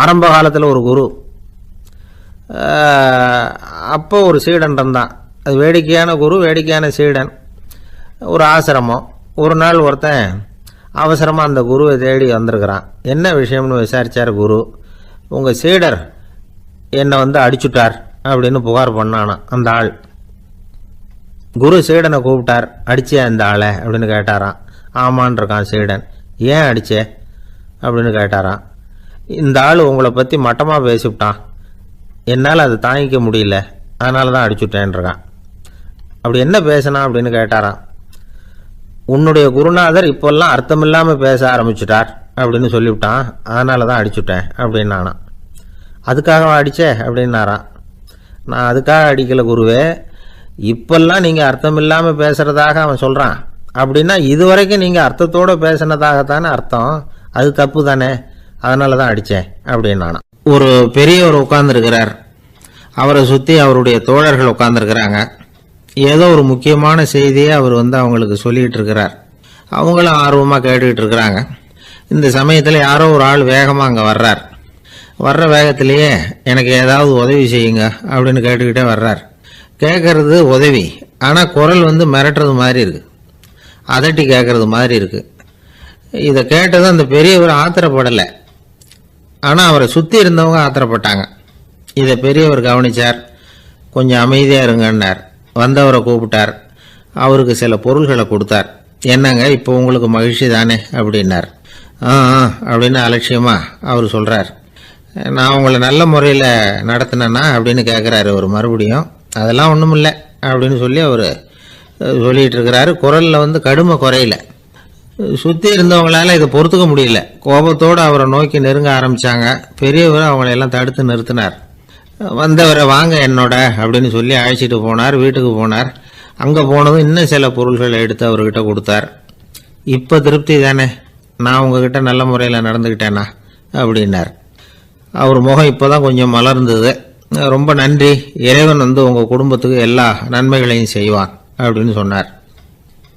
ஆரம்ப காலத்தில் ஒரு குரு, அப்போ ஒரு சீடன் இருந்தான். அது வேடிக்கையான குரு, வேடிக்கையான சீடன். ஒரு ஆசிரமம். ஒரு நாள் ஒருத்தன் அவசரமாக அந்த குருவை தேடி வந்திருக்கிறான். என்ன விஷயம்னு விசாரித்தார் குரு. உங்கள் சீடர் என்னை அடிச்சுட்டார் அப்படின்னு புகார் பண்ணானா அந்த ஆள். குரு சீடனை கூப்பிட்டார். அடிச்சே அந்த ஆளை அப்படின்னு கேட்டாராம். ஆமான் இருக்கான் சீடன். ஏன் அடிச்சே அப்படின்னு கேட்டாராம். இந்த ஆள் உங்களை பற்றி மட்டமாக பேசிவிட்டான், என்னால் அதை தாங்கிக்க முடியல, அதனால தான் அடிச்சுட்டேன்ருக்கான். அப்படி என்ன பேசினா அப்படின்னு கேட்டாராம். உன்னுடைய குருநாதர் இப்போல்லாம் அர்த்தமில்லாமல் பேச ஆரம்பிச்சுட்டார் அப்படின்னு சொல்லிவிட்டான், அதனால தான் அடிச்சுட்டேன் அப்படின்னு நானா. அதுக்காக அடித்தே அப்படின்னாரான். நான் அதுக்காக அடிக்கலை குருவே, இப்பெல்லாம் நீங்கள் அர்த்தமில்லாமல் பேசுகிறதாக அவன் சொல்கிறான் அப்படின்னா இதுவரைக்கும் நீங்கள் அர்த்தத்தோடு பேசினதாகத்தானே அர்த்தம், அது தப்பு தானே, அதனால தான் அடித்தேன் அப்படின்னு நானா. ஒரு பெரியவர் உட்கார்ந்துருக்கிறார். அவரை சுற்றி அவருடைய தோழர்கள் உட்கார்ந்துருக்கிறாங்க. ஏதோ ஒரு முக்கியமான செய்தியை அவர் அவங்களுக்கு சொல்லிகிட்டு இருக்கிறார். அவங்களும் ஆர்வமாக கேட்டுக்கிட்டு இருக்கிறாங்க. இந்த சமயத்தில் யாரோ ஒரு ஆள் வேகமாக அங்கே வர்றார். வர்ற வேகத்திலேயே எனக்கு ஏதாவது உதவி செய்யுங்க அப்படின்னு கேட்டுக்கிட்டே வர்றார். கேட்கறது உதவி, ஆனால் குரல் மிரட்டுறது மாதிரி இருக்குது, அதட்டி கேட்கறது மாதிரி இருக்குது. இதை கேட்டது அந்த பெரியவர் ஆத்திரப்படலை, ஆனால் அவரை சுற்றி இருந்தவங்க ஆத்திரப்பட்டாங்க. இதை பெரியவர் கவனித்தார். கொஞ்சம் அமைதியாக இருங்கன்னார். வந்தவரை கூப்பிட்டார். அவருக்கு சில பொருள்களை கொடுத்தார். என்னங்க இப்போ உங்களுக்கு மகிழ்ச்சி தானே அப்படின்னார். அப்படின்னு அலட்சியமாக அவர் சொல்கிறார். நான் உங்களை நல்ல முறையில் நடத்தினேன்னா அப்படின்னு கேட்குறாரு அவர் மறுபடியும். அதெல்லாம் ஒன்றும் இல்லை அப்படின்னு சொல்லி அவர் சொல்லிகிட்டு இருக்கிறாரு. குரலில் கடுமை குறையில. சுற்றி இருந்தவங்களால இதை பொறுத்துக்க முடியல. கோபத்தோடு அவரை நோக்கி நெருங்க ஆரம்பித்தாங்க. பெரியவர் அவங்களையெல்லாம் தடுத்து நிறுத்தினார். வந்தவரை வாங்க என்னோட அப்படின்னு சொல்லி அழைச்சிட்டு போனார். வீட்டுக்கு போனார். அங்கே போனதும் இன்னும் சில பொருள்களை எடுத்து அவர்கிட்ட கொடுத்தார். இப்போ திருப்தி தானே, நான் உங்ககிட்ட நல்ல முறையில் நடந்துக்கிட்டேனா அப்படின்னார். அவர் முகம் இப்போ தான் கொஞ்சம் மலர்ந்தது. ரொம்ப நன்றி, இறைவன் உங்கள் குடும்பத்துக்கு எல்லா நன்மைகளையும் செய்வான் அப்படின்னு சொன்னார்.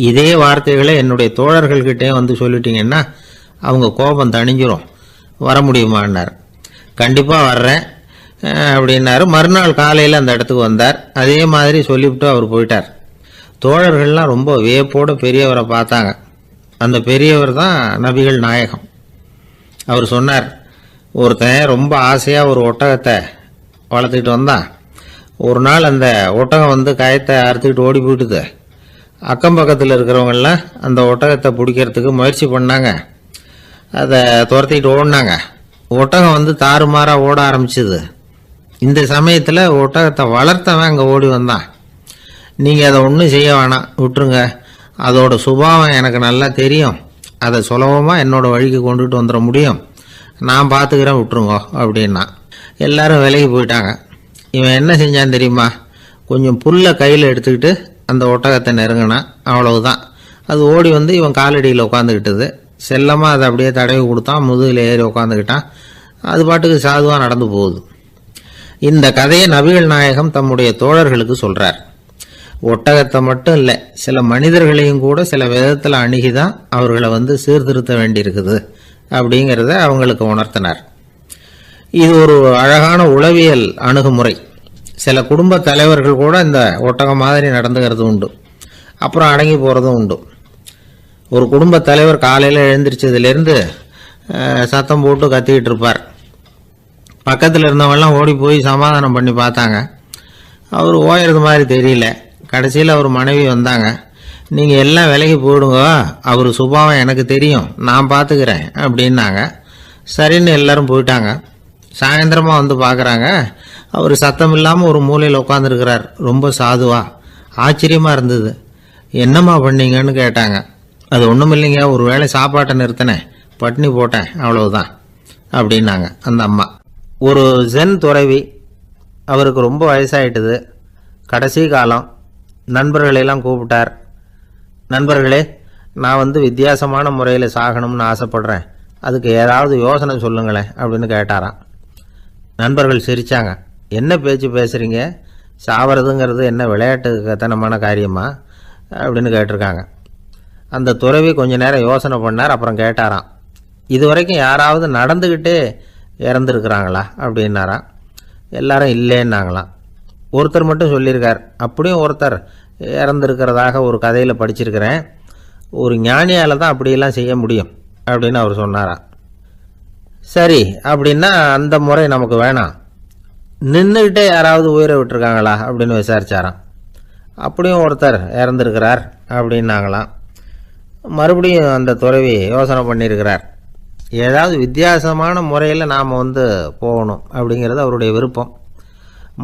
இதே வார்த்தைகளை என்னுடைய தோழர்கள்கிட்டே சொல்லிட்டீங்கன்னா அவங்க கோபம் தணிஞ்சிரும், வர முடியுமான்னார். கண்டிப்பாக வர்றேன் அப்படின்னாரு. மறுநாள் காலையில் அந்த இடத்துக்கு வந்தார். அதே மாதிரி சொல்லிவிட்டு அவர் போயிட்டார். தோழர்கள்லாம் ரொம்ப வியப்போடு பெரியவரை பார்த்தாங்க. அந்த பெரியவர் தான் நபிகள் நாயகம். அவர் சொன்னார், ஒருத்தன் ரொம்ப ஆசையாக ஒரு ஒட்டகத்தை வளர்த்துக்கிட்டு வந்தான். ஒரு நாள் அந்த ஒட்டகம் கயத்தை அறுத்துக்கிட்டு ஓடி போயிட்டுது. அக்கம் பக்கத்தில் இருக்கிறவங்கெல்லாம் அந்த ஒட்டகத்தை பிடிக்கிறதுக்கு முயற்சி பண்ணாங்க. அதை துரத்திக்கிட்டு ஓடினாங்க. ஒட்டகம் தாறுமாறாக ஓட ஆரம்பிச்சுது. இந்த சமயத்தில் ஒட்டகத்தை வளர்த்தவன் அங்கே ஓடி வந்தான். நீங்கள் அதை ஒன்றும் செய்ய வேணாம், விட்டுருங்க, அதோட சுபாவம் எனக்கு நல்லா தெரியும், அதை சுலபமாக என்னோடய வழிக்கு கொண்டுட்டு வந்துட முடியும், நான் பார்த்துக்கிறேன், விட்டுருங்கோ அப்படின்னா. எல்லாரும் விலகி போயிட்டாங்க. இவன் என்ன செஞ்சான் தெரியுமா? கொஞ்சம் புல்லை கையில் எடுத்துக்கிட்டு அந்த ஒட்டகத்தை நெருங்கினான். அவ்வளவுதான். அது ஓடி இவன் காலடியில் உட்காந்துக்கிட்டது. செல்லமாக அதை அப்படியே தடவி கொடுத்தான். முதுகில் ஏறி உட்காந்துக்கிட்டான். அது பாட்டுக்கு சாதுவாக நடந்து போகுது. இந்த கதையை நபிகள் நாயகம் தம்முடைய தோழர்களுக்கு சொல்கிறார். ஒட்டகத்தை மட்டும் இல்லை, சில மனிதர்களையும் கூட சில விதத்தில் அணுகிதான் அவர்களை சீர்திருத்த வேண்டியிருக்குது அப்படிங்கிறத அவங்களுக்கு உணர்த்தினார். இது ஒரு அழகான உளவியல் அணுகுமுறை. சில குடும்ப தலைவர்கள் கூட இந்த ஒட்டகம் மாதிரி நடந்துக்கிறது உண்டு, அப்புறம் அடங்கி போகிறதும் உண்டு. ஒரு குடும்ப தலைவர் காலையில் எழுந்திரிச்சதுலேருந்து சத்தம் போட்டு கத்திக்கிட்டு இருப்பார். பக்கத்தில் இருந்தவங்கெல்லாம் ஓடி போய் சமாதானம் பண்ணி பார்த்தாங்க. அவர் ஓயறது மாதிரி தெரியல. கடைசியில் அவர் மனைவி வந்தாங்க. நீங்கள் எல்லாம் விலகி போயிடுங்க, அவர் சுபாவம் எனக்கு தெரியும், நான் பார்த்துக்கிறேன் அப்படின்னாங்க. சரின்னு எல்லாரும் போயிட்டாங்க. சாயந்தரமாக பார்க்குறாங்க, அவர் சத்தம் இல்லாமல் ஒரு மூலையில் உட்காந்துருக்கிறார். ரொம்ப சாதுவா. ஆச்சரியமாக இருந்தது. என்னம்மா பண்ணீங்கன்னு கேட்டாங்க. அது ஒன்றும் இல்லைங்க, ஒரு வேளை சாப்பாட்டை நிறுத்தினேன், பட்னி போட்டேன், அவ்வளவுதான் அப்படின்னாங்க அந்த அம்மா. ஒரு ஜென் துறவி, அவருக்கு ரொம்ப வயசாயிட்டுது, கடைசி காலம். நண்பர்களெல்லாம் கூப்பிட்டார். நண்பர்களே, நான் வித்தியாசமான முறையில் சாகணும்னு ஆசைப்படுறேன், அதுக்கு ஏதாவது யோசனை சொல்லுங்களேன் அப்படின்னு கேட்டாராம். நண்பர்கள் சிரித்தாங்க. என்ன பேச்சு பேசுகிறீங்க, சாவறதுங்கிறது என்ன விளையாட்டுத்தனமான காரியமா அப்படின்னு கேட்டிருக்காங்க. அந்த துறவி கொஞ்ச நேரம் யோசனை பண்ணார். அப்புறம் கேட்டாராம், இது வரைக்கும் யாராவது நடந்துக்கிட்டே இறந்துருக்குறாங்களா அப்படின்னாராம். எல்லாரும் இல்லைன்னாங்களாம். ஒருத்தர் மட்டும் சொல்லியிருக்கார், அப்படியும் ஒருத்தர் இறந்துருக்கிறதாக ஒரு கதையில் படிச்சிருக்கிறேன், ஒரு ஞானியால் தான் அப்படியெல்லாம் செய்ய முடியும் அப்படின்னு அவர் சொன்னாராம். சரி, அப்படின்னா அந்த முறை நமக்கு வேணாம், நின்றுக்கிட்டே யாராவது உயிரை விட்டுருக்காங்களா அப்படின்னு விசாரிச்சாராம். அப்படியும் ஒருத்தர் இறந்துருக்கிறார் அப்படின்னாங்களாம். மறுபடியும் அந்த துறவி யோசனை பண்ணியிருக்கிறார், ஏதாவது வித்தியாசமான முறையில் நாம் போகணும் அப்படிங்கிறது அவருடைய விருப்பம்.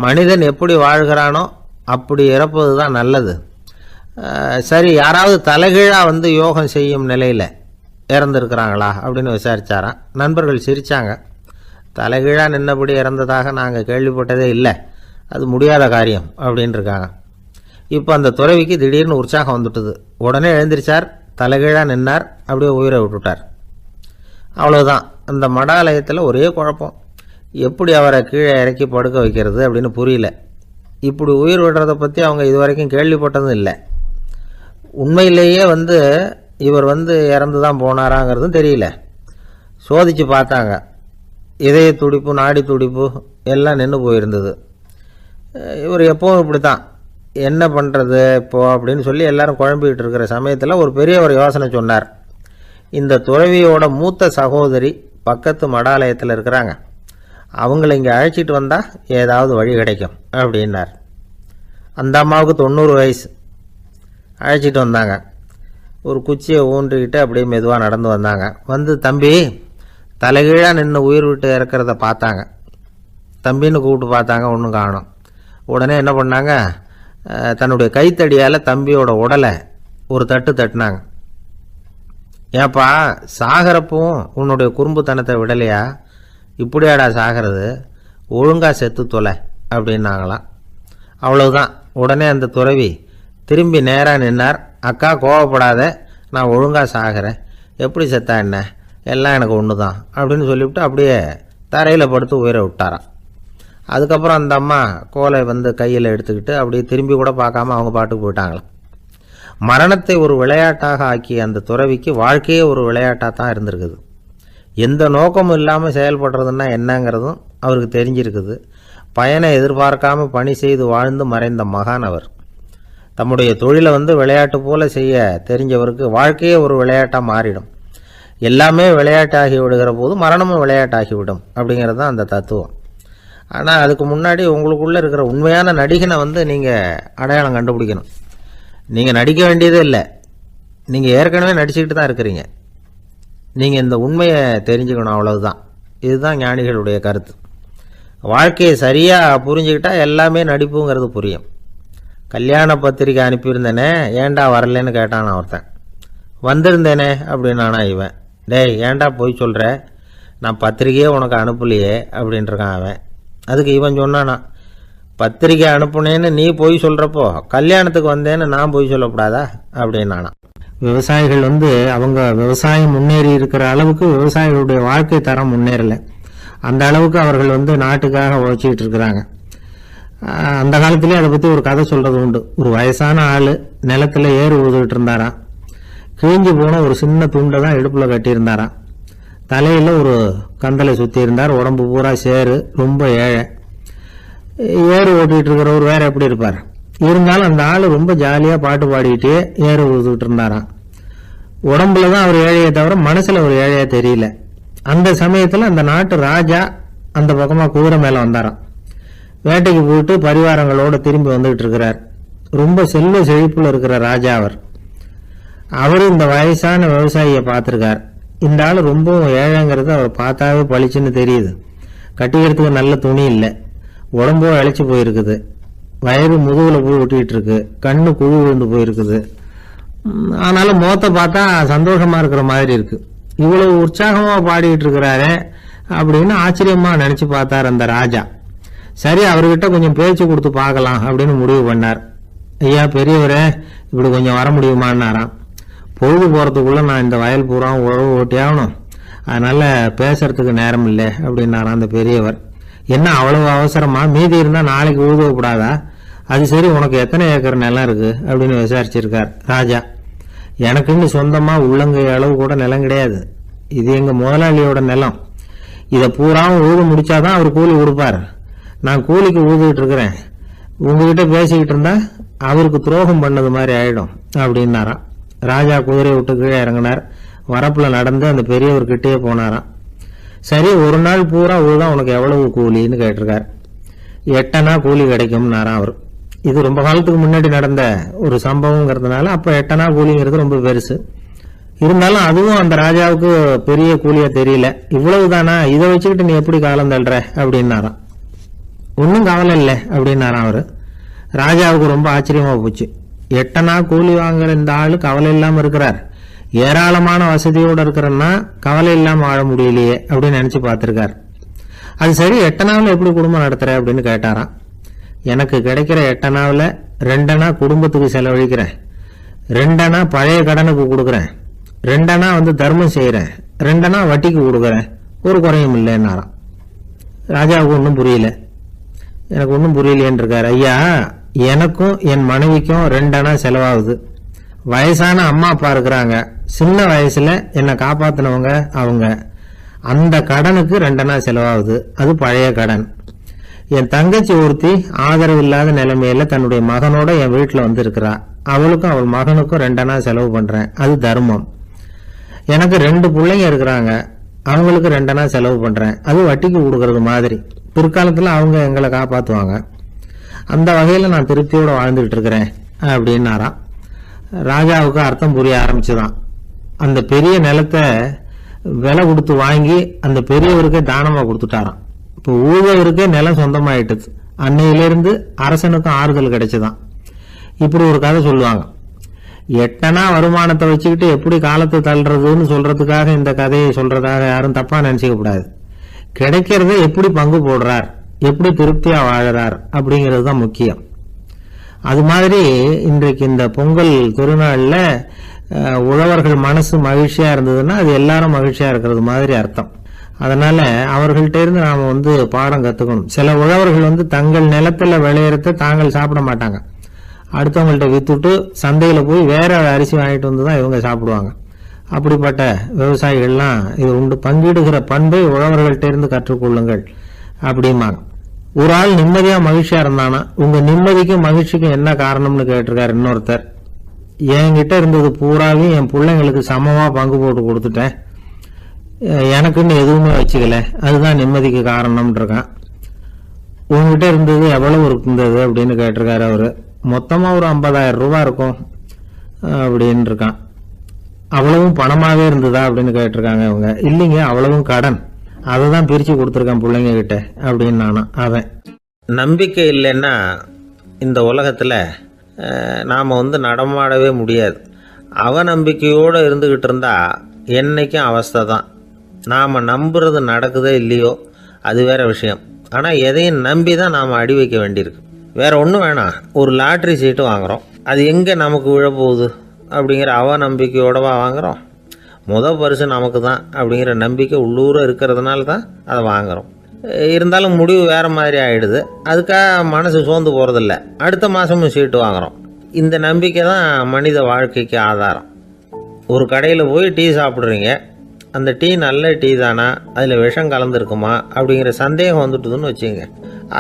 மனிதன் எப்படி வாழ்கிறானோ அப்படி இறப்பது தான் நல்லது. சரி, யாராவது தலைகீழாக யோகம் செய்யும் நிலையில் இறந்துருக்கிறாங்களா அப்படின்னு விசாரித்தாராம். நண்பர்கள் சிரித்தாங்க. தலைகீழாக நின்னபடி இறந்ததாக நாங்கள் கேள்விப்பட்டதே இல்லை, அது முடியாத காரியம் அப்படின்ட்டுருக்காங்க. இப்போ அந்த துறவிக்கு திடீர்னு உற்சாகம் வந்துட்டுது. உடனே எழுந்திரிச்சார், தலைகீழாக நின்னார், அப்படியே உயிரை விட்டுட்டார். அவ்வளோதான். அந்த மடாலயத்தில் ஒரே குழப்பம், எப்படி அவரை கீழே இறக்கி படுக்க வைக்கிறது அப்படின்னு புரியல. இப்படி உயிர் விடுறதை பற்றி அவங்க இதுவரைக்கும் கேள்விப்பட்டதும் இல்லை. உண்மையிலேயே இவர் இறந்து தான் போனாராங்கிறதும் தெரியல. சோதித்து பார்த்தாங்க, இதய துடிப்பு, நாடி துடிப்பு எல்லாம் நின்று போயிருந்தது. இவர் எப்பவும் இப்படி தான், என்ன பண்ணுறது இப்போது அப்படின்னு சொல்லி எல்லாரும் குழம்பிக்கிட்டு இருக்கிற சமயத்தில் ஒரு பெரியவர் யோசனை சொன்னார். இந்த துறவியோட மூத்த சகோதரி பக்கத்து மடாலயத்தில் இருக்கிறாங்க, அவங்கள இங்கே அழைச்சிட்டு வந்தால் ஏதாவது வழி கிடைக்கும் அப்படின்னார். அந்த அம்மாவுக்கு 90 வயசு. அழைச்சிட்டு வந்தாங்க. ஒரு குச்சியை ஊன்றிக்கிட்டு அப்படியே மெதுவாக நடந்து வந்தாங்க. தம்பி, தலைகீழாக நின்று உயிர் விட்டு இறக்கிறத பார்த்தாங்க. தம்பின்னு கூப்பிட்டு பார்த்தாங்க, ஒன்றும் காணோம். உடனே என்ன பண்ணாங்க, தன்னுடைய கைத்தடியால் தம்பியோட உடலை ஒரு தட்டு தட்டினாங்க. ஏப்பா, சாகிறப்பவும் உன்னுடைய குறும்புத்தனத்தை விடலையா? இப்படியாடா சாகிறது, ஒழுங்காக செத்து தொலை அப்படின்னாங்களாம். அவ்வளவுதான். உடனே அந்த துறவி திரும்பி நேராக நின்னார். அக்கா, கோவப்படாத, நான் ஒழுங்காக சாகிறேன், எப்படி செத்தா என்ன, எல்லாம் எனக்கு ஒன்று தான் அப்படின்னு சொல்லிவிட்டு அப்படியே தரையில் படுத்து உயிரை விட்டாராம். அதுக்கப்புறம் அந்த அம்மா கோலை கையில் எடுத்துக்கிட்டு அப்படியே திரும்பி கூட பார்க்காம அவங்க பாட்டுக்கு போயிட்டாங்களாம். மரணத்தை ஒரு விளையாட்டாக ஆக்கிய அந்த துறவிக்கு வாழ்க்கையே ஒரு விளையாட்டாக தான் இருந்திருக்குது. எந்த நோக்கமும் இல்லாமல் செயல்படுறதுன்னா என்னங்கிறதும் அவருக்கு தெரிஞ்சிருக்குது. பயனை எதிர்பார்க்காம பணி செய்து வாழ்ந்து மறைந்த மகான் அவர். தம்முடைய தொழிலை விளையாட்டு போல செய்ய தெரிஞ்சவருக்கு வாழ்க்கையே ஒரு விளையாட்டாக மாறிடும். எல்லாமே விளையாட்டாகி விடுகிற போது மரணமும் விளையாட்டாகிவிடும் அப்படிங்கிறது தான் அந்த தத்துவம். ஆனால் அதுக்கு முன்னாடி உங்களுக்குள்ளே இருக்கிற உண்மையான நடிகனை நீங்கள் அடையாளம் கண்டுபிடிக்கணும். நீங்கள் நடிக்க வேண்டியதே இல்லை, நீங்கள் ஏற்கனவே நடிச்சுக்கிட்டு தான் இருக்கிறீங்க. நீங்கள் இந்த உண்மையை தெரிஞ்சுக்கணும், அவ்வளவுதான். இதுதான் ஞானிகளுடைய கருத்து. வாழ்க்கையை சரியாக புரிஞ்சுக்கிட்டால் எல்லாமே நடிப்புங்கிறது புரியும். கல்யாண பத்திரிக்கை அனுப்பியிருந்தேனே, ஏன்டா வரலன்னு கேட்டான் ஒருத்தன். வந்திருந்தேனே அப்படின்னானா இவன். டேய், ஏன்டா போய் சொல்கிற, நான் பத்திரிக்கையே உனக்கு அனுப்பலையே அப்படின்ட்டுருக்கான் அவன். அதுக்கு இவன் சொன்னானா, பத்திரிக்கை அனுப்புனேன்னு நீ போய் சொல்கிறப்போ கல்யாணத்துக்கு வந்தேன்னு நான் போய் சொல்லக்கூடாதா அப்படின்னானா. விவசாயிகள் அவங்க விவசாயம் முன்னேறி இருக்கிற அளவுக்கு விவசாயிகளுடைய வாழ்க்கை தரம் முன்னேறலை. அந்த அளவுக்கு அவர்கள் நாட்டுக்காக உழைச்சிக்கிட்டு இருக்கிறாங்க. அந்த காலத்திலே அதை பற்றி ஒரு கதை சொல்கிறது உண்டு. ஒரு வயசான ஆள் நிலத்தில் ஏறு உழுதுகிட்டு இருந்தாராம். கிழிஞ்சு போன ஒரு சின்ன துண்டை தான் இடுப்பில் கட்டியிருந்தாராம். தலையில் ஒரு கந்தலை சுற்றி இருந்தார். உடம்பு பூரா சேரு, ரொம்ப ஏழை. ஏறு ஓட்டிகிட்டு இருக்கிறவர் வேறு எப்படி இருப்பார்? இருந்தாலும் அந்த ஆள் ரொம்ப ஜாலியாக பாட்டு பாடிக்கிட்டே ஏறு உழுதுகிட்டு இருந்தாராம். உடம்புல தான் அவர் ஏழையை தவிர மனசில் ஒரு ஏழையாக தெரியல. அந்த சமயத்தில் அந்த நாட்டு ராஜா அந்த பக்கமாக குதிரை மேலே வந்தாராம். வேட்டைக்கு போயிட்டு பரிவாரங்களோடு திரும்பி வந்துகிட்டு இருக்கிறார். ரொம்ப செல்வ செழிப்பில் இருக்கிற ராஜா அவர் இந்த வயசான விவசாயியை பார்த்துருக்கார். இந்த ஆள் ரொம்பவும் ஏழைங்கிறது அவர் பார்த்தாவே பளிச்சுன்னு தெரியுது. கட்டிக்கிறதுக்கு நல்ல துணி இல்லை, உடம்போ இழைச்சி போயிருக்குது, வயிறு முதுகில் போய் ஒட்டிகிட்டு இருக்கு, கண்ணு குழு விழுந்து போயிருக்குது. ஆனாலும் முகத்தை பார்த்தா சந்தோஷமாக இருக்கிற மாதிரி இருக்கு. இவ்வளவு உற்சாகமாக பாடிக்கிட்டு இருக்கிறாரே அப்படின்னு ஆச்சரியமாக நினச்சி பார்த்தார் அந்த ராஜா. சரி, அவர்கிட்ட கொஞ்சம் பேச்சு கொடுத்து பார்க்கலாம் அப்படின்னு முடிவு பண்ணார். ஐயா பெரியவரே, இப்படி கொஞ்சம் வர முடியுமான்னாராம். பொழுது போகிறதுக்குள்ளே நான் இந்த வயல் பூரா உழவு ஓட்டி ஆகணும், அதனால் பேசுறதுக்கு நேரம் இல்லை அப்படின்னாராம் அந்த பெரியவர். என்ன அவ்வளவு அவசரமா? மீதி இருந்தால் நாளைக்கு உழுதக்கூடாதா? அது சரி, உனக்கு எத்தனை ஏக்கர் நிலம் இருக்குது அப்படின்னு விசாரிச்சிருக்கார் ராஜா. எனக்குன்னு சொந்தமாக உள்ளங்கை அளவு கூட நிலம் கிடையாது, இது எங்கள் முதலாளியோட நிலம். இதை பூராவும் ஊது முடிச்சாதான் அவர் கூலி கொடுப்பார். நான் கூலிக்கு ஊதுகிட்டு இருக்கிறேன், உங்ககிட்ட பேசிக்கிட்டு இருந்தா அவருக்கு துரோகம் பண்ணது மாதிரி ஆயிடும் அப்படின்னாராம். ராஜா குதிரையை விட்டு கீழே இறங்கினார். வரப்புல நடந்து அந்த பெரியவர்கிட்டயே போனாராம். சரி, ஒரு நாள் பூரா ஊதான் உனக்கு எவ்வளவு கூலின்னு கேட்டிருக்கார். 8 அணா கூலி கிடைக்கும்னாராம் அவர். இது ரொம்ப காலத்துக்கு முன்னாடி நடந்த ஒரு சம்பவங்கிறதுனால அப்ப 8 அணா கூலிங்கிறது ரொம்ப பெருசு. இருந்தாலும் அதுவும் அந்த ராஜாவுக்கு பெரிய கூலியா தெரியல. இவ்வளவுதானா, இதை வச்சுக்கிட்டு நீ எப்படி காலம் தள்ளுற அப்படின்னாராம். ஒன்றும் கவலை இல்லை அப்படின்னாராம் அவரு. ராஜாவுக்கு ரொம்ப ஆச்சரியமா போச்சு. 8 அணா கூலி வாங்குற இந்த ஆளு கவலை இல்லாம இருக்கிறார், ஏராளமான வசதியோடு இருக்கிறன்னா கவலை இல்லாம வாழ முடியலையே அப்படின்னு நினைச்சு பார்த்திருக்கார். அது சரி, 8 அணாவில் எப்படி குடும்பம் நடத்துற அப்படின்னு கேட்டாராம். எனக்கு கிடைக்கிற 8 அணாவில் 2 அணா குடும்பத்துக்கு செலவழிக்கிறேன், 2 அணா பழைய கடனுக்கு கொடுக்குறேன், 2 அணா தர்மம் செய்யறேன், 2 அணா வட்டிக்கு கொடுக்குறேன், ஒரு குறையும் இல்லைன்னாராம். ராஜாவுக்கு ஒன்றும் புரியல. எனக்கு ஒன்றும் புரியலையேன்னு இருக்காரு. ஐயா, எனக்கும் என் மனைவிக்கும் 2 அணா செலவாகுது. வயசான அம்மா அப்பா இருக்கிறாங்க, சின்ன வயசுல என்னை காப்பாத்தினவங்க அவங்க. அந்த கடனுக்கு 2 அணா செலவாகுது, அது பழைய கடன். என் தங்கச்சி ஒருத்தி ஆதரவு இல்லாத நிலைமையில தன்னுடைய மகனோட என் வீட்டுல இருக்கிறா, அவளுக்கும் அவள் மகனுக்கும் 2 அணா செலவு பண்றேன், அது தர்மம். எனக்கு 2 பிள்ளைங்க இருக்கிறாங்க, அவங்களுக்கு 2 அணா செலவு பண்றேன், அது வட்டிக்கு கொடுக்கறது மாதிரி. பிற்காலத்துல அவங்க எங்களை காப்பாத்துவாங்க. அந்த வகையில நான் திருப்தியோட வாழ்ந்துகிட்டு இருக்கிறேன் அப்படின்னாராம். ராஜாவுக்கு அர்த்தம் புரிய ஆரம்பிச்சுதான். அந்த பெரிய நிலத்தை விலை கொடுத்து வாங்கி அந்த பெரியவருக்கே தானமா கொடுத்துட்டாராம். இப்போ ஊழவருக்கே நிலம் சொந்தமாயிட்டுது. அன்னையிலிருந்து அரசனுக்கும் ஆறுதல் கிடைச்சுதான். இப்படி ஒரு கதை சொல்லுவாங்க. 8 அணா வருமானத்தை வச்சுக்கிட்டு எப்படி காலத்தை தள்ளுறதுன்னு சொல்றதுக்காக இந்த கதையை சொல்றதாக யாரும் தப்பா நினைச்சுக்க கூடாது. கிடைக்கிறத எப்படி பங்கு போடுறார், எப்படி திருப்தியா வாழறார் அப்படிங்கிறது தான் முக்கியம். அது மாதிரி இன்றைக்கு இந்த பொங்கல் திருநாள்ல உழவர்கள் மனசு மகிழ்ச்சியா இருந்ததுன்னா அது எல்லாரும் மகிழ்ச்சியா இருக்கிறது மாதிரி அர்த்தம். அதனால அவர்கள்ட்ட இருந்து நாம பாடம் கத்துக்கணும். சில உழவர்கள் தங்கள் நிலத்துல விளையறத தாங்கள் சாப்பிட மாட்டாங்க, அடுத்தவங்கள்ட்ட வித்துட்டு சந்தையில போய் வேற அரிசி வாங்கிட்டு வந்துதான் இவங்க சாப்பிடுவாங்க. அப்படிப்பட்ட விவசாயிகள்லாம் இது உண்டு. பங்கிடுகிற பண்பை உழவர்கள்ட்ட இருந்து கற்றுக்கொள்ளுங்கள் அப்படிம்பாங்க. ஒரு ஆள் நிம்மதியா மகிழ்ச்சியா இருந்தானா, உங்க நிம்மதிக்கும் மகிழ்ச்சிக்கும் என்ன காரணம்னு கேட்டிருக்காரு இன்னொருத்தர். என்கிட்ட இருந்தது பூராவையும் என் பிள்ளைங்களுக்கு சமமா பங்கு போட்டு கொடுத்துட்டேன், எனக்குன்னு எதுவுமே வச்சுக்கல, அதுதான் நிம்மதிக்கு காரணம்னு இருக்கான். உங்ககிட்ட இருந்தது எவ்வளவு இருந்தது அப்படின்னு கேட்டிருக்காரு அவரு. மொத்தமா ஒரு 50,000 ரூபாய் இருக்கும் அப்படின்னு இருக்கான். அவ்வளவும் பணமாவே இருந்ததா அப்படின்னு கேட்டிருக்காங்க அவங்க. இல்லைங்க, அவ்வளவும் கடன், அதை தான் பிரிச்சு கொடுத்துருக்கான் பிள்ளைங்க கிட்ட அப்படின்னு நானும். அவன் நம்பிக்கை இல்லைன்னா இந்த உலகத்துல நாம நடமாடவே முடியாது. அவநம்பிக்கையோடு இருந்துகிட்டு இருந்தா என்னைக்கும் அவஸ்தை தான். நாம் நம்புறது நடக்குதோ இல்லையோ அது வேற விஷயம். ஆனால் எதையும் நம்பி தான் நாம் அடி வைக்க வேண்டியிருக்கு. வேற ஒன்றும் வேணாம், ஒரு லாட்ரி சீட்டு வாங்குகிறோம், அது எங்கே நமக்கு விழப்போகுது அப்படிங்கிற அவநம்பிக்கையோடவா வாங்குகிறோம். பரிசு நமக்கு தான் அப்படிங்கிற நம்பிக்கை உள்ளூர இருக்கிறதுனால தான் அதை வாங்குகிறோம். இருந்தாலும் முடிவு வேறு மாதிரி ஆகிடுது, அதுக்காக மனசு சோர்ந்து போகிறதில்ல, அடுத்த மாதமும் சீட்டு வாங்குகிறோம். இந்த நம்பிக்கை தான் மனித வாழ்க்கைக்கு ஆதாரம். ஒரு கடையில் போய் டீ சாப்பிட்றீங்க, அந்த டீ நல்ல டீ தானா, அதில் விஷம் கலந்துருக்குமா அப்படிங்கிற சந்தேகம் வந்துட்டுதுன்னு வச்சுங்க.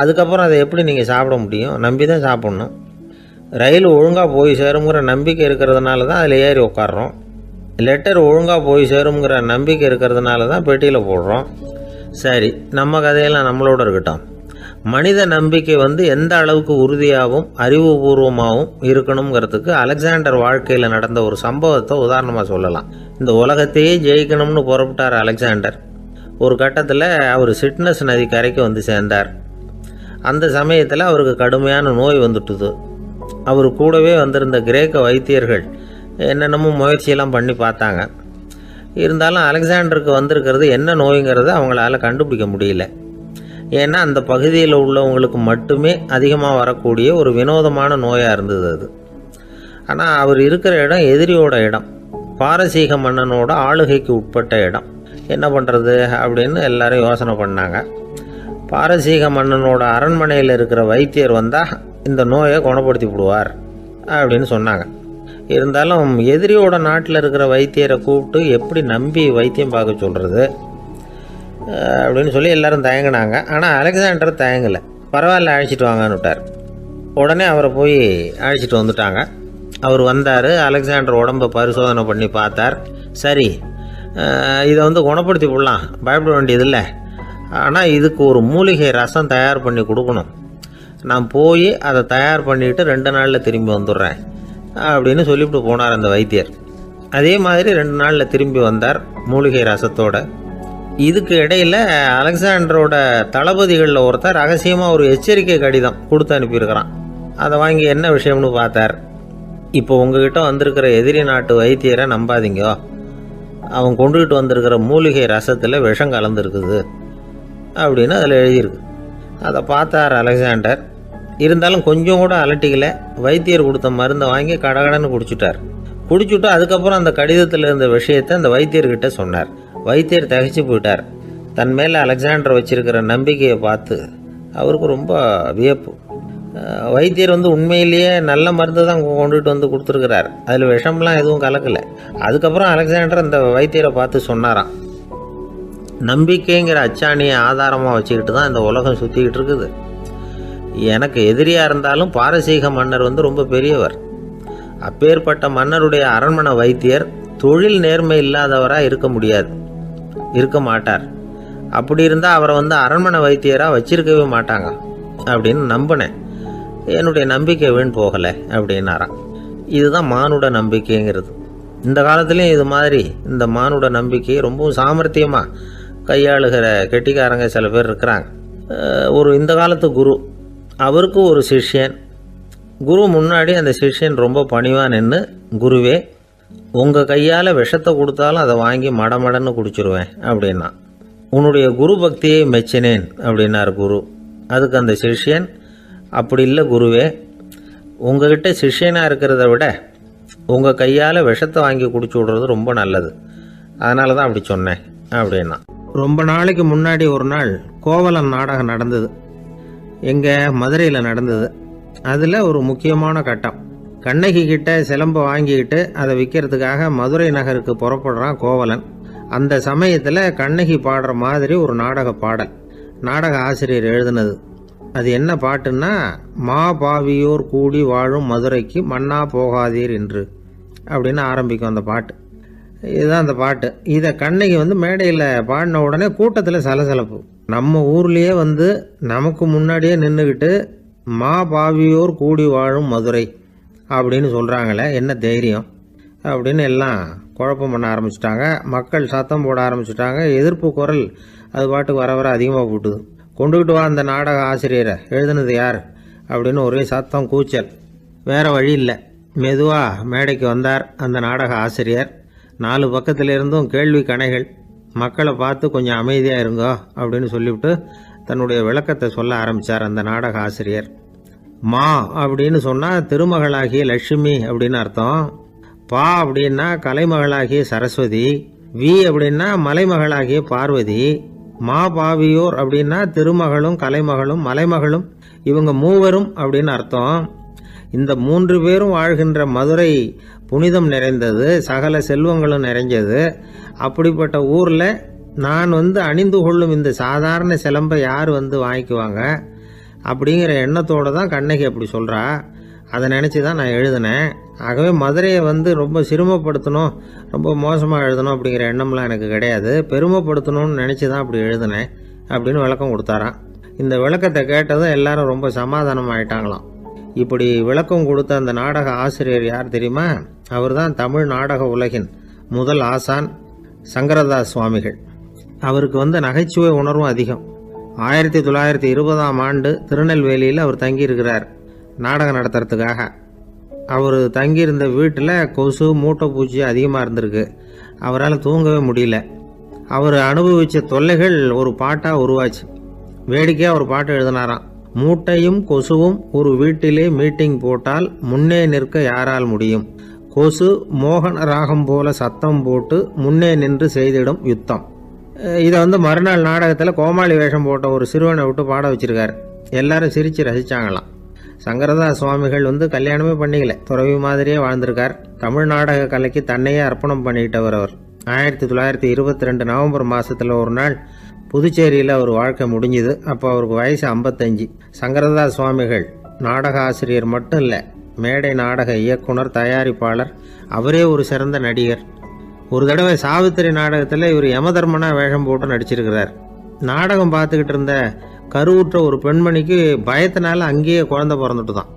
அதுக்கப்புறம் அதை எப்படி நீங்கள் சாப்பிட முடியும்? நம்பி தான் சாப்பிட்ணும். ரயில் ஒழுங்காக போய் சேருங்கிற நம்பிக்கை இருக்கிறதுனால தான் அதில் ஏறி உட்காடுறோம். லெட்டர் ஒழுங்காக போய் சேருங்கிற நம்பிக்கை இருக்கிறதுனால தான் பெட்டியில் போடுறோம். சரி, நம்ம கதையெல்லாம் நம்மளோட இருக்கட்டும். மனித நம்பிக்கை எந்த அளவுக்கு உறுதியாகவும் அறிவுபூர்வமாகவும் இருக்கணுங்கிறதுக்கு அலெக்சாண்டர் வாழ்க்கையில் நடந்த ஒரு சம்பவத்தை உதாரணமாக சொல்லலாம். இந்த உலகத்தையே ஜெயிக்கணும்னு புறப்பட்டார் அலெக்சாண்டர். ஒரு கட்டத்தில் அவர் சிட்னஸ் நதி கரைக்கு சேர்ந்தார். அந்த சமயத்தில் அவருக்கு கடுமையான நோய் வந்துட்டுது. அவர் கூடவே வந்திருந்த கிரேக்க வைத்தியர்கள் என்னென்னமோ முயற்சியெல்லாம் பண்ணி பார்த்தாங்க. இருந்தாலும் அலெக்சாண்டருக்கு வந்திருக்கிறது என்ன நோய்ங்கிறத அவங்களால கண்டுபிடிக்க முடியல. ஏன்னா அந்த பகுதியில் உள்ளவங்களுக்கு மட்டுமே அதிகமாக வரக்கூடிய ஒரு வினோதமான நோயாக இருந்தது அது. ஆனால் அவர் இருக்கிற இடம் எதிரியோட இடம், பாரசீக மன்னனோட ஆளுகைக்கு உட்பட்ட இடம். என்ன பண்ணுறது அப்படின்னு எல்லாரும் யோசனை பண்ணாங்க. பாரசீக மன்னனோட அரண்மனையில் இருக்கிற வைத்தியர் வந்தால் இந்த நோயை குணப்படுத்தி விடுவார் அப்படின்னு சொன்னாங்க. இருந்தாலும் எதிரியோட நாட்டில் இருக்கிற வைத்தியரை கூப்பிட்டு எப்படி நம்பி வைத்தியம் பார்க்க சொல்கிறது? அப்படின்னு சொல்லி எல்லோரும் தயங்கினாங்க. ஆனால் அலெக்சாண்டர் தயங்கலை. பரவாயில்ல, அழைச்சிட்டு வாங்கன்னு விட்டார். உடனே அவரை போய் அழைச்சிட்டு வந்துட்டாங்க. அவர் வந்தார். அலெக்சாண்டர் உடம்பை பரிசோதனை பண்ணி பார்த்தார். சரி, இதை குணப்படுத்தி விடலாம், பயப்பட வேண்டியதில்லை. ஆனால் இதுக்கு ஒரு மூலிகை ரசம் தயார் பண்ணி கொடுக்கணும். நான் போய் அதை தயார் பண்ணிவிட்டு 2 நாளில் திரும்பி வந்துடுறேன் அப்படின்னு சொல்லிவிட்டு போனார் அந்த வைத்தியர். அதே மாதிரி 2 நாளில் திரும்பி வந்தார் மூலிகை ரசத்தோட. இதுக்கு இடையில் அலெக்சாண்டரோட தளபதிகளில் ஒருத்தர் ரகசியமாக ஒரு எச்சரிக்கை கடிதம் கொடுத்து அனுப்பியிருக்கிறான். அதை வாங்கி என்ன விஷயம்னு பார்த்தார். இப்போ உங்ககிட்ட வந்திருக்கிற எதிரி நாட்டு வைத்தியரை நம்பாதீங்க, அவன் கொண்டுகிட்டு வந்திருக்கிற மூலிகை ரசத்தில் விஷம் கலந்துருக்குது அப்படின்னு அதில் எழுதியிருக்கு. அதை பார்த்தார் அலெக்சாண்டர். இருந்தாலும் கொஞ்சம் கூட அலட்டிக்கலை. வைத்தியர் கொடுத்த மருந்தை வாங்கி கடகடன்னு குடிச்சுட்டு அதுக்கப்புறம் அந்த கடிதத்தில் இருந்த விஷயத்தை அந்த வைத்தியர்கிட்ட சொன்னார். வைத்தியர் திகைச்சு போயிட்டார். தன் மேலே அலெக்சாண்டர் வச்சிருக்கிற நம்பிக்கையை பார்த்து அவருக்கு ரொம்ப வியப்பு. வைத்தியர் உண்மையிலேயே நல்ல மருந்து தான் கொண்டுகிட்டு கொடுத்துருக்கிறார், அதில் விஷம்லாம் எதுவும் கலக்கலை. அதுக்கப்புறம் அலெக்சாண்டர் அந்த வைத்தியரை பார்த்து சொன்னாராம், நம்பிக்கைங்கிற அச்சாணியை ஆதாரமாக வச்சுக்கிட்டு தான் இந்த உலகம் சுற்றிக்கிட்டு இருக்குது. எனக்கு எதிரியாக இருந்தாலும் பாரசீக மன்னர் ரொம்ப பெரியவர். அப்பேற்பட்ட மன்னருடைய அரண்மனை வைத்தியர் தொழில் நேர்மை இல்லாதவராக இருக்க மாட்டார். அப்படி இருந்தால் அவரை அரண்மனை வைத்தியராக வச்சிருக்கவே மாட்டாங்க அப்படின்னு நம்பினேன். என்னுடைய நம்பிக்கை வீண் போகலை அப்படின்னாராம். இதுதான் மானுட நம்பிக்கைங்கிறது. இந்த காலத்துலேயும் இது மாதிரி இந்த மானுட நம்பிக்கையை ரொம்பவும் சாமர்த்தியமாக கையாளுகிற கெட்டிக்காரங்க சில பேர் இருக்கிறாங்க. இந்த காலத்து குரு, அவருக்கு ஒரு சிஷ்யன். குரு முன்னாடி அந்த சிஷ்யன் ரொம்ப பணிவாக நின்று, குருவே, உங்கள் கையால் விஷத்தை கொடுத்தாலும் அதை வாங்கி மடமடன்னு குடிச்சிருவேன் அப்படின்னா. உன்னுடைய குரு பக்தியை மெச்சினேன் அப்படின்னார் குரு. அதுக்கு அந்த சிஷ்யன், அப்படி இல்லை குருவே, உங்ககிட்ட சிஷ்யனாக இருக்கிறத விட உங்கள் கையால் விஷத்தை வாங்கி குடிச்சு விடுறது ரொம்ப நல்லது, அதனால தான் அப்படி சொன்னேன் அப்படின்னா. ரொம்ப நாளைக்கு முன்னாடி ஒரு நாள் கோவலன் நாடகம் நடந்தது. எங்கள் மதுரையில் நடந்தது. அதில் ஒரு முக்கியமான கட்டம். கண்ணகி கிட்ட சிலம்பை வாங்கிக்கிட்டு அதை விற்கிறதுக்காக மதுரை நகருக்கு புறப்படுறான் கோவலன். அந்த சமயத்தில் கண்ணகி பாடுற மாதிரி ஒரு நாடக பாடல் நாடக ஆசிரியர் எழுதினது. அது என்ன பாட்டுன்னா, மா பாவியோர் கூடி வாழும் மதுரைக்கு மன்னா போகாதீர் என்று அப்படின்னு ஆரம்பிக்கும் அந்த பாட்டு. இதுதான் அந்த பாட்டு. இதை கண்ணகி மேடையில் பாடின உடனே கூட்டத்தில் சலசலப்பு. நம்ம ஊர்லேயே நமக்கு முன்னாடியே நின்றுக்கிட்டு மா பாவியோர் கூடி வாழும் மதுரை அப்படின்னு சொல்கிறாங்களே, என்ன தைரியம் அப்படின்னு எல்லாம் குழப்பம் பண்ண ஆரம்பிச்சிட்டாங்க. மக்கள் சத்தம் போட ஆரம்பிச்சிட்டாங்க. எதிர்ப்பு குரல் அது பாட்டுக்கு வர அதிகமாக போட்டுது. கொண்டுக்கிட்டு வா அந்த நாடக ஆசிரியரை, எழுதுனது யார் அப்படின்னு ஒரே சத்தம், கூச்சல். வேறு வழி இல்லை. மெதுவாக மேடைக்கு வந்தார் அந்த நாடக ஆசிரியர். 4 பக்கத்திலிருந்தும் கேள்வி கணைகள். மக்களை பார்த்து கொஞ்சம் அமைதியாக இருங்கோ அப்படின்னு சொல்லிவிட்டு தன்னுடைய விளக்கத்தை சொல்ல ஆரம்பித்தார் அந்த நாடக ஆசிரியர். மா அப்படின்னு சொன்னால் திருமகளாகிய லட்சுமி அப்படின்னு அர்த்தம். பா அப்படின்னா கலைமகளாகிய சரஸ்வதி. வி அப்படின்னா மலைமகளாகிய பார்வதி. மா பாவியோர் அப்படின்னா திருமகளும் கலைமகளும் மலைமகளும், இவங்க மூவரும் அப்படின்னு அர்த்தம். இந்த 3 பேரும் வாழ்கின்ற மதுரை புனிதம் நிறைந்தது, சகல செல்வங்களும் நிறைஞ்சது. அப்படிப்பட்ட ஊரில் நான் அணிந்து கொள்ளும் இந்த சாதாரண சிலம்பை யார் வாங்கிக்குவாங்க அப்படிங்கிற எண்ணத்தோடு தான் கண்ணகி அப்படி சொல்கிறா. அதை நினச்சி தான் நான் எழுதினேன். ஆகவே மதுரையை ரொம்ப சிரமப்படுத்தணும், ரொம்ப மோசமாக எழுதணும் அப்படிங்கிற எண்ணம்லாம் எனக்கு கிடையாது. பெருமைப்படுத்தணும்னு நினச்சி தான் அப்படி எழுதினேன் அப்படின்னு விளக்கம் கொடுத்தாராம். இந்த விளக்கத்தை கேட்டதும் எல்லாரும் ரொம்ப சமாதானம் ஆயிட்டாங்களாம். இப்படி விளக்கம் கொடுத்த அந்த நாடக ஆசிரியர் யார் தெரியுமா? அவர் தான் தமிழ் நாடக உலகின் முதல் ஆசான் சங்கரதாஸ் சுவாமிகள். அவருக்கு நகைச்சுவை உணர்வும் அதிகம். 1920ஆம் ஆண்டு திருநெல்வேலியில் அவர் தங்கியிருக்கிறார் நாடகம் நடத்துறதுக்காக. அவர் தங்கியிருந்த வீட்டில் கொசு மூட்டைப்பூச்சி அதிகமாக இருந்திருக்கு. அவரால் தூங்கவே முடியல. அவர் அனுபவித்த தொல்லைகள் ஒரு பாட்டாக உருவாச்சு. வேடிக்கையாக ஒரு பாட்டு எழுதினாராம். மூட்டையும் கொசுவும் ஒரு வீட்டிலே மீட்டிங் போட்டால் முன்னே நிற்க யாரால் முடியும்? கொசு மோகன ராகம் போல சத்தம் போட்டு முன்னே நின்று செய்திடும் யுத்தம். இதை மறுநாள் நாடகத்தில் கோமாளி வேஷம் போட்ட ஒரு சிறுவனை விட்டு பாட வச்சிருக்காரு. எல்லாரும் சிரித்து ரசித்தாங்களாம். சங்கரதாஸ் சுவாமிகள் கல்யாணமே பண்ணிக்கல, துறவி மாதிரியே வாழ்ந்திருக்கார். தமிழ் நாடக கலைக்கு தன்னையே அர்ப்பணம் பண்ணிக்கிட்டவர் அவர். 1922 நவம்பர் மாதத்தில் ஒரு நாள் புதுச்சேரியில் அவர் வாழ்க்கை முடிஞ்சுது. அப்போ அவருக்கு வயசு 55. சங்கரதாஸ் சுவாமிகள் நாடக ஆசிரியர் மட்டும் இல்லை, மேடை நாடக இயக்குனர், தயாரிப்பாளர், அவரே ஒரு சிறந்த நடிகர். ஒரு தடவை சாவித்திரி நாடகத்தில் இவர் யமதர்மனா வேஷம் போட்டு நடிச்சிருக்கிறார். நாடகம் பார்த்துக்கிட்டு இருந்த கருவுற்ற ஒரு பெண்மணிக்கு பயத்தினால அங்கேயே குழந்தை பிறந்துட்டு தான்.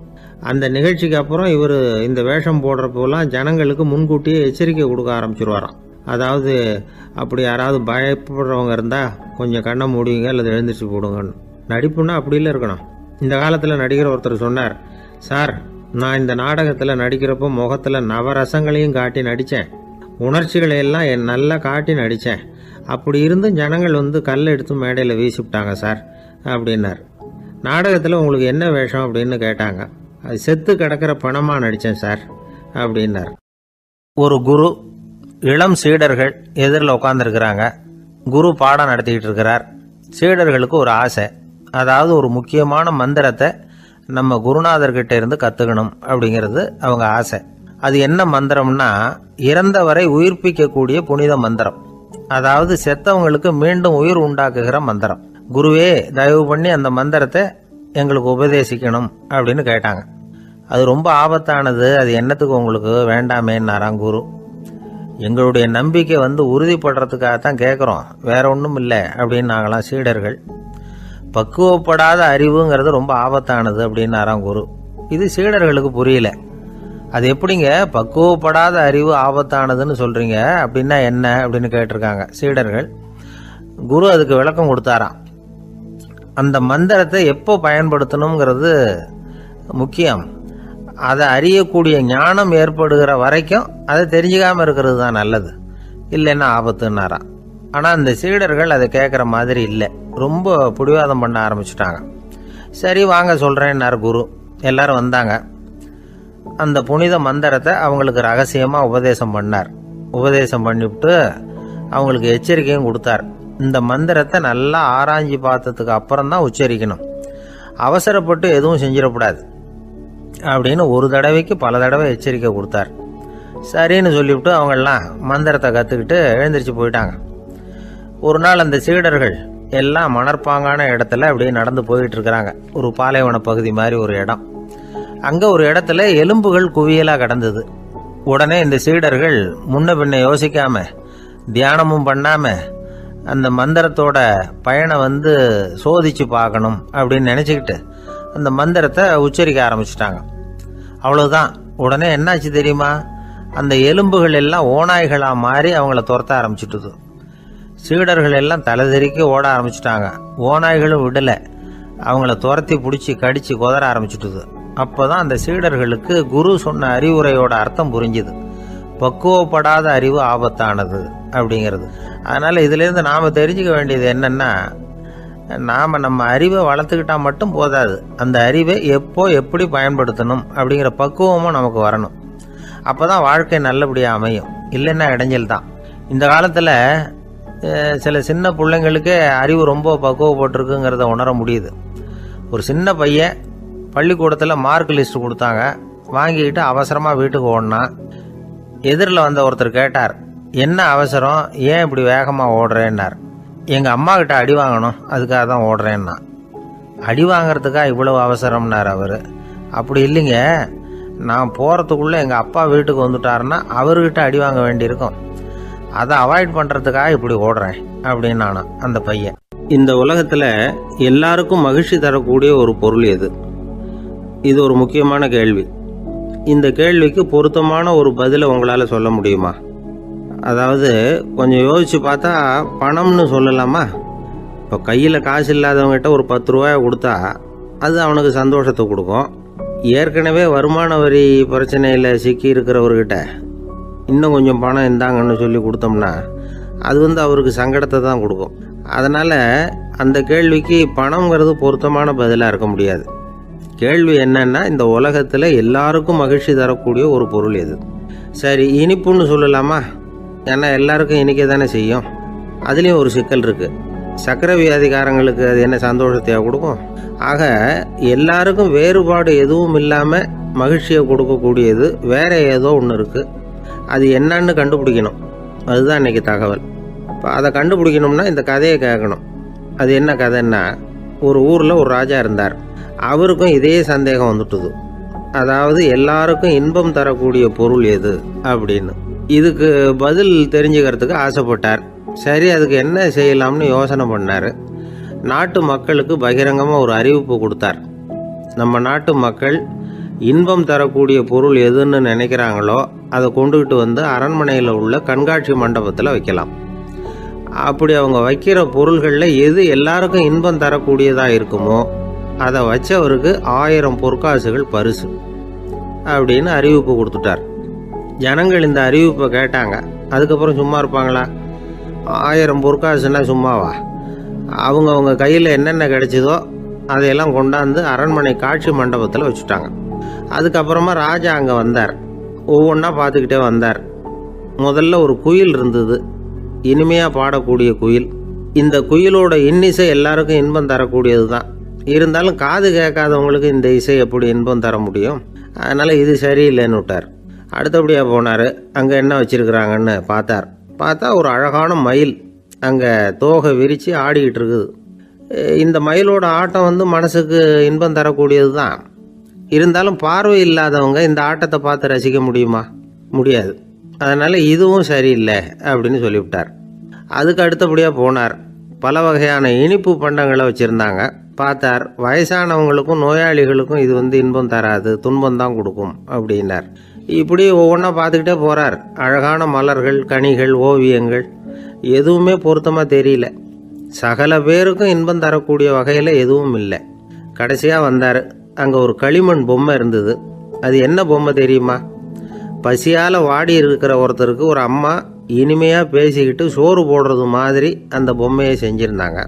அந்த நிகழ்ச்சிக்கு அப்புறம் இவர் இந்த வேஷம் போடுறப்போலாம் ஜனங்களுக்கு முன்கூட்டியே எச்சரிக்கை கொடுக்க ஆரம்பிச்சிருவாராம். அதாவது அப்படி யாராவது பயப்படுறவங்க இருந்தால் கொஞ்சம் கண்ணை மூடிங்க அல்லது எழுந்திரிச்சு போடுங்கன்னு. நடிப்புன்னா அப்படிலாம் இருக்கணும். இந்த காலத்தில் நடிகர் ஒருத்தர் சொன்னார், சார் நான் இந்த நாடகத்தில் நடிக்கிறப்போ முகத்தில் நவரசங்களையும் காட்டி நடித்தேன், உணர்ச்சிகளை எல்லாம் நல்லா காட்டி நடித்தேன். அப்படி இருந்தும் ஜனங்கள் கல்லை எடுத்து மேடையில் வீசிவிட்டாங்க சார் அப்படின்னார். நாடகத்தில் உங்களுக்கு என்ன வேஷம் அப்படின்னு கேட்டாங்க. அது செத்து கிடக்கிற பணமாக நடித்தேன் சார் அப்படின்னார். ஒரு குரு, இளம் சீடர்கள் எதிரில் உட்காந்துருக்கிறாங்க. குரு பாடம் நடத்திக்கிட்டு இருக்கிறார். சீடர்களுக்கு ஒரு ஆசை, அதாவது ஒரு முக்கியமான மந்திரத்தை நம்ம குருநாதர்கிட்ட இருந்து கற்றுக்கணும் அப்படிங்கிறது அவங்க ஆசை. அது என்ன மந்திரம்னா, இறந்தவரை உயிர்ப்பிக்கக்கூடிய புனித மந்திரம், அதாவது செத்தவங்களுக்கு மீண்டும் உயிர் உண்டாக்குகிற மந்திரம். குருவே தயவு பண்ணி அந்த மந்திரத்தை எங்களுக்கு உபதேசிக்கணும் அப்படின்னு கேட்டாங்க. அது ரொம்ப ஆபத்தானது, அது என்னத்துக்கு உங்களுக்கு வேண்டாமேன்னாராம் குரு. எங்களுடைய நம்பிக்கை உறுதிப்படுறதுக்காகத்தான் கேட்குறோம், வேற ஒன்றும் இல்லை அப்படின்னு நாங்களாம் சீடர்கள். பக்குவப்படாத அறிவுங்கிறது ரொம்ப ஆபத்தானது அப்படின்னாராம் குரு. இது சீடர்களுக்கு புரியல. அது எப்படிங்க பக்குவப்படாத அறிவு ஆபத்தானதுன்னு சொல்றீங்க, அப்படின்னா என்ன அப்படின்னு கேட்டிருக்காங்க சீடர்கள். குரு அதுக்கு விளக்கம் கொடுத்தாராம். அந்த மந்திரத்தை எப்போ பயன்படுத்தணுங்கிறது முக்கியம். அதை அறியக்கூடிய ஞானம் ஏற்படுகிற வரைக்கும் அதை தெரிஞ்சுக்காம இருக்கிறது தான் நல்லது, இல்லைன்னா ஆபத்துன்னாராம். ஆனால் அந்த சீடர்கள் அதை கேட்குற மாதிரி இல்லை, ரொம்ப பிடிவாதம் பண்ண ஆரம்பிச்சுட்டாங்க. சரி வாங்க சொல்கிறேன்னார் குரு. எல்லாரும் வந்தாங்க. அந்த புனித மந்திரத்தை அவங்களுக்கு ரகசியமாக உபதேசம் பண்ணார். உபதேசம் பண்ணிவிட்டு அவங்களுக்கு எச்சரிக்கையும் கொடுத்தார். இந்த மந்திரத்தை நல்லா ஆராய்ச்சி பார்த்ததுக்கு அப்புறம் தான் உச்சரிக்கணும், அவசரப்பட்டு எதுவும் செஞ்சிடக்கூடாது அப்படின்னு ஒரு தடவைக்கு பல தடவை எச்சரிக்கை கொடுத்தார். சரின்னு சொல்லிவிட்டு அவங்கெல்லாம் மந்திரத்தை கற்றுக்கிட்டு எழுந்திரிச்சு போயிட்டாங்க. ஒரு நாள் அந்த சீடர்கள் எல்லாம் மணற்பாங்கான இடத்துல அப்படியே நடந்து போயிட்டு இருக்கிறாங்க. ஒரு பாலைவன பகுதி மாதிரி ஒரு இடம். அங்கே ஒரு இடத்துல எலும்புகள் குவியலாக கிடந்தது. உடனே இந்த சீடர்கள் முன்ன பின்ன யோசிக்காம, தியானமும் பண்ணாம, அந்த மந்திரத்தோட பயனை சோதிச்சு பார்க்கணும் அப்படின்னு நினச்சிக்கிட்டு அந்த மந்திரத்தை உச்சரிக்க ஆரம்பிச்சிட்டாங்க. அவ்வளோதான். உடனே என்னாச்சு தெரியுமா, அந்த எலும்புகள் எல்லாம் ஓநாய்களாக மாறி அவங்கள துரத்த ஆரம்பிச்சுட்டுது. சீடர்கள் எல்லாம் தலைதெறிக்க ஓட ஆரம்பிச்சிட்டாங்க. ஓநாய்களும் விடலை, அவங்கள துரத்தி பிடிச்சி கடிச்சு கொதற ஆரம்பிச்சுட்டுது. அப்போதான் அந்த சீடர்களுக்கு குரு சொன்ன அறிவுரையோட அர்த்தம் புரிஞ்சுது. பக்குவப்படாத அறிவு ஆபத்தானது அப்படிங்கிறது. அதனால் இதிலேருந்து நாம் தெரிஞ்சுக்க வேண்டியது என்னென்னா, நாம் நம்ம அறிவை வளர்த்துக்கிட்டா மட்டும் போதாது, அந்த அறிவை எப்போ எப்படி பயன்படுத்தணும் அப்படிங்கிற பக்குவமும் நமக்கு வரணும். அப்போ தான் வாழ்க்கை நல்லபடியாக அமையும், இல்லைன்னா இடைஞ்சல் தான். இந்த காலத்தில் சில சின்ன பிள்ளைங்களுக்கே அறிவு ரொம்ப பக்குவப்பட்டிருக்குங்கிறத உணர முடியுது. ஒரு சின்ன பையன் பள்ளிக்கூடத்தில் மார்க் லிஸ்ட் கொடுத்தாங்க, வாங்கிக்கிட்டு அவசரமாக வீட்டுக்கு ஓடினான். எதிரில் வந்த ஒருத்தர் கேட்டார், என்ன அவசரம், ஏன் இப்படி வேகமாக ஓடுறேன்னார். எங்கள் அம்மா கிட்ட அடி வாங்கணும், அதுக்காக தான் ஓடுறேன்னா. அடி வாங்கிறதுக்கா இவ்வளவு அவசரம்னார் அவர். அப்படி இல்லைங்க, நான் போகிறதுக்குள்ளே எங்கள் அப்பா வீட்டுக்கு வந்துட்டாருன்னா அவர்கிட்ட அடி வாங்க வேண்டியிருக்கும், அதை அவாய்ட் பண்ணுறதுக்காக இப்படி ஓடுறேன் அப்படின்னு நானா அந்த பையன். இந்த உலகத்தில் எல்லாருக்கும் மகிழ்ச்சி தரக்கூடிய ஒரு பொருள் எது? இது ஒரு முக்கியமான கேள்வி. இந்த கேள்விக்கு பொருத்தமான ஒரு பதிலை உங்களால் சொல்ல முடியுமா? அதாவது கொஞ்சம் யோசித்து பார்த்தா பணம்னு சொல்லலாமா? இப்போ கையில் காசு இல்லாதவங்ககிட்ட ஒரு 10 ரூபாயை கொடுத்தா அது அவனுக்கு சந்தோஷத்தை கொடுக்கும். ஏற்கனவே வருமான வரி பிரச்சனையில் சிக்கி இருக்கிறவர்கிட்ட இன்னும் கொஞ்சம் பணம் இருந்தாங்கன்னு சொல்லி கொடுத்தோம்னா அது அவருக்கு சங்கடத்தை தான் கொடுக்கும். அதனால் அந்த கேள்விக்கு பணங்கிறது பொருத்தமான பதிலாக இருக்க முடியாது. கேள்வி என்னன்னா, இந்த உலகத்தில் எல்லாருக்கும் மகிழ்ச்சி தரக்கூடிய ஒரு பொருள் எது? சரி, இனிப்புன்னு சொல்லலாமா? ஏன்னா எல்லாருக்கும் இனிக்க தானே செய்யும். அதுலேயும் ஒரு சிக்கல் இருக்குது. சர்க்கரை வியாதிக்காரங்களுக்கு அது என்ன சந்தோஷத்தையாக கொடுக்கும்? ஆக எல்லாருக்கும் வேறுபாடு எதுவும் இல்லாமல் மகிழ்ச்சியை கொடுக்கக்கூடியது வேற ஏதோ ஒன்று இருக்குது. அது என்னன்னு கண்டுபிடிக்கணும். அதுதான் இன்றைக்கி தகவல். இப்போ அதை கண்டுபிடிக்கணும்னா இந்த கதையை கேட்கணும். அது என்ன கதைன்னா, ஒரு ஊரில் ஒரு ராஜா இருந்தார். அவருக்கும் இதே சந்தேகம் வந்துட்டுது. அதாவது எல்லாருக்கும் இன்பம் தரக்கூடிய பொருள் எது அப்படின்னு. இதுக்கு பதில் தெரிஞ்சுக்கிறதுக்கு ஆசைப்பட்டார். சரி, அதுக்கு என்ன செய்யலாம்னு யோசனை பண்ணார். நாட்டு மக்களுக்கு பகிரங்கமாக ஒரு அறிவிப்பு கொடுத்தார். நம்ம நாட்டு மக்கள் இன்பம் தரக்கூடிய பொருள் எதுன்னு நினைக்கிறாங்களோ அதை கொண்டுகிட்டு வந்து அரண்மனையில் உள்ள கண்காட்சி மண்டபத்தில் வைக்கலாம். அப்படி அவங்க வைக்கிற பொருள்களில் எது எல்லாருக்கும் இன்பம் தரக்கூடியதாக இருக்குமோ அதை வச்சவருக்கு 1000 பொற்காசுகள் பரிசு அப்படின்னு அறிவிப்பு கொடுத்துட்டார். ஜனங்கள் இந்த அறிவிப்பை கேட்டாங்க. அதுக்கப்புறம் சும்மா இருப்பாங்களா? 1000 பொற்காசுன்னா சும்மாவா? அவங்க கையில் என்னென்ன கிடைச்சதோ அதையெல்லாம் கொண்டாந்து அரண்மனை காட்சி மண்டபத்தில் வச்சுட்டாங்க. அதுக்கப்புறமா ராஜா அங்கே வந்தார். ஒவ்வொன்றா பார்த்துக்கிட்டே வந்தார். முதல்ல ஒரு குயில் இருந்தது, இனிமையாக பாடக்கூடிய குயில். இந்த குயிலோட இன்னிசை எல்லாருக்கும் இன்பம் தரக்கூடியது தான். இருந்தாலும் காது கேட்காதவங்களுக்கு இந்த இசை எப்படி இன்பம் தர முடியும்? அதனால் இது சரியில்லைன்னு விட்டார். அடுத்தபடியாக போனார். அங்கே என்ன வச்சுருக்குறாங்கன்னு பார்த்தா ஒரு அழகான மயில் அங்கே தோகை விரித்து ஆடிக்கிட்டு இருக்குது. இந்த மயிலோட ஆட்டம் மனசுக்கு இன்பம் தரக்கூடியது தான். இருந்தாலும் பார்வை இல்லாதவங்க இந்த ஆட்டத்தை பார்த்து ரசிக்க முடியுமா? முடியாது. அதனால் இதுவும் சரியில்லை அப்படின்னு சொல்லிவிட்டார். அதுக்கு அடுத்தபடியாக போனார். பல வகையான இனிப்பு பண்டங்களை வச்சுருந்தாங்க. பார்த்தார், வயசானவங்களுக்கும் நோயாளிகளுக்கும் இது இன்பம் தராது, துன்பம் தான் கொடுக்கும் அப்படின்னார். இப்படி ஒவ்வொன்றா பார்த்துக்கிட்டே போகிறார். அழகான மலர்கள், கனிகள், ஓவியங்கள் எதுவுமே பொருத்தமாக தெரியல. சகல பேருக்கும் இன்பம் தரக்கூடிய வகையில் எதுவும் இல்லை. கடைசியாக வந்தார். அங்கே ஒரு களிமண் பொம்மை இருந்தது. அது என்ன பொம்மை தெரியுமா? பசியால் வாடி இருக்கிற ஒருத்தருக்கு ஒரு அம்மா இனிமையாக பேசிக்கிட்டு சோறு போடுறது மாதிரி அந்த பொம்மையை செஞ்சுருந்தாங்க.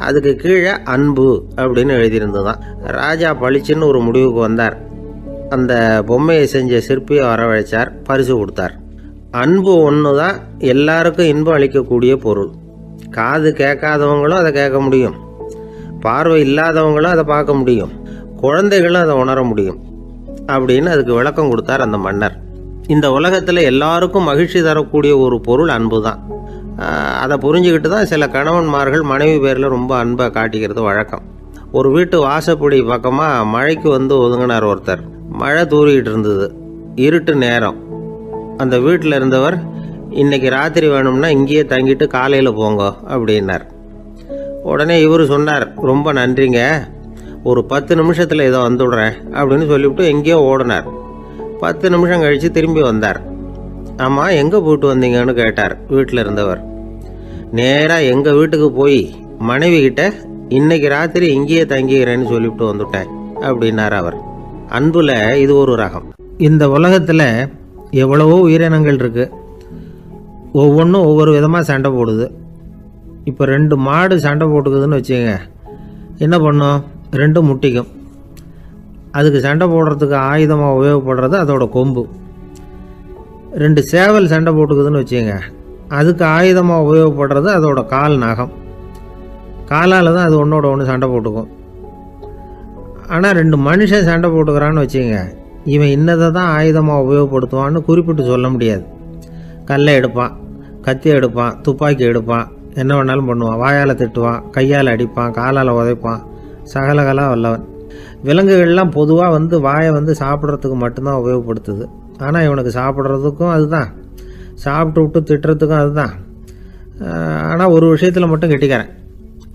அதுக்கு கீழே அன்பு அப்படின்னு எழுதியிருந்ததுதான். ராஜா பளிச்சுன்னு ஒரு முடிவுக்கு வந்தார். அந்த பொம்மையை செஞ்ச சிற்பியை வரவழைச்சார், பரிசு கொடுத்தார். அன்பு ஒன்று தான் எல்லாருக்கும் இன்பம் அளிக்கக்கூடிய பொருள். காது கேட்காதவங்களும் அதை கேட்க முடியும், பார்வை இல்லாதவங்களும் அதை பார்க்க முடியும், குழந்தைகளும் அதை உணர முடியும் அப்படின்னு அதுக்கு விளக்கம் கொடுத்தார் அந்த மன்னர். இந்த உலகத்தில் எல்லாருக்கும் மகிழ்ச்சி தரக்கூடிய ஒரு பொருள் அன்பு தான். அதை புரிஞ்சுக்கிட்டு தான் சில கணவன்மார்கள் மனைவி பேரில் ரொம்ப அன்பை காட்டிக்கிறது வழக்கம். ஒரு வீட்டு வாசப்படி பக்கமாக மழைக்கு ஒதுங்கினார் ஒருத்தர். மழை தூரிக்கிட்டு இருந்தது, இருட்டு நேரம். அந்த வீட்டில் இருந்தவர், இன்னைக்கு ராத்திரி வேணும்னா இங்கேயே தங்கிட்டு காலையில் போங்க அப்படின்னார். உடனே இவர் சொன்னார், ரொம்ப நன்றிங்க, ஒரு 10 நிமிஷத்தில் இதை வந்துவிடுறேன் அப்படின்னு சொல்லிவிட்டு எங்கேயோ ஓடினார். 10 நிமிஷம் கழித்து திரும்பி வந்தார். ஆமாம், எங்கே போயிட்டு வந்தீங்கன்னு கேட்டார் வீட்டில் இருந்தவர். நேராக எங்கள் வீட்டுக்கு போய் மனைவி கிட்ட இன்னைக்கு ராத்திரி இங்கேயே தங்கிக்கிறேன்னு சொல்லிவிட்டு வந்துட்டேன் அப்படின்னார் அவர். அன்புல இது ஒரு ரகம். இந்த உலகத்தில் எவ்வளவோ உயிரினங்கள் இருக்குது. ஒவ்வொன்றும் ஒவ்வொரு விதமாக சண்டை போடுது. இப்போ 2 மாடு சண்டை போட்டுக்குதுன்னு வச்சுக்கோங்க, என்ன பண்ணும்? 2 முட்டிக்கும். அதுக்கு சண்டை போடுறதுக்கு ஆயுதமாக உபயோகப்படுறது அதோட கொம்பு. 2 சேவல் சண்டை போட்டுக்குதுன்னு வச்சுக்கோங்க, அதுக்கு ஆயுதமாக உபயோகப்படுறது அதோட கால் நகம். காலால் தான் அது ஒன்றோட ஒன்று சண்டை போட்டுக்கும். ஆனால் 2 மனுஷன் சண்டை போட்டுக்கிறான்னு வச்சுக்கோங்க, இவன் இன்னதை தான் ஆயுதமாக உபயோகப்படுத்துவான்னு குறிப்பிட்டு சொல்ல முடியாது. கல்லை எடுப்பான், கத்தி எடுப்பான், துப்பாக்கி எடுப்பான், என்ன வேணாலும் பண்ணுவான். வாயால் திட்டுவான், கையால் அடிப்பான், காலால் உதைப்பான், சகலகலாக வல்லவன். விலங்குகள்லாம் பொதுவாக வாயை சாப்பிட்றதுக்கு மட்டும்தான் உபயோகப்படுத்துது. ஆனால் இவனுக்கு சாப்பிட்றதுக்கும் அதுதான், சாப்பிட்டு விட்டு திட்டுறதுக்கும் அதுதான். ஆனால் ஒரு விஷயத்தில் மட்டும் கெட்டிக்கிறேன்.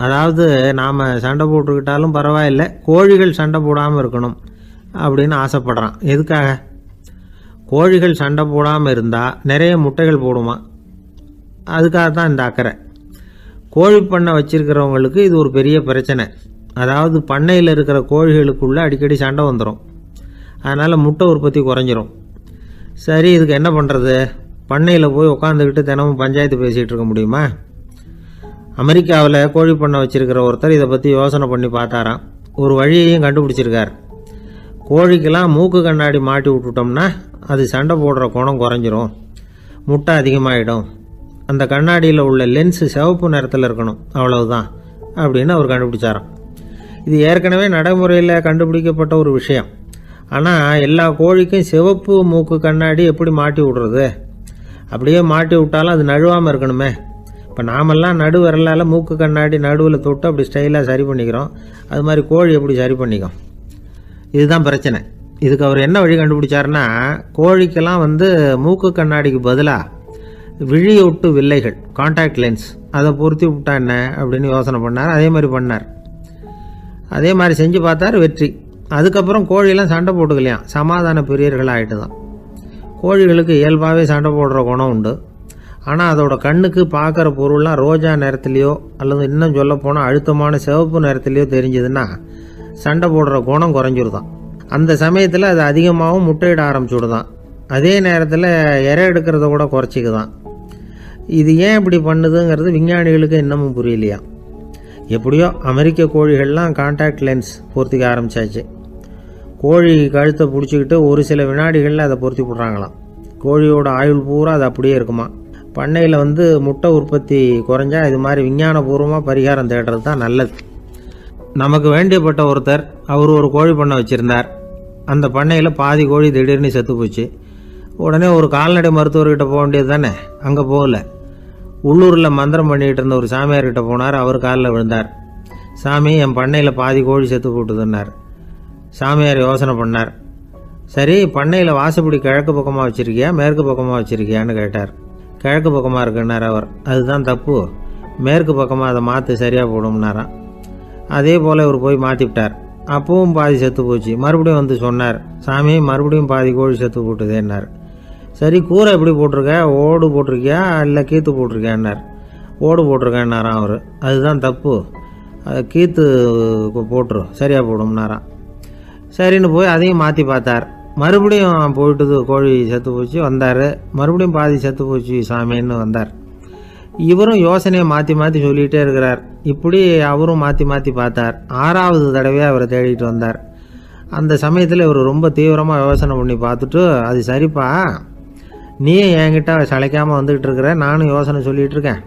அதாவது நாம் சண்டை போட்டுக்கிட்டாலும் பரவாயில்லை, கோழிகள் சண்டை போடாமல் இருக்கணும் அப்படின்னு ஆசைப்படுறான். எதுக்காக? கோழிகள் சண்டை போடாமல் இருந்தால் நிறைய முட்டைகள் போடுமா, அதுக்காக தான் இந்த அக்கறை. கோழி பண்ணை வச்சிருக்கிறவங்களுக்கு இது ஒரு பெரிய பிரச்சனை. அதாவது பண்ணையில் இருக்கிற கோழிகளுக்குள்ளே அடிக்கடி சண்டை வந்துடும். அதனால் முட்டை உற்பத்தி குறைஞ்சிரும். சரி, இதுக்கு என்ன பண்ணுறது? பண்ணையில் போய் உட்காந்துக்கிட்டு தினமும் பஞ்சாயத்து பேசிகிட்டு இருக்க முடியுமா? அமெரிக்காவில் கோழி பண்ணை வச்சுருக்கிற ஒருத்தர் இதை பற்றி யோசனை பண்ணி பார்த்தாராம். ஒரு வழியையும் கண்டுபிடிச்சிருக்கார். கோழிக்கெல்லாம் மூக்கு கண்ணாடி மாட்டி விட்டுட்டோம்னா அது சண்டை போடுற குணம் குறைஞ்சிரும், முட்டை அதிகமாகிடும். அந்த கண்ணாடியில் உள்ள லென்ஸு சிவப்பு நிறத்தில் இருக்கணும், அவ்வளவுதான் அப்படின்னு அவர் கண்டுபிடிச்சாராம். இது ஏற்கனவே நடைமுறையில் கண்டுபிடிக்கப்பட்ட ஒரு விஷயம். ஆனால் எல்லா கோழிக்கும் சிவப்பு மூக்கு கண்ணாடி எப்படி மாட்டி விடுறது? அப்படியே மாட்டி விட்டாலும் அது நழுவாமல் இருக்கணுமே. இப்போ நாமெல்லாம் நடு விரலால் மூக்கு கண்ணாடி நடுவில் தொட்டு அப்படி ஸ்டைலாக சரி பண்ணிக்கிறோம். அது மாதிரி கோழி எப்படி சரி பண்ணிக்கும்? இதுதான் பிரச்சனை. இதுக்கு அவர் என்ன வழி கண்டுபிடிச்சாருன்னா, கோழிக்கெல்லாம் மூக்கு கண்ணாடிக்கு பதிலாக விழியொட்டு வில்லைகள், கான்டாக்ட் லென்ஸ், அதை பொருத்தி விட்டா என்ன அப்படின்னு யோசனை பண்ணார். அதே மாதிரி பண்ணார். அதே மாதிரி செஞ்சு பார்த்தார், வெற்றி. அதுக்கப்புறம் கோழியெல்லாம் சண்டை போட்டுக்கலையாம், சமாதான பிரியர்கள் ஆகிட்டு தான். கோழிகளுக்கு இயல்பாகவே சண்டை போடுற குணம் உண்டு. ஆனால் அதோட கண்ணுக்கு பார்க்குற பொருள்லாம் ரோஜா நிறத்துலையோ அல்லது இன்னும் சொல்லப்போனால் அழுத்தமான சிவப்பு நிறத்துலையோ தெரிஞ்சதுன்னா சண்டை போடுற குணம் குறைஞ்சிருதான். அந்த சமயத்தில் அது அதிகமாகவும் முட்டையிட ஆரம்பிச்சுடுதான். அதே நேரத்தில் இறை எடுக்கிறத கூட குறைச்சிக்குதான். இது ஏன் இப்படி பண்ணுதுங்கிறது விஞ்ஞானிகளுக்கு இன்னமும் புரியலையா. எப்படியோ அமெரிக்க கோழிகள்லாம் கான்டாக்ட் லென்ஸ் பொருத்திக்க ஆரம்பித்தாச்சு. கோழி கழுத்தை பிடிச்சிக்கிட்டு ஒரு சில வினாடிகளில் அதை பொருத்தி போடுறாங்களாம். கோழியோட ஆயுள் பூரா அது அப்படியே இருக்குமா. பண்ணையில் முட்டை உற்பத்தி குறைஞ்சா இது மாதிரி விஞ்ஞானபூர்வமாக பரிகாரம் தேடுறது தான் நல்லது. நமக்கு வேண்டியப்பட்ட ஒருத்தர், அவர் ஒரு கோழி பண்ணை வச்சுருந்தார். அந்த பண்ணையில் பாதி கோழி திடீர்னு செத்து போச்சு. உடனே ஒரு கால்நடை மருத்துவர்கிட்ட போக வேண்டியது தானே. அங்கே போகல. உள்ளூரில் மந்திரம் பண்ணிகிட்டு இருந்த ஒரு சாமியார்கிட்ட போனார். அவர் காலில் விழுந்தார். சாமி, என் பண்ணையில் பாதி கோழி செத்து போட்டுதுன்னார். சாமியார் யோசனை பண்ணார். சரி, பண்ணையில் வாசப்படி கிழக்கு பக்கமாக வச்சுருக்கியா மேற்கு பக்கமாக வச்சுருக்கியான்னு கேட்டார். கிழக்கு பக்கமாக இருக்குன்னார் அவர். அதுதான் தப்பு, மேற்கு பக்கமாக அதை மாற்று, சரியாக போடும்னாராம். அதே போல் இவர் போய் மாற்றிவிட்டார். அப்பவும் பாதி செத்து போச்சு. மறுபடியும் சொன்னார், சாமி மறுபடியும் பாதி கோழி செத்து போட்டுதேன்னார். சரி, கூரை எப்படி போட்டிருக்க, ஓடு போட்டிருக்கியா இல்லை கீத்து போட்டிருக்கியான்னார். ஓடு போட்டிருக்கேன்னாராம் அவர். அதுதான் தப்பு, அதை கீத்து போட்டுரு, சரியாக போடும்னாராம். சரின்னு போய் அதையும் மாற்றி பார்த்தார். மறுபடியும் போயிட்டுது, கோழி செத்து போச்சு. வந்தார். மறுபடியும் பாதி செத்து போச்சு சாமின்னு வந்தார். இவரும் யோசனையை மாற்றி மாற்றி சொல்லிகிட்டே இருக்கிறார். இப்படி அவரும் மாற்றி மாற்றி பார்த்தார். 6வது தடவையாக அவரை தேடிட்டு வந்தார். அந்த சமயத்தில் இவர் ரொம்ப தீவிரமாக யோசனை பண்ணி பார்த்துட்டு, அது சரிப்பா, நீ என்கிட்ட சளைக்காமல் வந்துக்கிட்டு இருக்கிற, நானும் யோசனை சொல்லிகிட்டு இருக்கேன்.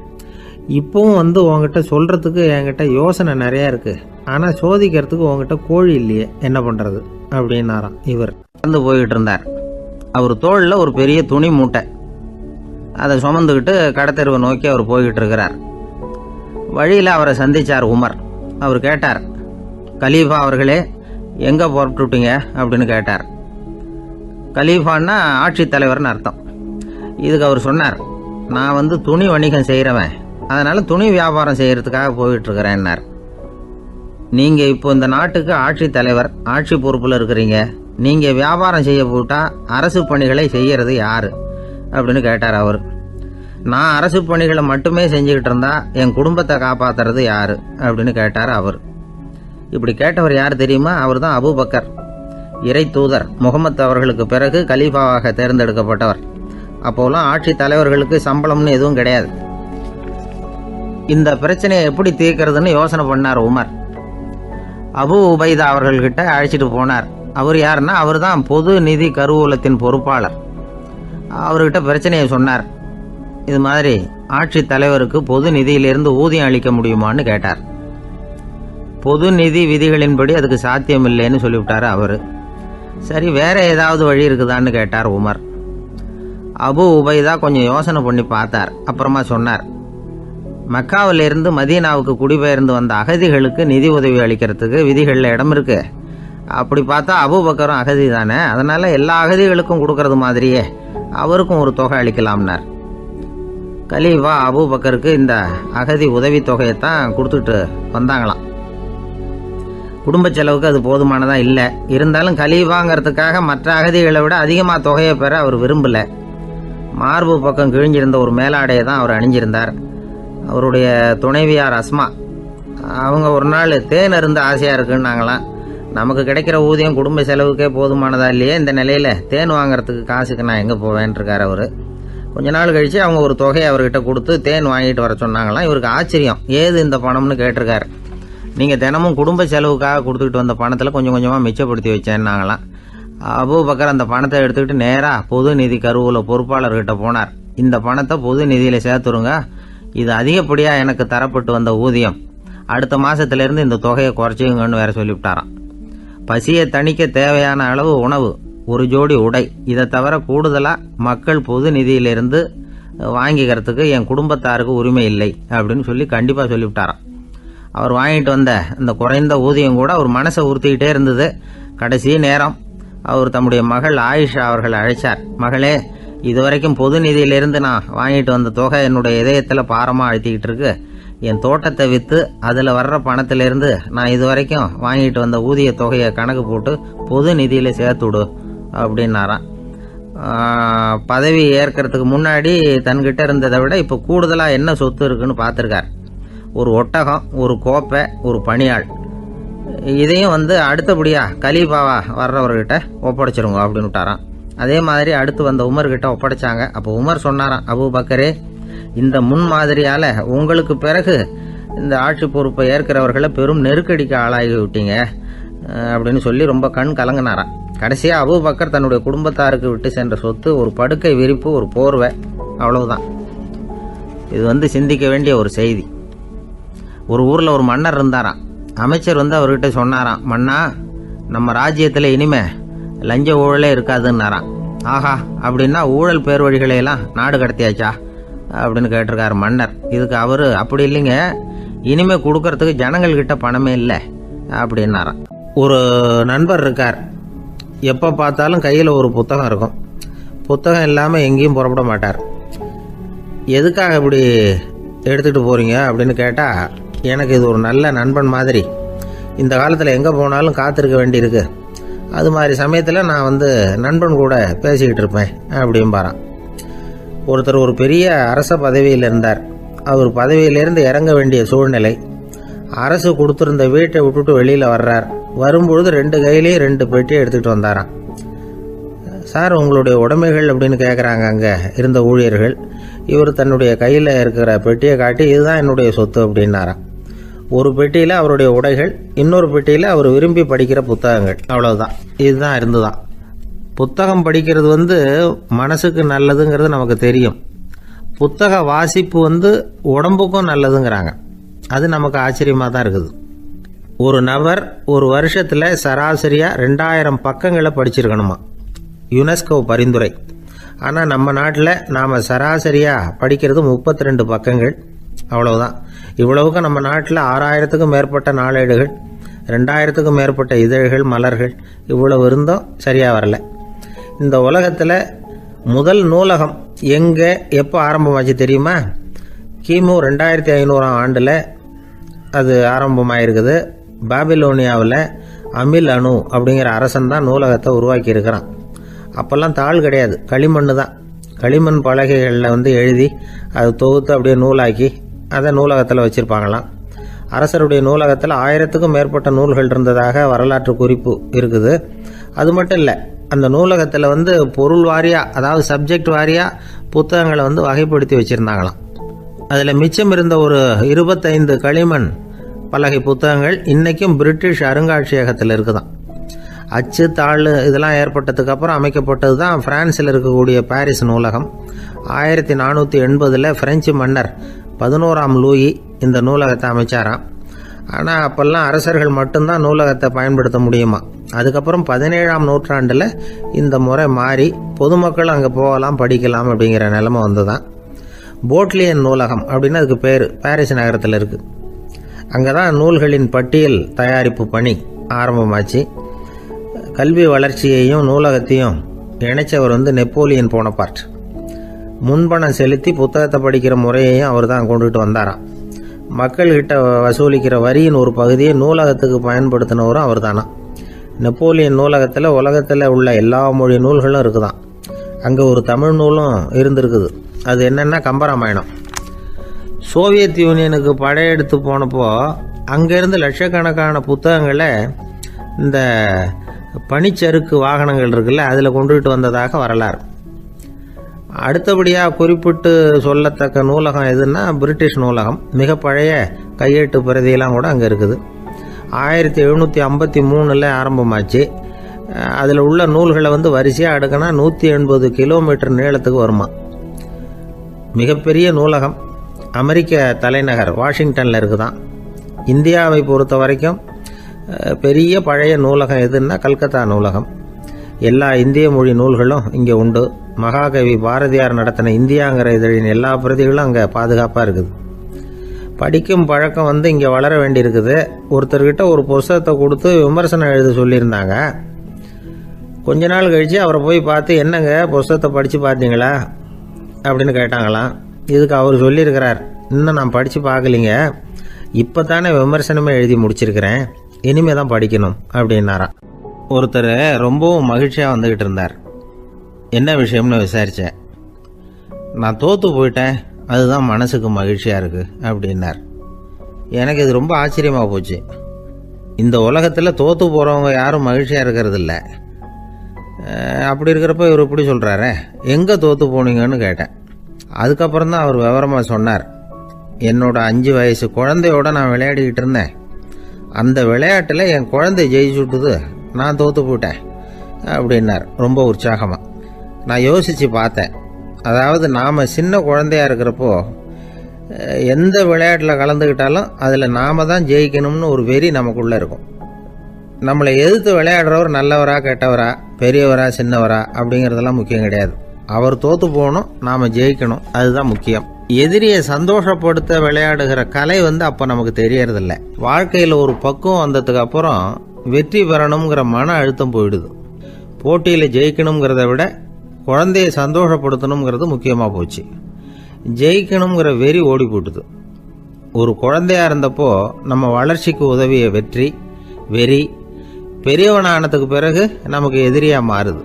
இப்போவும் உங்ககிட்ட சொல்கிறதுக்கு என்கிட்ட யோசனை நிறையா இருக்குது. ஆனால் சோதிக்கிறதுக்கு உங்ககிட்ட கோழி இல்லையே, என்ன பண்ணுறது அப்படின்னாராம். இவர் போய்கிட்டு இருந்தார். அவர் தோளில் ஒரு பெரிய துணி மூட்டை, அதை சுமந்துக்கிட்டு கடத்தெருவை நோக்கி அவர் போய்கிட்டு இருக்கிறார். வழியில் அவரை சந்தித்தார் உமர். அவர் கேட்டார், கலீஃபா அவர்களே, எங்கே புறப்பட்டுட்டீங்க அப்படின்னு கேட்டார். கலீஃபான்னா ஆட்சித்தலைவர்னு அர்த்தம். இதுக்கு அவர் சொன்னார், நான் துணி வணிகம் செய்கிறவன், அதனால் துணி வியாபாரம் செய்கிறதுக்காக போயிட்டுருக்கிறேன்னார். நீங்கள் இப்போ இந்த நாட்டுக்கு ஆட்சித்தலைவர், ஆட்சி பொறுப்பில் இருக்கிறீங்க. நீங்கள் வியாபாரம் செய்ய போட்டால் அரசு பணிகளை செய்கிறது யார் அப்படின்னு கேட்டார் அவர். நான் அரசு பணிகளை மட்டுமே செஞ்சுக்கிட்டு இருந்தா என் குடும்பத்தை காப்பாற்றுறது யார் அப்படின்னு கேட்டார் அவர். இப்படி கேட்டவர் யார் தெரியுமா? அவர் தான் அபூபக்கர், இறை தூதர் முகமது அவர்களுக்கு பிறகு கலீஃபாவாக தேர்ந்தெடுக்கப்பட்டவர். அப்போலாம் ஆட்சி தலைவர்களுக்கு சம்பளம்னு எதுவும் கிடையாது. இந்த பிரச்சனையை எப்படி தீர்க்கிறதுன்னு யோசனை பண்ணார் உமர். அபு உபைதா அவர்கள்கிட்ட அழைச்சிட்டு போனார். அவர் யாருன்னா, அவர் தான் பொது நிதி கருவூலத்தின் பொறுப்பாளர். அவர்கிட்ட பிரச்சனையை சொன்னார். இது மாதிரி ஆட்சி தலைவருக்கு பொது நிதியிலிருந்து ஊதியம் அளிக்க முடியுமான்னு கேட்டார். பொது நிதி விதிகளின்படி அதுக்கு சாத்தியம் இல்லைன்னு சொல்லிவிட்டார் அவர். சரி, வேற ஏதாவது வழி இருக்குதான்னு கேட்டார் உமர். அபு உபைதா கொஞ்சம் யோசனை பண்ணி பார்த்தார். அப்புறமா சொன்னார், மக்காவிலிருந்து மதீனாவுக்கு குடிபெயர்ந்து வந்த அகதிகளுக்கு நிதி உதவி அளிக்கிறதுக்கு விதிகளில் இடம் இருக்கு. அப்படி பார்த்தா அபூபக்கரும் அகதி தானே, அதனால எல்லா அகதிகளுக்கும் கொடுக்கறது மாதிரியே அவருக்கும் ஒரு தொகை அளிக்கலாம்னார். கலீஃபா அபூபக்கருக்கு இந்த அகதி உதவி தொகையைத்தான் கொடுத்துட்டு வந்தாங்களாம். குடும்ப செலவுக்கு அது போதுமானதா இல்லை. இருந்தாலும் கலீஃபாங்கிறதுக்காக மற்ற அகதிகளை விட அதிகமாக தொகையை பெற அவர் விரும்பலை. மார்பு பக்கம் கிழிஞ்சிருந்த ஒரு மேலாடையை தான் அவர் அணிஞ்சிருந்தார். அவருடைய துணைவியார் அஸ்மா, அவங்க ஒரு நாள் தேன் அருந்த ஆசையாக இருக்குன்னாங்களாம். நமக்கு கிடைக்கிற ஊதியம் குடும்ப செலவுக்கே போதுமானதா இல்லையே, இந்த நிலையில் தேன் வாங்கிறதுக்கு காசுக்கு நான் எங்கே போவேன்ருக்கார் அவர். கொஞ்ச நாள் கழித்து அவங்க ஒரு தொகையை அவர்கிட்ட கொடுத்து தேன் வாங்கிட்டு வர சொன்னாங்களாம். இவருக்கு ஆச்சரியம், ஏது இந்த பணம்னு கேட்டிருக்காரு. நீங்கள் தினமும் குடும்ப செலவுக்காக கொடுத்துக்கிட்டு வந்த பணத்தில் கொஞ்சம் கொஞ்சமாக மிச்சப்படுத்தி வச்சேன்னாங்களாம். அபூபக்கர் அந்த பணத்தை எடுத்துக்கிட்டு நேராக பொது நிதி கருவூல பொறுப்பாளர்கிட்ட போனார். இந்த பணத்தை பொது நிதியில் சேர்த்துருங்க, இது அதிகப்படியாக எனக்கு தரப்பட்டு வந்த ஊதியம், அடுத்த மாதத்துலேருந்து இந்த தொகையை குறைச்சிங்கன்னு வேற சொல்லிவிட்டாராம். பசியை தணிக்க தேவையான அளவு உணவு, ஒரு ஜோடி உடை, இதை தவிர கூடுதலாக மக்கள் பொது நிதியிலிருந்து வாங்கிக்கிறதுக்கு என் குடும்பத்தாருக்கு உரிமை இல்லை அப்படின்னு சொல்லி கண்டிப்பாக சொல்லிவிட்டாராம். அவர் வாங்கிட்டு வந்த இந்த குறைந்த ஊதியம் கூட அவர் மனசை உறுத்திக்கிட்டே இருந்தது. கடைசி நேரம் அவர் தம்முடைய மகள் ஆயிஷா அவர்களை அழைச்சார். மகளே, இதுவரைக்கும் பொது நிதியிலிருந்து நான் வாங்கிட்டு வந்த தொகை என்னுடைய இதயத்தில் பாரமாக அழுத்திக்கிட்டு இருக்கு. என் தோட்டத்தை விற்று அதில் வர்ற பணத்திலிருந்து நான் இதுவரைக்கும் வாங்கிட்டு வந்த ஊதிய தொகையை கணக்கு போட்டு பொது நிதியில் சேர்த்துவிடு அப்படின்னாராம். பதவி ஏற்கிறதுக்கு முன்னாடி தன்கிட்ட இருந்ததை விட இப்போ கூடுதலாக என்ன சொத்து இருக்குன்னு பார்த்துருக்கார். ஒரு ஒட்டகம், ஒரு கோப்பை, ஒரு பணியாள். இதையும் அடுத்தபடியாக கலீஃபாவா வர்றவர்கிட்ட ஒப்படைச்சிருங்க அப்படின்னு விட்டாராம். அதே மாதிரி அடுத்து வந்த உமர்கிட்ட ஒப்படைச்சாங்க. அப்போ உமர் சொன்னாராம், அபூபக்கரே, இந்த முன்மாதிரியால் உங்களுக்கு பிறகு இந்த ஆட்சி பொறுப்பை ஏற்கிறவர்களை பெரும் நெருக்கடிக்கு ஆளாகி விட்டீங்க அப்படின்னு சொல்லி ரொம்ப கண் கலங்கினாராம். கடைசியாக அபூபக்கர் தன்னுடைய குடும்பத்தாருக்கு விட்டு சென்ற சொத்து ஒரு படுக்கை விரிப்பு, ஒரு போர்வை, அவ்வளவுதான். இது சிந்திக்க வேண்டிய ஒரு செய்தி. ஒரு ஊரில் ஒரு மன்னர் இருந்தாராம். அமைச்சர் அவர்கிட்ட சொன்னாராம், மன்னா, நம்ம ராஜ்யத்தில் இனிமே லஞ்ச ஊழலே இருக்காதுன்னாராம். ஆஹா, அப்படின்னா ஊழல் பேர் வழிகளையெல்லாம் நாடு கடத்தியாச்சா அப்படின்னு கேட்டிருக்காரு மன்னர். இதுக்கு அவர், அப்படி இல்லைங்க, இனிமே கொடுக்கறதுக்கு ஜனங்கள்கிட்ட பணமே இல்லை அப்படின்னாராம். ஒரு நண்பர் இருக்கார். எப்போ பார்த்தாலும் கையில் ஒரு புத்தகம் இருக்கும். புத்தகம் இல்லாமல் எங்கேயும் புறப்பட மாட்டார். எதுக்காக இப்படி எடுத்துகிட்டு போகிறீங்க அப்படின்னு கேட்டால், எனக்கு இது ஒரு நல்ல நண்பன் மாதிரி. இந்த காலத்தில் எங்கே போனாலும் காத்திருக்க வேண்டியிருக்கு. அது மாதிரி சமயத்தில் நான் நண்பன் கூட பேசிக்கிட்டு இருப்பேன் அப்படிம்பாரான். ஒருத்தர் ஒரு பெரிய அரச பதவியில் இருந்தார். அவர் பதவியிலேருந்து இறங்க வேண்டிய சூழ்நிலை. அரசு கொடுத்துருந்த வீட்டை விட்டுட்டு வெளியில் வர்றார். வரும்பொழுது 2 கையிலையும் 2 பெட்டியை எடுத்துகிட்டு வந்தாராம். சார், உங்களுடைய உடைமைகள் அப்படின்னு கேட்குறாங்க அங்கே இருந்த ஊழியர்கள். இவர் தன்னுடைய கையில் இருக்கிற பெட்டியை காட்டி, இதுதான் என்னுடைய சொத்து அப்படின்னாராம். ஒரு பெட்டியில் அவருடைய உடைகள், இன்னொரு பெட்டியில் அவர் விரும்பி படிக்கிற புத்தகங்கள். அவ்வளவுதான். இதுதான் இருந்துதான். புத்தகம் படிக்கிறது மனசுக்கு நல்லதுங்கிறது நமக்கு தெரியும். புத்தக வாசிப்பு உடம்புக்கும் நல்லதுங்கிறாங்க. அது நமக்கு ஆச்சரியமாக தான் இருக்குது. ஒரு நபர் ஒரு வருஷத்தில் சராசரியாக 2000 பக்கங்களை படிச்சிருக்கணுமா, யுனெஸ்கோ பரிந்துரை. ஆனால் நம்ம நாட்டில் நாம் சராசரியாக படிக்கிறது 32 பக்கங்கள். அவ்வளவுதான். இவ்வளவுக்கு நம்ம நாட்டில் 6000த்துக்கும் மேற்பட்ட நாளேடுகள், 2000த்துக்கும் மேற்பட்ட இதழ்கள், மலர்கள், இவ்வளவு இருந்தும் சரியாக வரல. இந்த உலகத்தில் முதல் நூலகம் எங்கே எப்போ ஆரம்பமாச்சு தெரியுமா? கிமு 2500ஆம் ஆண்டில் அது ஆரம்பமாயிருக்குது. பாபிலோனியாவில் அமில் அணு அப்படிங்கிற அரசன் தான் நூலகத்தை உருவாக்கி இருக்கிறான். அப்போல்லாம் தாள் கிடையாது, களிமண் தான். களிமண் பலகைகளில் எழுதி அது தொகுத்து அப்படியே நூலாக்கி அதை நூலகத்தில் வச்சுருப்பாங்களாம். அரசருடைய நூலகத்தில் 1000த்துக்கும் மேற்பட்ட நூல்கள் இருந்ததாக வரலாற்று குறிப்பு இருக்குது. அது மட்டும் இல்லை, அந்த நூலகத்தில் பொருள் வாரியாக, அதாவது சப்ஜெக்ட் வாரியாக புத்தகங்களை வகைப்படுத்தி வச்சுருந்தாங்களாம். அதில் மிச்சம் இருந்த ஒரு 25 களிமண் பலகை புத்தகங்கள் இன்றைக்கும் பிரிட்டிஷ் அருங்காட்சியகத்தில் இருக்குதான். அச்சு, தாள் இதெல்லாம் ஏற்பட்டதுக்கு அப்புறம் அமைக்கப்பட்டது தான் பிரான்சில் இருக்கக்கூடிய பாரிஸ் நூலகம். 1480 பிரெஞ்சு மன்னர் 11ஆம் லூயி இந்த நூலகத்தை அமைச்சாராம். ஆனால் அப்போல்லாம் அரசர்கள் மட்டும்தான் நூலகத்தை பயன்படுத்த முடியுமா. அதுக்கப்புறம் 17ஆம் நூற்றாண்டில் இந்த முறை மாறி பொதுமக்கள் அங்கே போகலாம், படிக்கலாம் அப்படிங்கிற நிலைமை வந்துதான். போட்லியன் நூலகம் அப்படின்னு அதுக்கு பேர், பாரிஸ் நகரத்தில் இருக்குது. அங்கே தான் நூல்களின் பட்டியல் தயாரிப்பு பணி ஆரம்பமாச்சு. கல்வி வளர்ச்சியையும் நூலகத்தையும் இணைச்சவர் நெப்போலியன் போனபார்ட். முன்பணம் செலுத்தி புத்தகத்தை படிக்கிற முறையையும் அவர் தான் கொண்டுட்டு வந்தாராம். மக்கள்கிட்ட வசூலிக்கிற வரியின் ஒரு பகுதியை நூலகத்துக்கு பயன்படுத்தினவரும் அவர் தானா. நெப்போலியன் நூலகத்தில் உலகத்தில் உள்ள எல்லா மொழி நூல்களும் இருக்குதான். அங்கே ஒரு தமிழ் நூலும் இருந்திருக்குது. அது என்னென்னா கம்பராமாயணம். சோவியத் யூனியனுக்கு படையெடுத்து போனப்போ அங்கேருந்து லட்சக்கணக்கான புத்தகங்களை இந்த பனிச்சறுக்கு வாகனங்கள் இருக்குல்ல, அதில் கொண்டுகிட்டு வந்ததாக வரலாறு. அடுத்தபடியாக குறிப்பிட்டு சொல்லத்தக்க நூலகம் எதுன்னா பிரிட்டிஷ் நூலகம். மிக பழைய கையெழுத்து பிரதியெல்லாம் கூட அங்கே இருக்குது. 1753 ஆரம்பமாச்சு. அதில் உள்ள நூல்களை வரிசையாக அடுக்கினா 180 கிலோமீட்டர் நீளத்துக்கு வருமா. மிகப்பெரிய நூலகம் அமெரிக்க தலைநகர் வாஷிங்டனில் இருக்குதான். இந்தியாவை பொறுத்த வரைக்கும் பெரிய பழைய நூலகம் எதுன்னா கல்கத்தா நூலகம். எல்லா இந்திய மொழி நூல்களும் இங்கே உண்டு. மகாகவி பாரதியார் நடத்தின இந்தியாங்கிற இதழின் எல்லா பிரதிகளும் அங்கே பாதுகாப்பாக இருக்குது. படிக்கும் பழக்கம் இங்கே வளர வேண்டியிருக்குது. ஒருத்தர்கிட்ட ஒரு புஸ்தகத்தை கொடுத்து விமர்சனம் எழுத சொல்லியிருந்தாங்க. கொஞ்ச நாள் கழித்து அவரை போய் பார்த்து, என்னங்க புஸ்தகத்தை படித்து பார்த்தீங்களா அப்படின்னு கேட்டாங்களாம். இதுக்கு அவர் சொல்லியிருக்கிறார், இன்னும் நான் படித்து பார்க்கலிங்க, இப்போ தானே விமர்சனமே எழுதி முடிச்சிருக்கிறேன், இனிமே தான் படிக்கணும் அப்படின்னாராம். ஒருத்தர் ரொம்பவும் மகிழ்ச்சியாக வந்துக்கிட்டு இருந்தார். என்ன விஷயம்னு விசாரித்தேன். நான் தோற்று போயிட்டேன், அதுதான் மனசுக்கு மகிழ்ச்சியாக இருக்குது அப்படின்னார். எனக்கு இது ரொம்ப ஆச்சரியமாக போச்சு. இந்த உலகத்தில் தோற்று போகிறவங்க யாரும் மகிழ்ச்சியாக இருக்கிறது இல்லை. அப்படி இருக்கிறப்ப இவர் இப்படி சொல்கிறாரே, எங்கே தோற்று போனீங்கன்னு கேட்டேன். அதுக்கப்புறம் தான் அவர் விவரமாக சொன்னார். என்னோட 5 வயசு குழந்தையோட நான் விளையாடிக்கிட்டு இருந்தேன். அந்த விளையாட்டில் என் குழந்தை ஜெயிச்சுட்டுது, நான் தோற்று போயிட்டேன் அப்படின்னார் ரொம்ப உற்சாகமாக. நான் யோசித்து பார்த்தேன். அதாவது நாம் சின்ன குழந்தையாக இருக்கிறப்போ எந்த விளையாட்டில் கலந்துக்கிட்டாலும் அதில் நாம் தான் ஜெயிக்கணும்னு ஒரு வெறி நமக்குள்ளே இருக்கும். நம்மளை எதிர்த்து விளையாடுறவர் நல்லவரா கெட்டவரா, பெரியவரா சின்னவரா அப்படிங்கிறதெல்லாம் முக்கியம் கிடையாது. அவர் தோற்று போகணும், நாம் ஜெயிக்கணும், அதுதான் முக்கியம். எதிரியை சந்தோஷப்படுத்த விளையாடுகிற கலை அப்போ நமக்கு தெரியறதில்ல. வாழ்க்கையில் ஒரு பக்குவம் வந்ததுக்கு அப்புறம் வெற்றி பெறணுங்கிற மன அழுத்தம் போயிடுது. போட்டியில் ஜெயிக்கணுங்கிறத விட குழந்தையை சந்தோஷப்படுத்தணுங்கிறது முக்கியமாக போச்சு. ஜெயிக்கணுங்கிற வெறி ஓடி போட்டுது. ஒரு குழந்தையாக இருந்தப்போ நம்ம வளர்ச்சிக்கு உதவிய வெறி பெரியவனானதுக்கு பிறகு நமக்கு எதிரியாக மாறுது.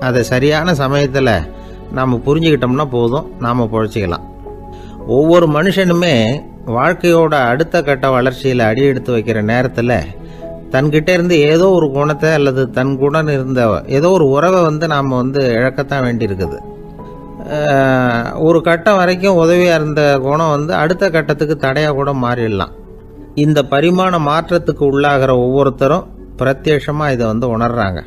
அதை சரியான சமயத்தில் நாம் புரிஞ்சுக்கிட்டோம்னா போதும், நாம் பொழைச்சிக்கலாம். ஒவ்வொரு மனுஷனுமே வாழ்க்கையோட அடுத்த கட்ட வளர்ச்சியில் அடி எடுத்து வைக்கிற நேரத்தில் தன்கிட்ட இருந்து ஏதோ ஒரு குணத்தை அல்லது தன் குணம் இருந்த ஏதோ ஒரு உறவை நாம் இழக்கத்தான் வேண்டியிருக்குது. ஒரு கட்டம் வரைக்கும் உதவியாக இருந்த குணம் அடுத்த கட்டத்துக்கு தடையாக கூட மாறிடலாம். இந்த பரிமாண மாற்றத்துக்கு உள்ளாகிற ஒவ்வொருத்தரும் பிரத்யட்சமாக இதை உணர்றாங்க.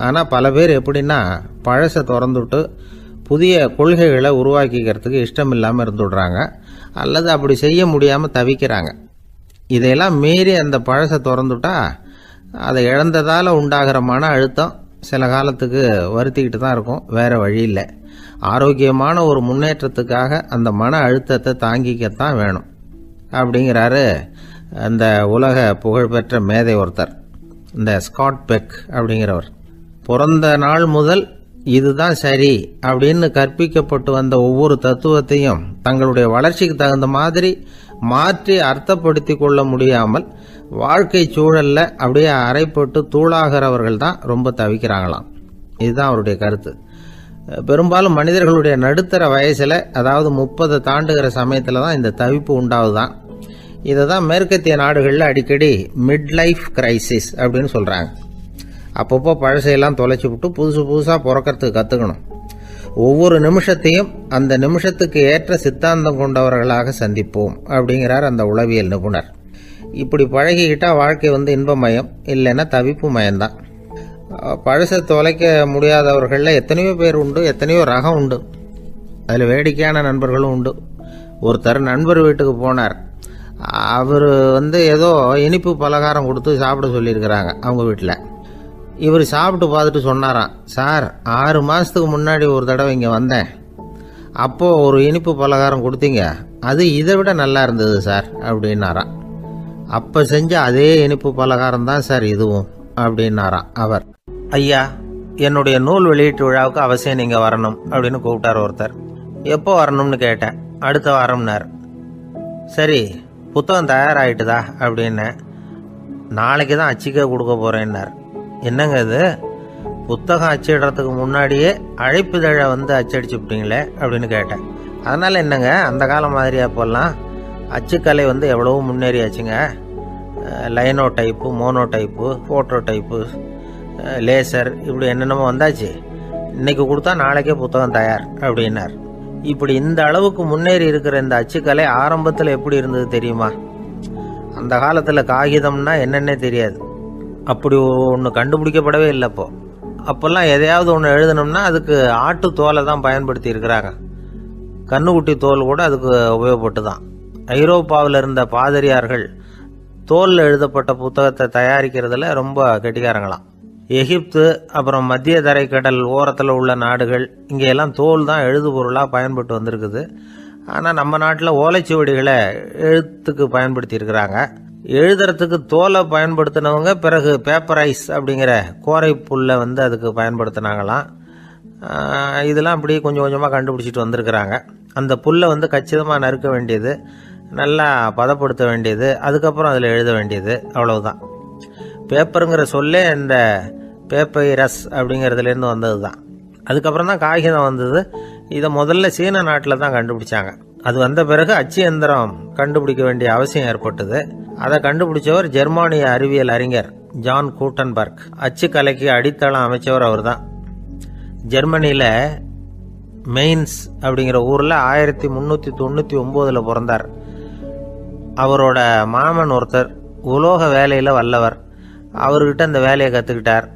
ஆனால் பல பேர் எப்படின்னா, பழசை திறந்துவிட்டு புதிய கொள்கைகளை உருவாக்கிக்கிறதுக்கு இஷ்டம் இல்லாமல் இருந்துடுறாங்க, அல்லது அப்படி செய்ய முடியாமல் தவிக்கிறாங்க. இதையெல்லாம் மீறி அந்த பழசை திறந்துட்டா அதை இழந்ததால் உண்டாகிற மன அழுத்தம் சில காலத்துக்கு வருத்திக்கிட்டு தான் இருக்கும், வேறு வழி இல்லை. ஆரோக்கியமான ஒரு முன்னேற்றத்துக்காக அந்த மன அழுத்தத்தை தாங்கிக்கத்தான் வேணும் அப்படிங்கிறாரு அந்த உலக புகழ்பெற்ற மேதை ஒருத்தர், இந்த ஸ்காட் பெக் அப்படிங்கிறவர். பிறந்த நாள் முதல் இதுதான் சரி அப்படின்னு கற்பிக்கப்பட்டு வந்த ஒவ்வொரு தத்துவத்தையும் தங்களுடைய வளர்ச்சிக்கு தகுந்த மாதிரி மாற்றி அர்த்தப்படுத்தி கொள்ள முடியாமல் வாழ்க்கை சூழல்ல அப்படியே அரைப்பட்டு தூளாகிறவர்கள் தான் ரொம்ப தவிக்கிறாங்களாம். இதுதான் அவருடைய கருத்து. பெரும்பாலும் மனிதர்களுடைய நடுத்தர வயசில், அதாவது 30 தாண்டுகிற சமயத்தில் தான் இந்த தவிப்பு உண்டாகுதான். இதை தான் மேற்கத்திய நாடுகளில் அடிக்கடி மிட் லைஃப் கிரைசிஸ் அப்படின்னு சொல்கிறாங்க. அப்பப்போ பழசையெல்லாம் தொலைச்சி விட்டு புதுசாக பிறக்கிறதுக்கு கற்றுக்கணும். ஒவ்வொரு நிமிஷத்தையும் அந்த நிமிஷத்துக்கு ஏற்ற சித்தாந்தம் கொண்டவர்களாக சந்திப்போம் அப்படிங்கிறார் அந்த உளவியல் நிபுணர். இப்படி பழகிக்கிட்டால் வாழ்க்கை இன்பமயம், இல்லைன்னா தவிப்பு மயம்தான். பழசை தொலைக்க முடியாதவர்களில் எத்தனையோ பேர் உண்டு, எத்தனையோ ரகம் உண்டு. அதில் வேடிக்கையான நண்பர்களும் உண்டு. ஒருத்தர் நண்பர் வீட்டுக்கு போனார். அவர் ஏதோ இனிப்பு பலகாரம் கொடுத்து சாப்பிட சொல்லியிருக்கிறாங்க அவங்க வீட்டில். இவர் சாப்பிட்டு பார்த்துட்டு சொன்னாராம், சார் 6 மாதத்துக்கு முன்னாடி ஒரு தடவை இங்கே வந்தேன், அப்போது ஒரு இனிப்பு பலகாரம் கொடுத்தீங்க, அது இதை விட நல்லா இருந்தது சார் அப்படின்னாராம். அப்போ செஞ்ச அதே இனிப்பு பலகாரம் தான் சார் இதுவும் அப்படின்னாராம் அவர். ஐயா, என்னுடைய நூல் வெளியீட்டு விழாவுக்கு அவசியம் நீங்கள் வரணும் அப்படின்னு கூப்பிட்டார் ஒருத்தர். எப்போ வரணும்னு கேட்டேன். அடுத்த வாரம்னார். சரி, புத்தகம் தயாராகிட்டுதா அப்படின்னு. நாளைக்கு தான் அச்சிக்க கொடுக்க போகிறேன்னார். என்னங்க இது, புத்தகம் அச்சிடுறதுக்கு முன்னாடியே அழைப்பிதழை அச்சடிச்சு விட்டீங்களே அப்படின்னு கேட்டேன். அதனால் என்னங்க, அந்த காலம் மாதிரி அப்போல்லாம் அச்சுக்கலை எவ்வளவோ முன்னேறியாச்சுங்க. Linotype, monotype, phototype, laser, இப்படி என்னென்னமோ வந்தாச்சு. இன்றைக்கி கொடுத்தா நாளைக்கே புத்தகம் தயார் அப்படின்னார். இப்படி இந்த அளவுக்கு முன்னேறி இருக்கிற இந்த அச்சுக்கலை ஆரம்பத்தில் எப்படி இருந்தது தெரியுமா? அந்த காலத்தில் காகிதம்னா என்னென்னே தெரியாது. அப்படி ஒன்று கண்டுபிடிக்கப்படவே இல்லை. அப்போல்லாம் எதையாவது ஒன்று எழுதணும்னா அதுக்கு ஆட்டு தோலை தான் பயன்படுத்தி இருக்கிறாங்க. கண்ணுக்குட்டி தோல் கூட அதுக்கு உபயோகப்பட்டு தான். ஐரோப்பாவில் இருந்த பாதிரியார்கள் தோலில் எழுதப்பட்ட புத்தகத்தை தயாரிக்கிறதுல ரொம்ப கெட்டிக்காரங்களாம். எகிப்து, அப்புறம் மத்திய தரைக்கடல் ஓரத்தில் உள்ள நாடுகள், இங்கெல்லாம் தோல் தான் எழுது பொருளாக பயன்பட்டு வந்திருக்குது. ஆனால் நம்ம நாட்டில் ஓலைச்சுவடிகளை எழுத்துக்கு பயன்படுத்தியிருக்கிறாங்க. எழுதுறதுக்கு தோலை பயன்படுத்தினவங்க பிறகு பேப்பரைஸ் அப்படிங்கிற கோரை புல்லை அதுக்கு பயன்படுத்தினாங்களாம். இதெல்லாம் அப்படி கொஞ்சம் கொஞ்சமாக கண்டுபிடிச்சிட்டு வந்திருக்கிறாங்க. அந்த புல்லை கச்சிதமாக நறுக்க வேண்டியது, நல்லா பதப்படுத்த வேண்டியது, அதுக்கப்புறம் அதில் எழுத வேண்டியது, அவ்வளவுதான். பேப்பருங்கிற சொல்லே இந்த பேப்பைரஸ் அப்படிங்கிறதுலேருந்து வந்தது தான். அதுக்கப்புறம் தான் காகிதம் வந்தது. இதை முதல்ல சீன நாட்டில் தான் கண்டுபிடிச்சாங்க. அது வந்த பிறகு அச்சு எந்திரம் கண்டுபிடிக்க வேண்டிய அவசியம் ஏற்பட்டது. அதை கண்டுபிடிச்சவர் ஜெர்மானிய அறிவியல் அறிஞர் ஜான் கூட்டன்பர்க். அச்சு கலைக்கு அடித்தளம் அமைச்சவர் அவர் தான். ஜெர்மனியில் மெயின்ஸ் அப்படிங்கிற ஊரில் 1399 பிறந்தார். அவரோட மாமன் ஒருத்தர் உலோக வேலையில் வல்லவர். அவர்கிட்ட அந்த வேலையை கற்றுக்கிட்டார்.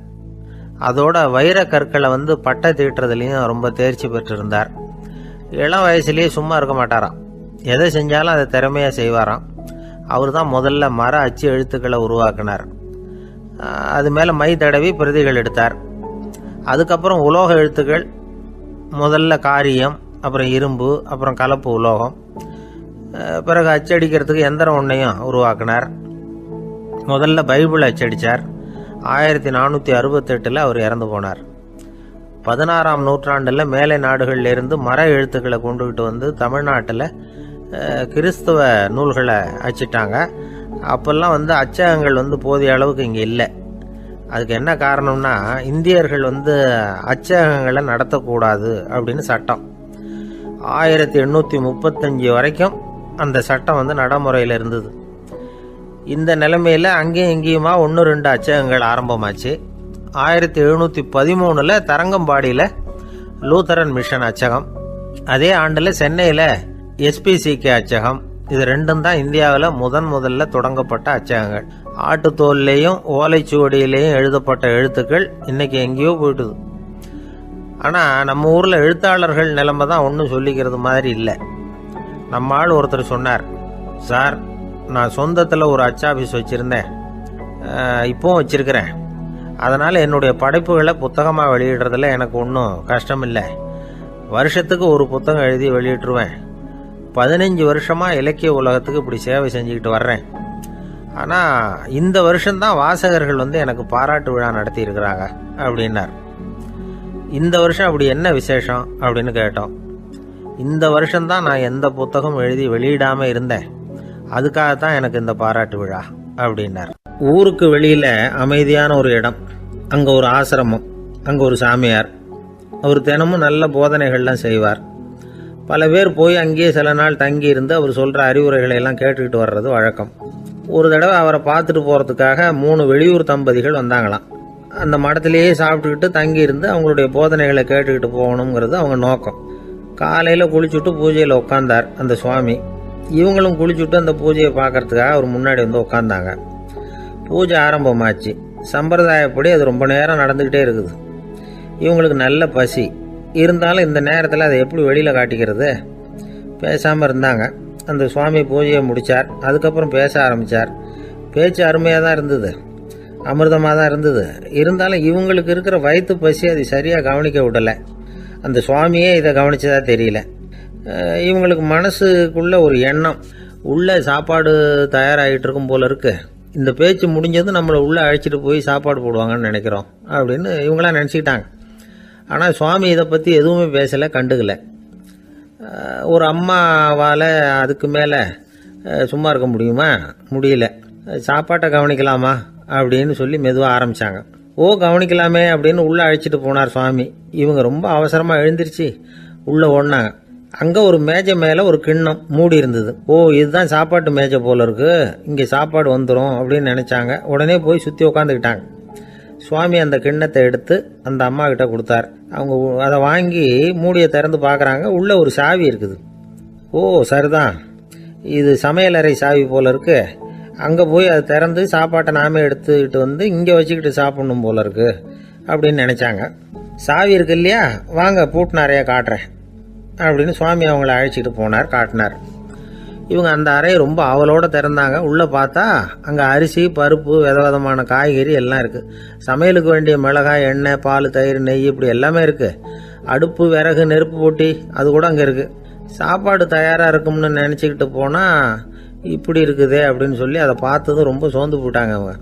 அதோட வைர கற்களை பட்டை தீட்டுறதுலையும் ரொம்ப தேர்ச்சி பெற்றிருந்தார். இளம் வயசுலேயே சும்மா இருக்க மாட்டாராம். எதை செஞ்சாலும் அதை திறமையாக செய்வாராம். அவர் தான் முதல்ல மர அச்சு எழுத்துக்களை உருவாக்கினார். அது மேலே மை தடவி பிரதிகள் எடுத்தார். அதுக்கப்புறம் உலோக எழுத்துக்கள், முதல்ல காரியம், அப்புறம் இரும்பு, அப்புறம் கலப்பு உலோகம், பிறகு அச்சடிக்கிறதுக்கு எந்திரம் ஒன்றையும் உருவாக்கினார். முதல்ல பைபிள் அச்சடித்தார். 1468 அவர் இறந்து போனார். 16ஆம் நூற்றாண்டில் மேலை நாடுகளிலிருந்து மர எழுத்துக்களை கொண்டுகிட்டு தமிழ்நாட்டில் கிறிஸ்துவ நூல்களை அச்சிட்டாங்க. அப்போல்லாம் அச்சகங்கள் போதிய அளவுக்கு இங்கே இல்லை. அதுக்கு என்ன காரணம்னா, இந்தியர்கள் அச்சகங்களை நடத்தக்கூடாது அப்படின்னு சட்டம். 1835 வரைக்கும் அந்த சட்டம் நடைமுறையில் இருந்தது. இந்த நிலைமையில் அங்கேயும் இங்கேயுமா 1-2 அச்சகங்கள் ஆரம்பமாச்சு. 1713 தரங்கம்பாடியில் லூத்தரன் மிஷன் அச்சகம், அதே ஆண்டில் சென்னையில் எஸ்பிசிகே அச்சகம். இது ரெண்டும் தான் இந்தியாவில் முதல்ல தொடங்கப்பட்ட அச்சகங்கள். ஆட்டுத்தோல்லையும் ஓலைச்சுவடியிலையும் எழுதப்பட்ட எழுத்துக்கள் இன்னைக்கு எங்கேயோ போயிட்டுது. ஆனால் நம்ம ஊரில் எழுத்தாளர்கள் நிலைமை தான் ஒன்றும் சொல்லிக்கிறது மாதிரி இல்லை. நம்ம ஆள் ஒருத்தர் சொன்னார், சார், நான் சொந்தத்தில் ஒரு அச்சாபீஸ் வச்சுருந்தேன், இப்போவும் வச்சுருக்கிறேன். அதனால் என்னுடைய படைப்புகளை புத்தகமாக வெளியிடுறதில் எனக்கு ஒன்றும் கஷ்டம் இல்லை. வருஷத்துக்கு ஒரு புத்தகம் எழுதி வெளியிட்டுருவேன். 15 வருஷமாக இலக்கிய உலகத்துக்கு இப்படி சேவை செஞ்சுக்கிட்டு வர்றேன். ஆனால் இந்த வருஷம்தான் வாசகர்கள் எனக்கு பாராட்டு விழா நடத்தி இருக்கிறாங்க அப்படின்னார். இந்த வருஷம் அப்படி என்ன விசேஷம் அப்படின்னு கேட்டோம். இந்த வருஷம்தான் நான் எந்த புத்தகம் எழுதி வெளியிடாமல் இருந்தேன், அதுக்காகத்தான் எனக்கு இந்த பாராட்டு விழா அப்படின்னார். ஊருக்கு வெளியில் அமைதியான ஒரு இடம், அங்கே ஒரு ஆசிரமம், அங்கே ஒரு சாமியார். அவர் தினமும் நல்ல போதனைகள்லாம் செய்வார். பல பேர் போய் அங்கேயே சில நாள் தங்கி இருந்து அவர் சொல்கிற அறிவுரைகளை எல்லாம் கேட்டுக்கிட்டு வர்றது வழக்கம். ஒரு தடவை அவரை பார்த்துட்டு போகிறதுக்காக 3 வெளியூர் தம்பதிகள் வந்தாங்களாம். அந்த மடத்திலேயே சாப்பிட்டுக்கிட்டு தங்கி இருந்து அவங்களுடைய போதனைகளை கேட்டுக்கிட்டு போகணுங்கிறது அவங்க நோக்கம். காலையில் குளிச்சுட்டு பூஜையில் உட்காந்தார் அந்த சுவாமி. இவங்களும் குளிச்சுட்டு அந்த பூஜையை பார்க்கறதுக்காக அவர் முன்னாடி உட்காந்தாங்க. பூஜை ஆரம்பமாச்சு. சம்பிரதாயப்படி அது ரொம்ப நேரம் நடந்துக்கிட்டே இருக்குது. இவங்களுக்கு நல்ல பசி இருந்தாலும் இந்த நேரத்தில் அதை எப்படி வெளியில் காட்டிக்கிறது? பேசாமல் இருந்தாங்க. அந்த சுவாமி பூஜையை முடித்தார். அதுக்கப்புறம் பேச ஆரம்பித்தார். பேச்சு அருமையாக தான் இருந்தது, அமிர்தமாக தான் இருந்தது. இருந்தாலும் இவங்களுக்கு இருக்கிற வயிற்று பசி அது சரியாக கவனிக்க விடலை. அந்த சுவாமியே இதை கவனிச்சதா தெரியல. இவங்களுக்கு மனசுக்குள்ள ஒரு எண்ணம், உள்ளே சாப்பாடு தயாராகிட்டு இருக்கும் போல இருக்கு, இந்த பேச்சு முடிஞ்சது நம்மளை உள்ளே அழைச்சிட்டு போய் சாப்பாடு போடுவாங்கன்னு நினைக்கிறோம் அப்படின்னு இவங்களாம் நினச்சிக்கிட்டாங்க. ஆனால் சுவாமி இதை பற்றி எதுவுமே பேசலை, கண்டுக்கலை. ஒரு அம்மாவால் அதுக்கு மேலே சும்மா இருக்க முடியுமா? முடியல. சாப்பாட்டை கவனிக்கலாமா அப்படின்னு சொல்லி மெதுவாக ஆரம்பித்தாங்க. ஓ, கவனிக்கலாமே அப்படின்னு உள்ளே அழைச்சிட்டு போனார் சுவாமி. இவங்க ரொம்ப அவசரமாக எழுந்திருச்சு உள்ளே ஓடினாங்க. அங்கே ஒரு மேஜை மேலே ஒரு கிண்ணம் மூடி இருந்தது. ஓ, இதுதான் சாப்பாட்டு மேஜை போல இருக்கு, இங்கே சாப்பாடு வந்துடும் அப்படின்னு நினச்சாங்க. உடனே போய் சுற்றி உட்காந்துக்கிட்டாங்க. சுவாமி அந்த கிண்ணத்தை எடுத்து அந்த அம்மா கிட்ட கொடுத்தார். அவங்க அதை வாங்கி மூடியை திறந்து பார்க்குறாங்க. உள்ளே ஒரு சாவி இருக்குது. ஓ, சரிதான், இது சமையலறை சாவி போல இருக்கு, அங்கே போய் அதை திறந்து சாப்பாட்டை நாமே எடுத்துக்கிட்டு இங்கே வச்சுக்கிட்டு சாப்பிடணும் போல இருக்கு அப்படின்னு நினச்சாங்க. சாவி இருக்கு இல்லையா, வாங்க பூட்டு நிறையா காட்டுறேன் அப்படின்னு சுவாமி அவங்கள அழைச்சிட்டு போனார், காட்டினார். இவங்க அந்த அறையை ரொம்ப ஆவலோடு திறந்தாங்க. உள்ளே பார்த்தா அங்கே அரிசி, பருப்பு, விதவிதமான காய்கறி எல்லாம் இருக்குது. சமையலுக்கு வேண்டிய மிளகாய், எண்ணெய், பால், தயிர், நெய் இப்படி எல்லாமே இருக்குது. அடுப்பு, விறகு, நெருப்பு போட்டி அது கூட அங்கே இருக்குது. சாப்பாடு தயாராக இருக்கும்னு நினச்சிக்கிட்டு போனால் இப்படி இருக்குதே அப்படின்னு சொல்லி அதை பார்த்ததும் ரொம்ப சோர்ந்து போட்டாங்க அவங்க.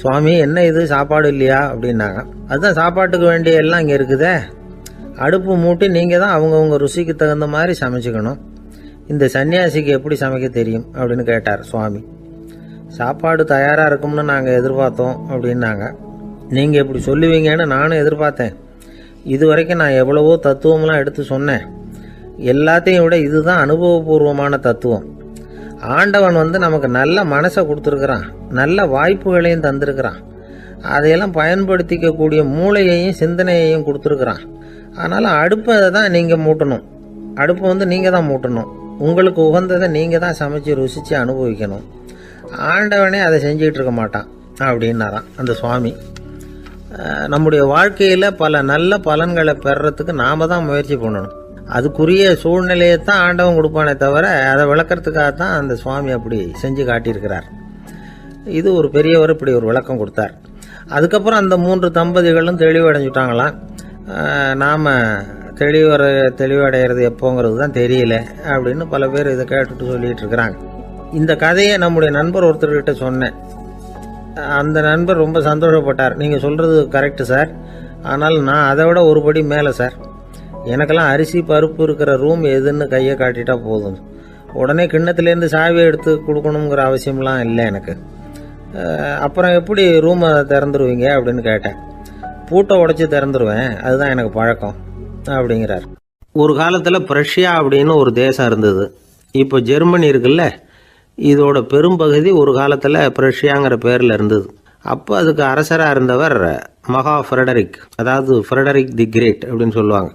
சுவாமி, என்ன இது சாப்பாடு இல்லையா அப்படின்னாங்க. அதுதான் சாப்பாட்டுக்கு வேண்டிய எல்லாம் இங்கே இருக்குதே. அடுப்பு மூட்டி நீங்கள் தான் அவங்கவுங்க ருசிக்கு தகுந்த மாதிரி சமைச்சிக்கணும். இந்த சன்னியாசிக்கு எப்படி சமைக்க தெரியும் அப்படின்னு கேட்டார் சுவாமி. சாப்பாடு தயாராக இருக்கும்னு நாங்கள் எதிர்பார்த்தோம் அப்படின்னாங்க. நீங்கள் இப்படி சொல்லுவீங்கன்னு நானும் எதிர்பார்த்தேன். இது வரைக்கும் நான் எவ்வளவோ தத்துவம்லாம் எடுத்து சொன்னேன். எல்லாத்தையும் விட இதுதான் அனுபவபூர்வமான தத்துவம். ஆண்டவன் நமக்கு நல்ல மனசை கொடுத்துருக்குறான், நல்ல வாய்ப்புகளையும் தந்திருக்கிறான், அதையெல்லாம் பயன்படுத்திக்கக்கூடிய மூளையையும் சிந்தனையையும் கொடுத்துருக்குறான். அதனால் அடுப்பை தான் நீங்கள் மூட்டணும். அடுப்பு நீங்கள் தான் மூட்டணும். உங்களுக்கு உகந்ததை நீங்கள் தான் சமைச்சு ருசித்து அனுபவிக்கணும். ஆண்டவனே அதை செஞ்சிகிட்டு இருக்க மாட்டான் அப்படின்னாராம் அந்த சுவாமி. நம்முடைய வாழ்க்கையில் பல நல்ல பலன்களை பெறறதுக்கு நாம் தான் முயற்சி பண்ணணும். அதுக்குரிய சூழ்நிலையை தான் ஆண்டவன் கொடுப்பானே தவிர அதை விளக்கிறதுக்காக தான் அந்த சுவாமி அப்படி செஞ்சு காட்டியிருக்கிறார். இது ஒரு பெரியவர் இப்படி ஒரு விளக்கம் கொடுத்தார். அதுக்கப்புறம் அந்த 3 தம்பதிகளும் தெளிவடைஞ்சுட்டாங்களாம். நாம் தெளிவடைகிறது எப்போங்கிறது தான் தெரியல அப்படின்னு பல பேர் இதை கேட்டுட்டு சொல்லிகிட்டு இருக்கிறாங்க. இந்த கதையை நம்முடைய நண்பர் ஒருத்தர்கிட்ட சொன்னேன். அந்த நண்பர் ரொம்ப சந்தோஷப்பட்டார். நீங்கள் சொல்கிறது கரெக்டு சார், ஆனால் நான் அதை விட ஒரு படி மேலே சார். எனக்கெல்லாம் அரிசி, பருப்பு இருக்கிற ரூம் எதுன்னு கையை காட்டிட்டா போதும். உடனே கிண்ணத்துலேருந்து சாவியை எடுத்து கொடுக்கணுங்கிற அவசியம்லாம் இல்லை எனக்கு. அப்புறம் எப்படி ரூமை திறந்துருவீங்க அப்படின்னு கேட்டேன். பூட்டை உடைச்சி திறந்துருவேன், அதுதான் எனக்கு பழக்கம் அப்படிங்கிறார். ஒரு காலத்தில் பிரஷ்யா அப்படின்னு ஒரு தேசம் இருந்தது. இப்போ ஜெர்மனி இருக்குல்ல, இதோட பெரும்பகுதி ஒரு காலத்தில் பிரஷ்யாங்கிற பேரில் இருந்தது. அப்போ அதுக்கு அரசராக இருந்தவர் மகா ஃப்ரெடரிக், அதாவது ஃப்ரெடரிக் தி கிரேட் அப்படின்னு சொல்லுவாங்க.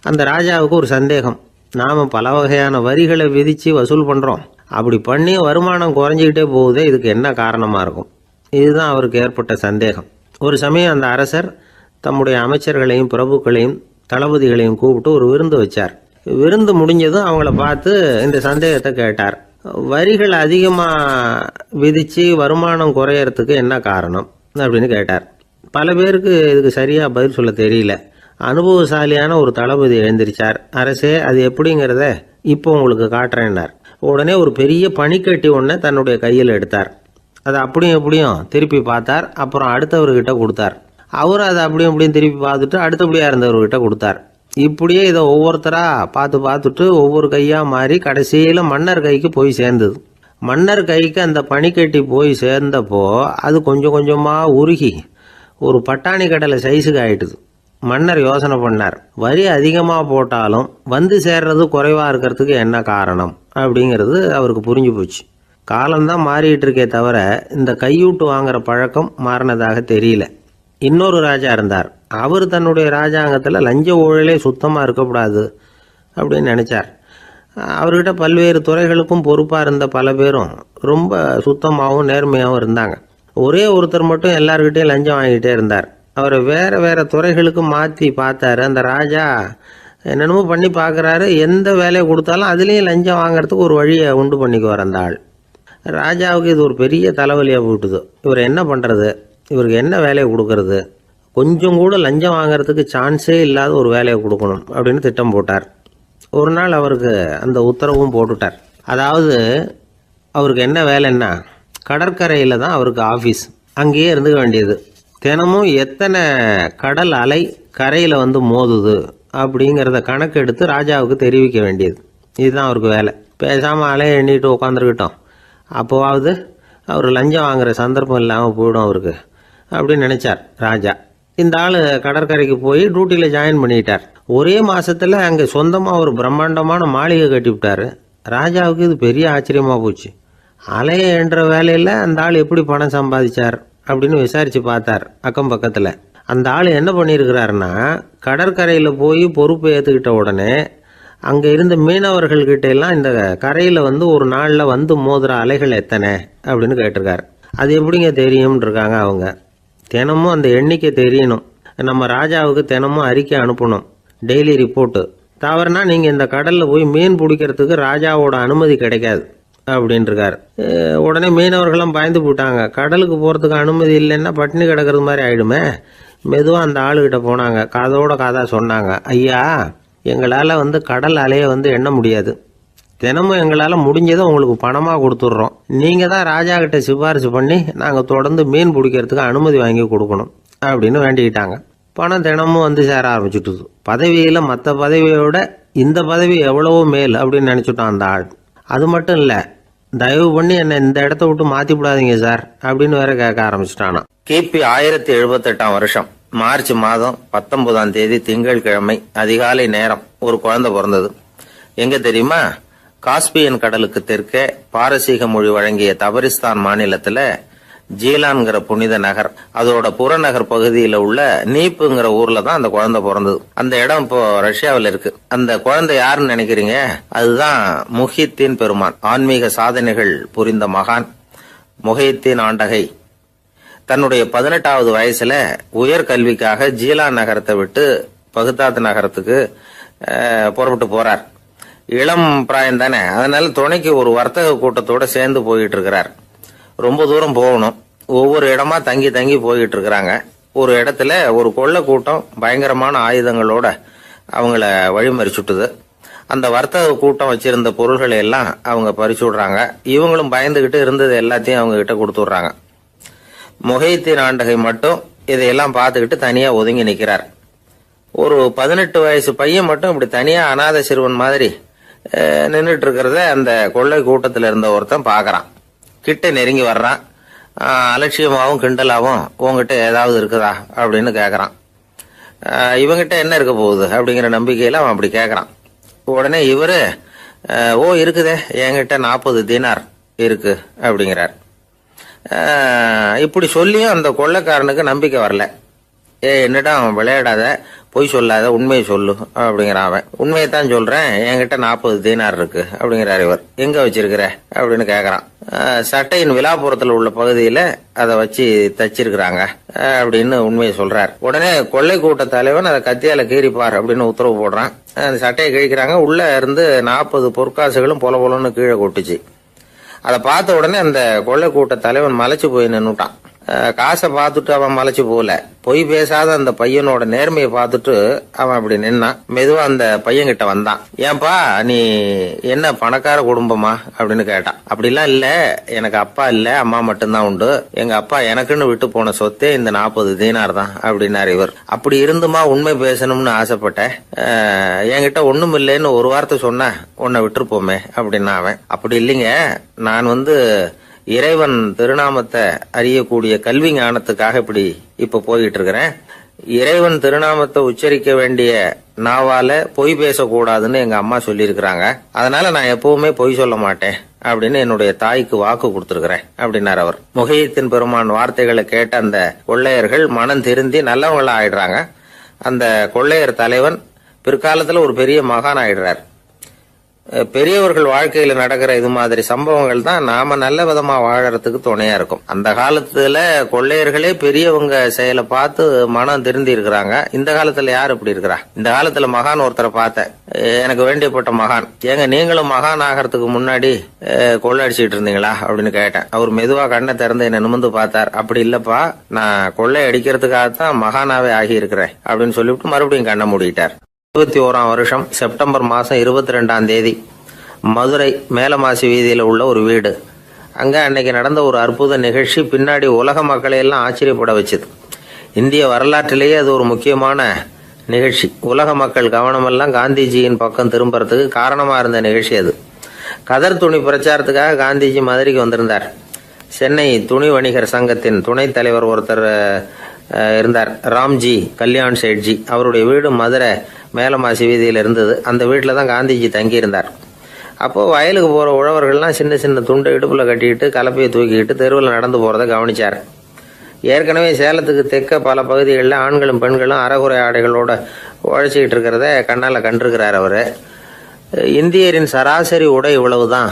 அந்த ராஜாவுக்கு ஒரு சந்தேகம். நாம் பல வகையான வரிகளை விதித்து வசூல் பண்ணுறோம், அப்படி பண்ணி வருமானம் குறைஞ்சிக்கிட்டே போகுதே, இதுக்கு என்ன காரணமாக இருக்கும்? இதுதான் அவருக்கு ஏற்பட்ட சந்தேகம். ஒரு சமயம் அந்த அரசர் தம்முடைய அமைச்சர்களையும் பிரபுக்களையும் தளபதிகளையும் கூப்பிட்டு ஒரு விருந்து வச்சார். விருந்து முடிஞ்சதும் அவங்கள பார்த்து இந்த சந்தேகத்தை கேட்டார். வரிகள் அதிகமாக விதித்து வருமானம் குறையறதுக்கு என்ன காரணம் அப்படின்னு கேட்டார். பல பேருக்கு இதுக்கு சரியாக பதில் சொல்ல தெரியல. அனுபவசாலியான ஒரு தளபதி எழுந்திருச்சார். அரசே, அது எப்படிங்கிறத இப்போ உங்களுக்கு காட்டுறேன்னார். உடனே ஒரு பெரிய பனிக்கட்டி ஒன்றை தன்னுடைய கையில் எடுத்தார். அதை அப்படியும் எப்படியும் திருப்பி பார்த்தார். அப்புறம் அடுத்தவர்கிட்ட கொடுத்தார். அவர் அதை அப்படியும் எப்படியும் திருப்பி பார்த்துட்டு அடுத்தபடியாக இருந்தவர்கிட்ட கொடுத்தார். இப்படியே இதை ஒவ்வொருத்தராக பார்த்துட்டு ஒவ்வொரு கையாக மாறி கடைசியில் மன்னர் கைக்கு போய் சேர்ந்தது. மன்னர் கைக்கு அந்த பனிக்கட்டி போய் சேர்ந்தப்போ அது கொஞ்சம் கொஞ்சமாக உருகி ஒரு பட்டாணி கடலை சைஸுக்கு ஆயிட்டுது. மன்னர் யோசனை பண்ணார். வரி அதிகமாக போட்டாலும் வந்து சேர்றது குறைவாக இருக்கிறதுக்கு என்ன காரணம் அப்படிங்கிறது அவருக்கு புரிஞ்சு போச்சு. காலம்தான் மாறிட்டு இருக்கே தவிர இந்த கையூட்டு வாங்குற பழக்கம் மாறினதாக தெரியல. இன்னொரு ராஜா இருந்தார். அவர் தன்னுடைய ராஜாங்கத்தில் லஞ்ச ஊழலே சுத்தமாக இருக்கக்கூடாது அப்படின்னு நினச்சார். அவர்கிட்ட பல்வேறு துறைகளுக்கும் பொறுப்பாக இருந்த பல பேரும் ரொம்ப சுத்தமாகவும் நேர்மையாகவும் இருந்தாங்க. ஒரே ஒருத்தர் மட்டும் எல்லார்கிட்டையும் லஞ்சம் வாங்கிட்டே இருந்தார். அவரை வேறு வேறு துறைகளுக்கு மாற்றி பார்த்தாரு. அந்த ராஜா என்னென்னமோ பண்ணி பார்க்குறாரு. எந்த வேலையை கொடுத்தாலும் அதுலேயும் லஞ்சம் வாங்கிறதுக்கு ஒரு வழியை உண்டு பண்ணிக்குவார் அந்த ஆள். ராஜாவுக்கு இது ஒரு பெரிய தலைவலியாக போட்டுது. இவர் என்ன பண்ணுறது, இவருக்கு என்ன வேலையை கொடுக்கறது, கொஞ்சம் கூட லஞ்சம் வாங்கிறதுக்கு சான்ஸே இல்லாத ஒரு வேலையை கொடுக்கணும் அப்படின்னு திட்டம் போட்டார். ஒரு நாள் அவருக்கு அந்த உத்தரவும் போட்டுட்டார். அதாவது அவருக்கு என்ன வேலைன்னா, கடற்கரையில் தான் அவருக்கு ஆஃபீஸ். அங்கேயே இருந்துக்க வேண்டியது. தினமும் எத்தனை கடல் அலை கரையில் வந்து மோதுது அப்படிங்கிறத கணக்கு எடுத்து ராஜாவுக்கு தெரிவிக்க வேண்டியது. இதுதான் அவருக்கு வேலை. பேசாமல் அலையை எண்ணிட்டு உட்காந்துருக்கிட்டோம், அப்போவாவது அவர் லஞ்சம் வாங்குகிற சந்தர்ப்பம் இல்லாமல் போயிடும் அவருக்கு அப்படின்னு நினச்சார் ராஜா. இந்த ஆள் கடற்கரைக்கு போய் டியூட்டியில் ஜாயின் பண்ணிட்டார். ஒரே மாதத்தில் அங்கே சொந்தமாக ஒரு பிரம்மாண்டமான மாளிகை கட்டி விட்டார். ராஜாவுக்கு இது பெரிய ஆச்சரியமாக போச்சு. அலையை என்ற வேலையில் அந்த ஆள் எப்படி பணம் சம்பாதிச்சார் அப்படின்னு விசாரித்து பார்த்தார் அக்கம் பக்கத்தில். அந்த ஆள் என்ன பண்ணியிருக்கிறாருன்னா, கடற்கரையில் போய் பொறுப்பு ஏற்றுக்கிட்ட உடனே அங்கே இருந்த மீனவர்கள்கிட்ட எல்லாம் இந்த கரையில் வந்து ஒரு நாளில் வந்து மோதுற அலைகள் எத்தனை அப்படின்னு கேட்டிருக்காரு. அது எப்படிங்க தெரியும்னு இருக்காங்க அவங்க. தினமும் அந்த எண்ணிக்கை தெரியணும். நம்ம ராஜாவுக்கு தினமும் அறிக்கை அனுப்பணும், டெய்லி ரிப்போர்ட்டு. தவறுனா நீங்கள் இந்த கடலில் போய் மீன் பிடிக்கிறதுக்கு ராஜாவோட அனுமதி கிடைக்காது. அப்படின்னு இருக்காரு. உடனே மீனவர்களும் பயந்து போட்டாங்க. கடலுக்கு போகிறதுக்கு அனுமதி இல்லைன்னா பட்டினி கிடக்கிறது மாதிரி ஆயிடுமே. மெதுவாக அந்த ஆளுகிட்ட போனாங்க. காதோட காதாக சொன்னாங்க, ஐயா, எங்களால் கடல் அலையை எண்ண முடியாது. தினமும் எங்களால் முடிஞ்சதை உங்களுக்கு பணமாக கொடுத்துட்றோம். நீங்கள் தான் ராஜா கிட்ட சிபாரிசு பண்ணி நாங்கள் தொடர்ந்து மீன் பிடிக்கிறதுக்கு அனுமதி வாங்கி கொடுக்கணும் அப்படின்னு வேண்டிக்கிட்டாங்க. பணம் தினமும் சேர ஆரம்பிச்சுட்டுது. பதவியில் மற்ற பதவியோட இந்த பதவி எவ்வளவோ மேல் அப்படின்னு நினச்சிட்டான் அந்த ஆள். அது மட்டும் இல்லை, தயவு பண்ணி என்னை இந்த இடத்த விட்டு மாற்றி விடாதீங்க சார் அப்படின்னு வேற கேட்க ஆரம்பிச்சிட்டானா. கிபி 1078 மார்ச் மாதம் 19 திங்கட்கிழமை அதிகாலை நேரம் ஒரு குழந்தை பிறந்தது. எங்க தெரியுமா? காஸ்பியன் கடலுக்கு தெற்கே பாரசீக மொழி வழங்கிய தபரிஸ்தான் மாநிலத்துல ஜீலான்கிற புனித நகர், அதோட புறநகர் பகுதியில உள்ள நீப்புங்கிற ஊர்ல தான் அந்த குழந்தை பிறந்தது. அந்த இடம் இப்போ ரஷ்யாவில் இருக்கு. அந்த குழந்தை யாருன்னு நினைக்கிறீங்க? அதுதான் முஹித்தீன் பெருமான், ஆன்மீக சாதனைகள் புரிந்த மகான் முஹித்தீன் ஆண்டகை. தன்னுடைய 18வது வயசுல உயர்கல்விக்காக ஜீலான் நகரத்தை விட்டு பகுதாத் நகரத்துக்கு புறப்பட்டு போறார். இளம் பிராயம் தானே, அதனால துணைக்கு ஒரு வர்த்தக கூட்டத்தோட சேர்ந்து போயிட்டு இருக்கிறார். ரொம்ப தூரம் போகணும். ஒவ்வொரு இடமா தங்கி தங்கி போயிட்டு இருக்கிறாங்க. ஒரு இடத்துல ஒரு கொள்ளை கூட்டம் பயங்கரமான ஆயுதங்களோட அவங்கள வழிமறிச்சுட்டுது. அந்த வர்த்தக கூட்டம் வச்சிருந்த பொருள்களை எல்லாம் அவங்க பறிச்சு விடுறாங்க. இவங்களும் பயந்துகிட்டு இருந்தது எல்லாத்தையும் அவங்க கிட்ட கொடுத்துடுறாங்க. முஹித்தீன் ஆண்டகை மட்டும் இதையெல்லாம் பார்த்துக்கிட்டு தனியா ஒதுங்கி நிற்கிறார். ஒரு 18 வயசு பையன் மட்டும் இப்படி தனியா அநாத சிறுவன் மாதிரி நின்றுட்டு இருக்கிறத அந்த கொள்ளை கூட்டத்தில் இருந்த ஒருத்தன் பாக்குறான். கிட்ட நெருங்கி வர்றான். அலட்சியமாகவும் கிண்டலாகவும் உங்ககிட்ட ஏதாவது இருக்குதா அப்படின்னு கேட்கறான். இவங்கிட்ட என்ன இருக்க போகுது அப்படிங்கிற நம்பிக்கையில அவன் அப்படி கேட்கறான். உடனே இவரு, ஓ இருக்குதே, என்கிட்ட 40 தீனார் இருக்கு அப்படிங்கிறார். இப்படி சொல்லியும் அந்த கொள்ளைக்காரனுக்கு நம்பிக்கை வரல. என்னடா அவன் விளையாடாத, பொய் சொல்லாத, உண்மையை சொல்லு அப்படிங்கிறான் அவன். உண்மையைத்தான் சொல்றேன், என்கிட்ட 40 தீனார் இருக்கு அப்படிங்கிறார் இவர். எங்க வச்சிருக்கிற அப்படின்னு கேக்குறான். சட்டையின் விழாப்புறத்துல உள்ள பகுதியில அதை வச்சு தச்சிருக்கிறாங்க அப்படின்னு உண்மையை சொல்றார். உடனே கொள்ளை கூட்ட தலைவன் அதை கத்தியால கீறிப்பார் அப்படின்னு உத்தரவு போடுறான். அந்த சட்டையை கிழிக்கிறாங்க. உள்ள இருந்து 40 பொற்காசுகளும் பொல பொலன்னு கீழே கொட்டுச்சு. அதை பார்த்த உடனே அந்த கொள்ளை கூட்ட தலைவன் மலைச்சு போய் நின்னுட்டான். காசை பார்த்துட்டு அவன் மலைச்சு போகல, பொய் பேசாத அந்த பையனோட நேர்மையை பார்த்துட்டு அவன் அப்படி நின்னான். மெதுவா அந்த பையன் கிட்ட வந்தான். ஏன்பா, நீ என்ன பணக்கார குடும்பமா அப்படின்னு கேட்டான். அப்படிலாம் இல்ல, எனக்கு அப்பா இல்ல, அம்மா மட்டும்தான் உண்டு. எங்க அப்பா எனக்குன்னு விட்டு போன சொத்தே இந்த 40 தீனார் தான் அப்படின்னாரு இவர். அப்படி இருந்துமா உண்மை பேசணும்னு ஆசைப்பட்டேன். என்கிட்ட ஒண்ணும் இல்லைன்னு ஒரு வார்த்தை சொன்ன உன்னை விட்டுருப்போமே அப்படின்னா அவன். அப்படி இல்லைங்க, நான் இறைவன் திருநாமத்தை அறியக்கூடிய கல்வி ஞானத்துக்காக இப்ப போயிட்டு இருக்கிறேன். இறைவன் திருநாமத்தை உச்சரிக்க வேண்டிய நாவால பொய் பேசக்கூடாதுன்னு எங்க அம்மா சொல்லியிருக்கிறாங்க. அதனால நான் எப்பவுமே பொய் சொல்ல மாட்டேன் அப்படின்னு என்னுடைய தாய்க்கு வாக்கு கொடுத்திருக்கிறேன் அப்படின்னார் அவர். முஹித்தீன் பெருமான் வார்த்தைகளை கேட்ட அந்த கொள்ளையர்கள் மனம் திருந்தி நல்லவங்களா ஆயிடுறாங்க. அந்த கொள்ளையர் தலைவன் பிற்காலத்துல ஒரு பெரிய மகான் ஆயிடுறார். பெரியவர்கள் வாழ்க்கையில நடக்கிற இது மாதிரி சம்பவங்கள் தான் நாம நல்ல விதமா வாழறதுக்கு துணையா இருக்கும். அந்த காலத்துல கொள்ளையர்களே பெரியவங்க செயலை பார்த்து மனம் திருந்தி இருக்கிறாங்க. இந்த காலத்துல யார் இப்படி இருக்கிறா? இந்த காலத்துல மகான் ஒருத்தரை பார்த்தேன், எனக்கு வேண்டியப்பட்ட மகான். ஏங்க, நீங்களும் மகான் ஆகிறதுக்கு முன்னாடி கொள்ளை அடிச்சுட்டு இருந்தீங்களா அப்படின்னு கேட்டேன். அவர் மெதுவா கண்ணை திறந்து என்ன நிமிந்து பார்த்தார். அப்படி இல்லப்பா, நான் கொள்ளை அடிக்கிறதுக்காகத்தான் மகானாவே ஆகி இருக்கிறேன் அப்படின்னு சொல்லிவிட்டு மறுபடியும் கண்ணை மூடிட்டார். 21ஆம் வருஷம் செப்டம்பர் மாசம் 22ஆம் மதுரை மேலமாசி வீதியில உள்ள ஒரு வீடு. அங்க அன்னைக்கு நடந்த ஒரு அற்புத நிகழ்ச்சி பின்னாடி உலக மக்களை எல்லாம் ஆச்சரியப்பட வச்சது. இந்திய வரலாற்றிலேயே அது ஒரு முக்கியமான நிகழ்ச்சி. உலக மக்கள் கவனமெல்லாம் காந்திஜியின் பக்கம் திரும்புறதுக்கு காரணமா இருந்த நிகழ்ச்சி அது. கதர் துணி பிரச்சாரத்துக்காக காந்திஜி மதுரைக்கு வந்திருந்தார். சென்னை துணி வணிகர் சங்கத்தின் துணைத் தலைவர் ஒருத்தர் இருந்தார், ராம்ஜி கல்யாண் சேட்ஜி. அவருடைய வீடு மதுரை மேலமாசி வீதியில் இருந்தது. அந்த வீட்டில் தான் காந்திஜி தங்கியிருந்தார். அப்போது வயலுக்கு போகிற உழவர்கள்லாம் சின்ன சின்ன துண்டை இடுப்பில் கட்டிக்கிட்டு கலப்பையை தூக்கிக்கிட்டு தெருவில் நடந்து போகிறத கவனிச்சார். ஏற்கனவே சேலத்துக்கு தெற்க பல பகுதிகளில் ஆண்களும் பெண்களும் அறகுறை ஆடைகளோட உழைச்சிக்கிட்டு இருக்கிறத கண்ணால் கண்டிருக்கிறார் அவர். இந்தியரின் சராசரி உடை இவ்வளவு தான்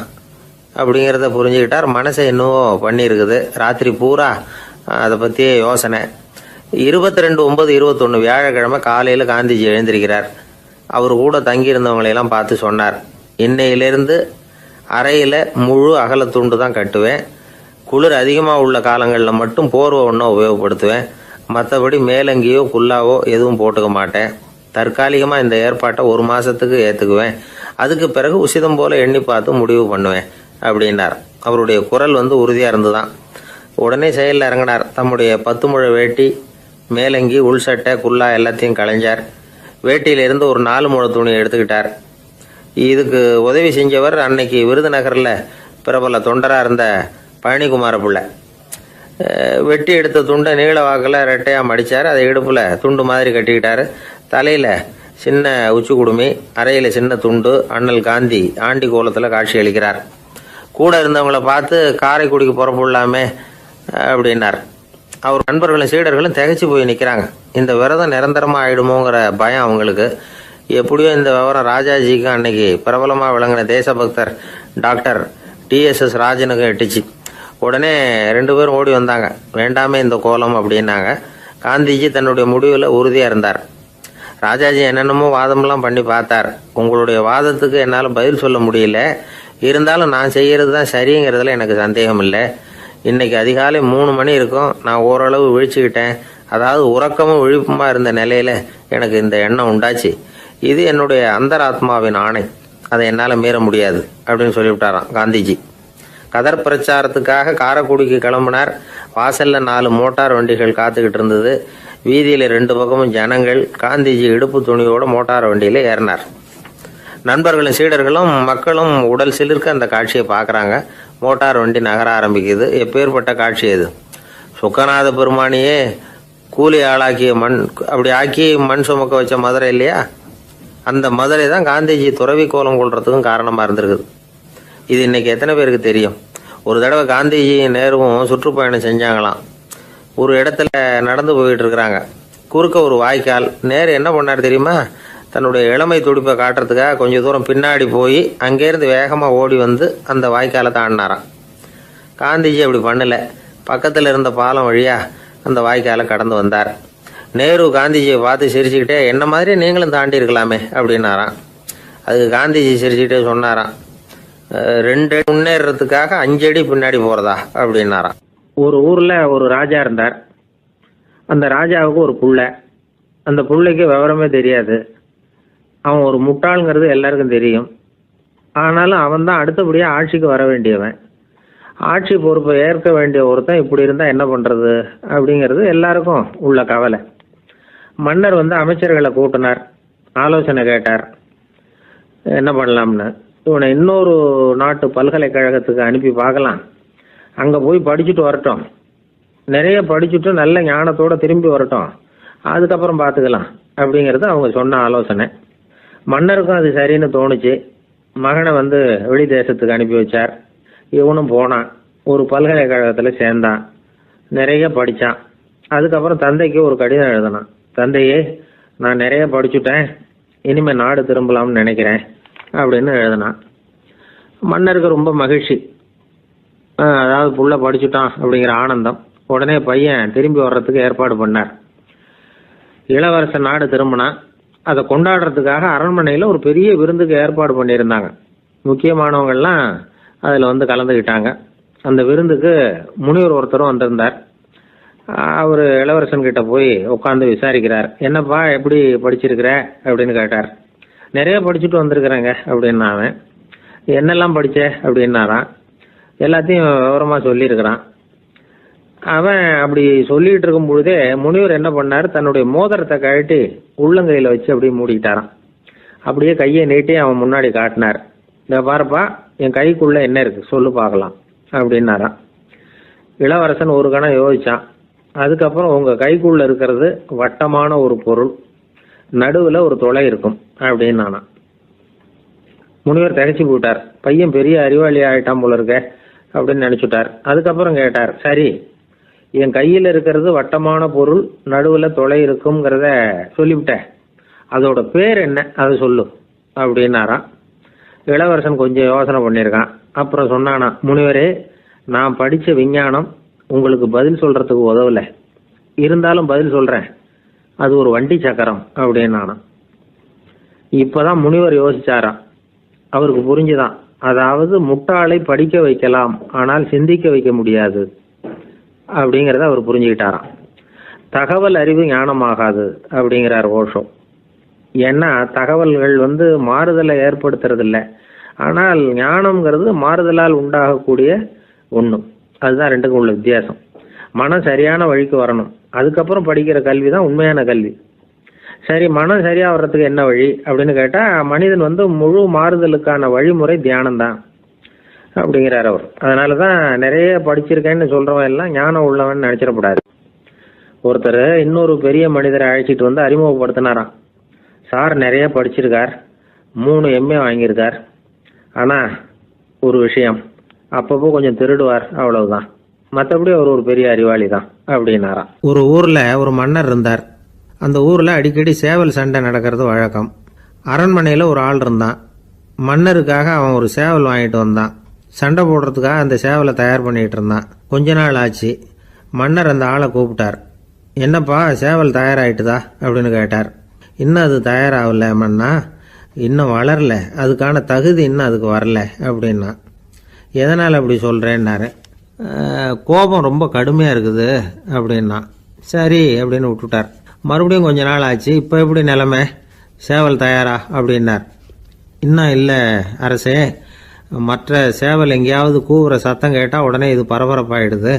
அப்படிங்கிறத புரிஞ்சுக்கிட்டார். மனசை என்னவோ பண்ணியிருக்குது. ராத்திரி பூரா அதை பற்றியே யோசனை. 22/9/21 வியாழக்கிழமை காலையில் காந்திஜி எழுந்திருக்கிறார். அவர் கூட தங்கியிருந்தவங்களையெல்லாம் பார்த்து சொன்னார், இன்னையிலிருந்து அறையில் முழு அகலத்துண்டு தான் கட்டுவேன். குளிர் அதிகமாக உள்ள காலங்களில் மட்டும் போர்வை ஒன்றும் உபயோகப்படுத்துவேன். மற்றபடி மேலங்கியோ குல்லாவோ எதுவும் போட்டுக்க மாட்டேன். தற்காலிகமாக இந்த ஏற்பாட்டை 1 மாதத்துக்கு ஏற்றுக்குவேன். அதுக்கு பிறகு உசிதம் போல் எண்ணி பார்த்து முடிவு பண்ணுவேன் அப்படின்னார். அவருடைய குரல் உறுதியாக இருந்துதான். உடனே செயலில் இறங்கினார். தம்முடைய 10 முழ வேட்டி, மேலங்கி, உள் சட்டை, குல்லா எல்லாத்தையும் களைஞ்சார். வேட்டியிலிருந்து ஒரு 4 முழ துணியை எடுத்துக்கிட்டார். இதுக்கு உதவி செஞ்சவர் அன்னைக்கு விருதுநகரில் பிரபல தொண்டராக இருந்த பழனிக்குமார பிள்ளை. வெட்டி எடுத்த துண்டை நீள வாக்கில் ரெட்டையாக மடித்தார். அதை இடுப்பில் துண்டு மாதிரி கட்டிக்கிட்டார். தலையில் சின்ன உச்சி குடுமி, அறையில் சின்ன துண்டு. அண்ணல் காந்தி ஆண்டி கோலத்தில் காட்சி அளிக்கிறார். கூட இருந்தவங்கள பார்த்து காரைக்குடிக்கு புறப்படலாமே அப்படின்னார். அவர் நண்பர்களும் சீடர்களும் திகைச்சு போய் நிற்கிறாங்க. இந்த விரதம் நிரந்தரமாக ஆயிடுமோங்கிற பயம் அவங்களுக்கு. எப்படியோ இந்த விவரம் ராஜாஜிக்கு அன்னைக்கு பிரபலமாக விளங்கின தேசபக்தர் டாக்டர் TSS ராஜனுக்கும் எட்டுச்சு. உடனே 2 பேரும் ஓடி வந்தாங்க. வேண்டாமே இந்த கோலம் அப்படின்னாங்க. காந்திஜி தன்னுடைய முடிவில் உறுதியாக இருந்தார். ராஜாஜி என்னென்னமோ வாதமெல்லாம் பண்ணி பார்த்தார். உங்களுடைய வாதத்துக்கு என்னால் பதில் சொல்ல முடியல, இருந்தாலும் நான் செய்கிறது தான் சரிங்கிறதுல எனக்கு சந்தேகம் இல்லை. இன்னைக்கு அதிகாலை 3 மணி இருக்கும். நான் ஓரளவு விழிச்சுக்கிட்டேன். அதாவது உறக்கமும் விழிப்புமா இருந்த நிலையில எனக்கு இந்த எண்ணம் உண்டாச்சு. இது என்னுடைய அந்தராத்மாவின் ஆணை, அதை என்னால் மீற முடியாது அப்படின்னு சொல்லிவிட்டாராம் காந்திஜி. கதர் பிரச்சாரத்துக்காக காரைக்குடிக்கு கிளம்பினார். வாசல்ல 4 மோட்டார் வண்டிகள் காத்துக்கிட்டு இருந்தது. வீதியில் 2 பக்கமும் ஜனங்கள். காந்திஜி இடுப்பு துணியோட மோட்டார் வண்டியில ஏறினார். நண்பர்களும் சீடர்களும் மக்களும் உடல் சிலிர்க்க அந்த காட்சியை பார்க்குறாங்க. மோட்டார் வண்டி நகர ஆரம்பிக்குது. எப்பேற்பட்ட காட்சி அது! சுக்கநாத பெருமானியே கூலி ஆளாக்கிய மண், அப்படி ஆக்கி மண் சுமக்க வச்ச மதுரை இல்லையா, அந்த மதுரை தான் காந்திஜி துறவி கோலம் கொள்றதுக்கும் காரணமாக இருந்திருக்குது. இது இன்னைக்கு எத்தனை பேருக்கு தெரியும்? ஒரு தடவை காந்திஜி நேருவும் சுற்றுப்பயணம் செஞ்சாங்களாம். ஒரு இடத்துல நடந்து போயிட்டு இருக்கிறாங்க. குறுக்க ஒரு வாய்க்கால். நேரு என்ன பண்ணார் தெரியுமா? தன்னுடைய இளமை துடிப்பை காட்டுறதுக்காக கொஞ்சம் தூரம் பின்னாடி போய் அங்கேருந்து வேகமாக ஓடி வந்து அந்த வாய்க்காலை தாண்டினாராம். காந்திஜி அப்படி பண்ணல. பக்கத்தில் இருந்த பாலம் வழியா அந்த வாய்க்காலை கடந்து வந்தார். நேரு காந்திஜியை பார்த்து சிரிச்சுக்கிட்டே, என்ன மாதிரி நீங்களும் தாண்டி இருக்கலாமே அப்படின்னாராம். அதுக்கு காந்திஜி சிரிச்சுக்கிட்டே சொன்னாராம், 2 அடி முன்னேறதுக்காக 5 அடி பின்னாடி போறதா அப்படின்னாராம். ஒரு ஊர்ல ஒரு ராஜா இருந்தார். அந்த ராஜாவுக்கு ஒரு புள்ள. அந்த புள்ளைக்கு விவரமே தெரியாது. அவன் ஒரு முட்டாளுங்கிறது எல்லாருக்கும் தெரியும். ஆனாலும் அவன் தான் அடுத்தபடியாக ஆட்சிக்கு வர வேண்டியவன். ஆட்சி பொறுப்பை ஏற்க வேண்டிய ஒருத்தன் இப்படி இருந்தால் என்ன பண்ணுறது அப்படிங்கிறது எல்லாருக்கும் உள்ள கவலை. மன்னர் அமைச்சர்களை கூட்டினார். ஆலோசனை கேட்டார், என்ன பண்ணலாம்னு. இவனை இன்னொரு நாட்டு பல்கலைக்கழகத்துக்கு அனுப்பி பார்க்கலாம். அங்கே போய் படிச்சுட்டு வரட்டும். நிறைய படிச்சுட்டு நல்ல ஞானத்தோடு திரும்பி வரட்டும். அதுக்கப்புறம் பார்த்துக்கலாம் அப்படிங்கிறது அவங்க சொன்ன ஆலோசனை. மன்னருக்கும் அது சரின்னு தோணுச்சு. மகனை வெளி தேசத்துக்கு அனுப்பி வச்சார். இவனும் போனான். ஒரு பல்கலைக்கழகத்தில் சேர்ந்தான். நிறைய படித்தான். அதுக்கப்புறம் தந்தைக்கு ஒரு கடிதம் எழுதினான். தந்தையே, நான் நிறைய படிச்சுட்டேன், இனிமேல் நாடு திரும்பலாம்னு நினைக்கிறேன் அப்படின்னு எழுதினான். மன்னருக்கு ரொம்ப மகிழ்ச்சி. அதாவது புள்ள படிச்சுட்டான் அப்படிங்கிற ஆனந்தம். உடனே பையன் திரும்பி வர்றதுக்கு ஏற்பாடு பண்ணார். இளவரசன் நாடு திரும்பினான். அதை கொண்டாடுறதுக்காக அரண்மனையில் ஒரு பெரிய விருந்துக்கு ஏற்பாடு பண்ணியிருந்தாங்க. முக்கியமானவங்கள்லாம் அதில் கலந்துக்கிட்டாங்க. அந்த விருந்துக்கு முனிவர் ஒருத்தரும் வந்திருந்தார். அவர் இளவரசன் கிட்ட போய் உட்காந்து விசாரிக்கிறார். என்னப்பா, எப்படி படிச்சிருக்கிற அப்படின்னு கேட்டார். நிறைய படிச்சுட்டு வந்திருக்கிறேங்க அப்படின்னா அவன். என்னெல்லாம் படித்த அப்படின்னாரான். எல்லாத்தையும் விவரமாக சொல்லியிருக்கிறான். அவன் அப்படி சொல்லிட்டு இருக்கும் பொழுதே முனிவர் என்ன பண்ணார், தன்னுடைய மோதிரத்தை கழட்டி உள்ளங்கையில் வச்சு அப்படியே மூடிக்கிட்டாரான். அப்படியே கையை நீட்டி அவன் முன்னாடி காட்டினார். இதை பாருப்பா, என் கைக்குள்ள என்ன இருக்கு சொல்லு பார்க்கலாம் அப்படின்னாரான். இளவரசன் ஒரு கணம் யோசிச்சான். அதுக்கப்புறம் உங்க கைக்குள்ள இருக்கிறது வட்டமான ஒரு பொருள், நடுவில் ஒரு துளை இருக்கும் அப்படின்னு. முனிவர் திகைச்சு போட்டார். பையன் பெரிய அறிவாளி ஆயிட்டான் போல இருக்க அப்படின்னு நினைச்சுட்டார். அதுக்கப்புறம் கேட்டார், சரி, என் கையில் இருக்கிறது வட்டமான பொருள், நடுவில் துளை இருக்குங்கிறத சொல்லிவிட்டேன், அதோட பேர் என்ன, அதை சொல்லு அப்படின்னாராம். இளவரசன் கொஞ்சம் யோசனை பண்ணியிருக்கான். அப்புறம் சொன்னானா, முனிவரே, நான் படித்த விஞ்ஞானம் உங்களுக்கு பதில் சொல்றதுக்கு உதவல, இருந்தாலும் பதில் சொல்றேன், அது ஒரு வண்டி சக்கரம் அப்படின்னானா. இப்பதான் முனிவர் யோசிச்சாராம். அவருக்கு புரிஞ்சுதான் அதாவது முட்டாளை படிக்க வைக்கலாம், ஆனால் சிந்திக்க வைக்க முடியாது அப்படிங்கிறத அவர் புரிஞ்சுக்கிட்டாராம். தகவல் அறிவு ஞானமாகாது அப்படிங்கிறார் ஓஷோ. ஏன்னா தகவல்கள் மாறுதலை ஏற்படுத்துறதில்ல, ஆனால் ஞானம்ங்கிறது மாறுதலால் உண்டாகக்கூடிய ஒன்று. அதுதான் ரெண்டுக்கும் உள்ள வித்தியாசம். மனம் சரியான வழிக்கு வரணும், அதுக்கப்புறம் படிக்கிற கல்வி தான் உண்மையான கல்வி. சரி, மனம் சரியாக வர்றதுக்கு என்ன வழி அப்படின்னு கேட்டால், மனிதன் முழு மாறுதலுக்கான வழிமுறை தியானம்தான் அப்படிங்கிறார் அவர். அதனால தான் நிறைய படிச்சிருக்கேன்னு சொல்கிறவன் எல்லாம் ஞானம் உள்ளவன் நினச்சிடக்கூடாது. ஒருத்தர் இன்னொரு பெரிய மனிதரை அழைச்சிட்டு அறிமுகப்படுத்தினாராம். சார் நிறைய படிச்சிருக்கார், 3 MA வாங்கியிருக்கார், ஆனால் ஒரு விஷயம், அப்பப்போ கொஞ்சம் திருடுவார், அவ்வளவுதான், மற்றபடி அவர் ஒரு பெரிய அறிவாளி தான் அப்படின்னாராம். ஒரு ஊரில் ஒரு மன்னர் இருந்தார். அந்த ஊரில் அடிக்கடி சேவல் சண்டை நடக்கிறது வழக்கம். அரண்மனையில் ஒரு ஆள் இருந்தான். மன்னருக்காக அவன் ஒரு சேவல் வாங்கிட்டு வந்தான். சண்டை போடுறதுக்காக அந்த சேவலை தயார் பண்ணிகிட்டு இருந்தான். கொஞ்ச நாள் ஆச்சு. மன்னர் அந்த ஆளை கூப்பிட்டார். என்னப்பா, சேவல் தயாராகிட்டுதா அப்படின்னு கேட்டார். இன்னும் அது தயாராகல மன்னா, இன்னும் வளரல, அதுக்கான தகுதி இன்னும் அதுக்கு வரல அப்படின்னா. எதனால் அப்படி சொல்கிறேன்னாரு. கோபம் ரொம்ப கடுமையாக இருக்குது அப்படின்னா. சரி அப்படின்னு விட்டுட்டார். மறுபடியும் கொஞ்ச நாள் ஆச்சு. இப்போ எப்படி நிலைமை, சேவல் தயாரா அப்படின்னார். இன்னும் இல்லை அரசே, மற்ற சேவல் எங்கேயாவது கூவுற சத்தம் கேட்டால் உடனே இது பரபரப்பாயிடுது,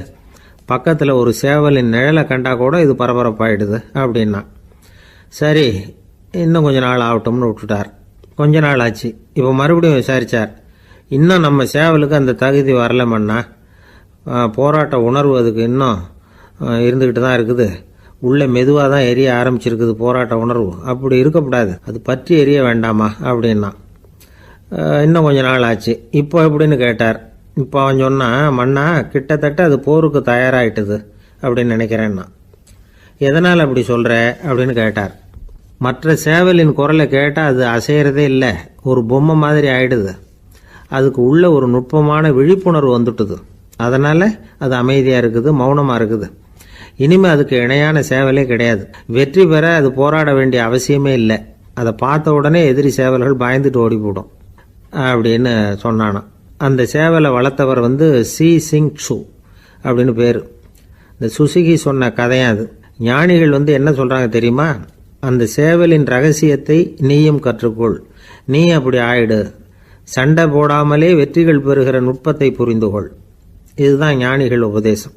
பக்கத்தில் ஒரு சேவலின் நிழலை கண்டா கூட இது பரபரப்பாயிடுது அப்படின்னா. சரி, இன்னும் கொஞ்ச நாள் ஆகட்டும்னு விட்டுட்டார். கொஞ்ச நாள் ஆச்சு. இப்போ மறுபடியும் விசாரித்தார். இன்னும் நம்ம சேவலுக்கு அந்த தகுதி வரலமன்னா, போராட்ட உணர்வு அதுக்கு இன்னும் இருந்துக்கிட்டு தான் இருக்குது, உள்ளே மெதுவாக தான் எரிய ஆரம்பிச்சிருக்குது போராட்ட உணர்வு, அப்படி இருக்கக்கூடாது, அது பற்றி எரிய வேண்டாமா அப்படின்னா. இன்னும் கொஞ்ச நாள் ஆச்சு. இப்போ எப்படின்னு கேட்டார். இப்போ அவன் சொன்னான், மன்னா கிட்டத்தட்ட அது போருக்கு தயாராகிட்டுது அப்படின்னு நினைக்கிறேன்னா. எதனால் அப்படி சொல்கிற அப்படின்னு கேட்டார். மற்ற சேவலின் குரலை கேட்டால் அது அசைகிறதே இல்லை, ஒரு பொம்மை மாதிரி ஆயிடுது, அதுக்கு உள்ள ஒரு நுட்பமான விழிப்புணர்வு வந்துட்டுது, அதனால் அது அமைதியாக இருக்குது, மௌனமாக இருக்குது. இனிமேல் அதுக்கு இணையான சேவலே கிடையாது. வெற்றி பெற அது போராட வேண்டிய அவசியமே இல்லை, அதை பார்த்த உடனே எதிரி சேவல்கள் பயந்துட்டு ஓடி போடும் அப்படின்னு சொன்னானான். அந்த சேவலை வளர்த்தவர் சி சிங் சு அப்படின்னு பேர். இந்த சுசுகி சொன்ன கதையும் அது. ஞானிகள் என்ன சொல்கிறாங்க தெரியுமா, அந்த சேவலின் ரகசியத்தை நீயும் கற்றுக்கொள், நீ அப்படி ஆயிடு, சண்டை போடாமலே வெற்றிகள் பெறுகிற நுட்பத்தை புரிந்துகொள். இதுதான் ஞானிகள் உபதேசம்.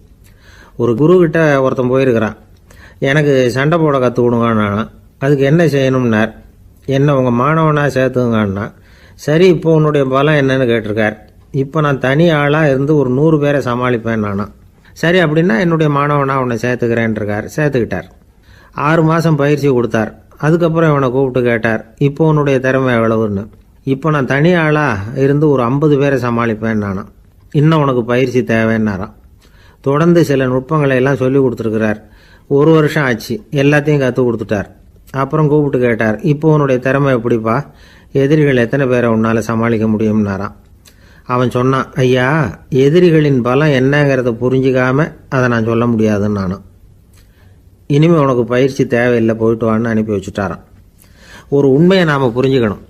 ஒரு குருக்கிட்ட ஒருத்தன் போயிருக்கிறான். எனக்கு சண்டை போட கற்றுக் கொடுங்கண்ணா. அதுக்கு என்ன செய்யணும்னார். என்ன உங்கள் மாணவனாக சேர்த்துங்கண்ணா. சரி, இப்போ உன்னுடைய பலம் என்னன்னு கேட்டிருக்கார். இப்போ நான் தனி ஆளாக இருந்து ஒரு 100 பேரை சமாளிப்பேன் நானா. சரி அப்படின்னா என்னுடைய மாணவனாக உன்னை சேர்த்துக்கிறேன்ருக்கார். சேர்த்துக்கிட்டார். 6 மாதம் பயிற்சி கொடுத்தார். அதுக்கப்புறம் இவனை கூப்பிட்டு கேட்டார், இப்போ உன்னுடைய திறமை எவ்வளவுன்னு. இப்போ நான் தனி ஆளாக இருந்து ஒரு 50 பேரை சமாளிப்பேன் நானா. இன்னும் உனக்கு பயிற்சி தேவைன்னாராம். தொடர்ந்து சில நுட்பங்களை எல்லாம் சொல்லி கொடுத்துருக்கிறார். 1 வருஷம் ஆச்சு. எல்லாத்தையும் கற்றுக் கொடுத்துட்டார். அப்புறம் கூப்பிட்டு கேட்டார், இப்போ உன்னுடைய திறமை எப்படிப்பா, எதிரிகள் எத்தனை பேரை உன்னால் சமாளிக்க முடியும்னாராம். அவன் சொன்னான், ஐயா எதிரிகளின் பலம் என்னங்கிறத புரிஞ்சிக்காம அதை நான் சொல்ல முடியாதுன்னு நானும். இனிமேல் உனக்கு பயிற்சி தேவையில்லை, போயிட்டு வான்னு அனுப்பி வச்சுட்டாரான். ஒரு உண்மையை நாம் புரிஞ்சுக்கணும்.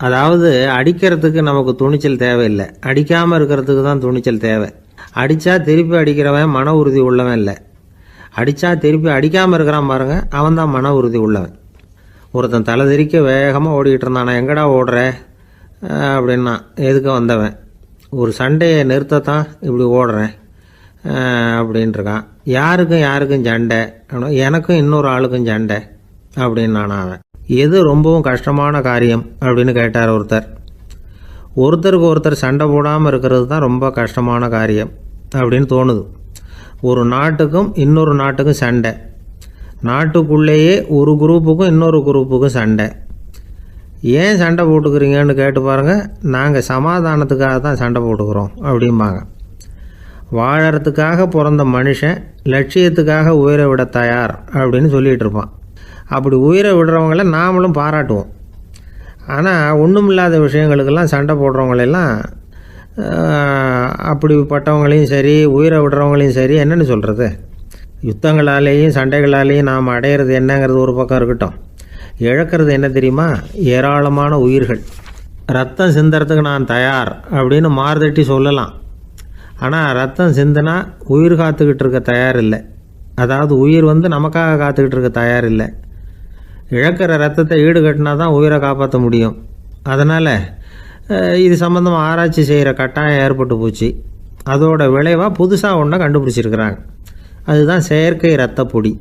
அதாவது அடிக்கிறதுக்கு நமக்கு துணிச்சல் தேவையில்லை, அடிக்காமல் இருக்கிறதுக்கு தான் துணிச்சல் தேவை. அடித்தா திருப்பி அடிக்கிறவன் மன உறுதி உள்ளவன் இல்லை, அடித்தா திருப்பி அடிக்காமல் இருக்கிறான் பாருங்க, அவன் தான் மன உறுதி உள்ளவன். ஒருத்தன் தலை திரிக்க வேகமாக ஓடிக்கிட்டு இருந்தான். நான் எங்கடா ஓடுற அப்படின்னா, எதுக்கு வந்தவன், ஒரு சண்டையை நிறுத்தத்தான் இப்படி ஓடுறேன் அப்படின்ட்டுருக்கான். யாருக்கும் சண்டை, எனக்கும் இன்னொரு ஆளுக்கும் சண்டை அப்படின்னு நான். அவன் எது ரொம்பவும் கஷ்டமான காரியம் அப்படின்னு கேட்டார் ஒருத்தர். ஒருத்தருக்கு ஒருத்தர் சண்டை போடாமல் இருக்கிறது தான் ரொம்ப கஷ்டமான காரியம் அப்படின்னு தோணுது. ஒரு நாட்டுக்கும் இன்னொரு நாட்டுக்கும் சண்டை, நாட்டுக்குள்ளேயே ஒரு குரூப்புக்கும் இன்னொரு குரூப்புக்கும் சண்டை. ஏன் சண்டை போட்டுக்கிறீங்கன்னு கேட்டு பாருங்கள். நாங்கள் சமாதானத்துக்காக தான் சண்டை போட்டுக்கிறோம் அப்படிம்பாங்க. வாழறதுக்காக பிறந்த மனுஷன் லட்சியத்துக்காக உயிரை விட தயார் அப்படின்னு சொல்லிகிட்டு இருப்பான். அப்படி உயிரை விடுறவங்கள நாமளும் பாராட்டுவோம். ஆனால் ஒன்றும் இல்லாத விஷயங்களுக்கெல்லாம் சண்டை போடுறவங்களெல்லாம், அப்படிப்பட்டவங்களையும் சரி உயிரை விடுறவங்களையும் சரி என்னென்னு சொல்கிறது, யுத்தங்களாலேயும் சண்டைகளாலேயும் நாம் அடையிறது என்னங்கிறது ஒரு பக்கம் இருக்கட்டும், இழக்கிறது என்ன தெரியுமா, ஏராளமான உயிர்கள். ரத்தம் சிந்துறதுக்கு நான் தயார் அப்படின்னு மார்தட்டி சொல்லலாம். ஆனால் ரத்தம் சிந்தினா உயிர் காத்துக்கிட்டு இருக்க தயார் இல்லை. அதாவது உயிர் நமக்காக காத்துக்கிட்டு இருக்க தயார் இல்லை. இழக்கிற ரத்தத்தை ஈடுகட்டினா தான் உயிரை காப்பாற்ற முடியும். அதனால் இது சம்மந்தமாக ஆராய்ச்சி செய்கிற கட்டாயம் ஏற்பட்டு போச்சு. அதோட விளைவாக புதுசாக ஒன்றை கண்டுபிடிச்சிருக்கிறாங்க. அதுதான் செயற்கை ரத்த பொடி.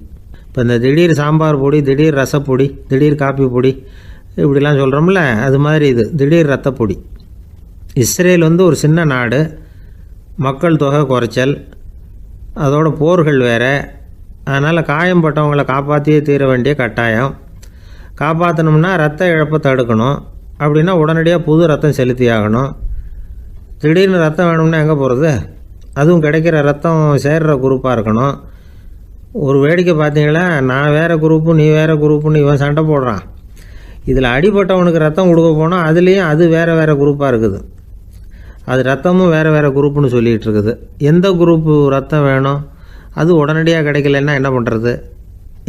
இப்போ இந்த திடீர் சாம்பார் பொடி, திடீர் ரசப்பொடி, திடீர் காப்பி பொடி இப்படிலாம் சொல்கிறோம்ல, அது மாதிரி இது திடீர் ரத்த பொடி. இஸ்ரேல் ஒரு சின்ன நாடு, மக்கள் தொகை குறைச்சல், அதோட போர்கள் வேறு. அதனால் காயம்பட்டவங்களை காப்பாற்றியே தீர வேண்டிய கட்டாயம். காப்பாற்றணும்னா ரத்த இழப்பை தடுக்கணும். அப்படின்னா உடனடியாக புது ரத்தம் செலுத்தி ஆகணும். திடீர்னு ரத்தம் வேணும்னா எங்கே போகிறது? அதுவும் கிடைக்கிற ரத்தம் சேர்கிற குரூப்பாக இருக்கணும். ஒரு வேடிக்கை பார்த்தீங்களா, நான் வேறு குரூப்பு நீ வேறு குரூப்புன்னு இவன் சண்டை போடுறான். இதில் அடிபட்டவனுக்கு ரத்தம் கொடுக்க போனால் அதுலேயும் அது வேறு குரூப்பாக இருக்குது. அது ரத்தமும் வேறு குரூப்புன்னு சொல்லிகிட்டு இருக்குது. எந்த குரூப்பு ரத்தம் வேணும்? அது உடனடியாக கிடைக்கலன்னா என்ன பண்ணுறது?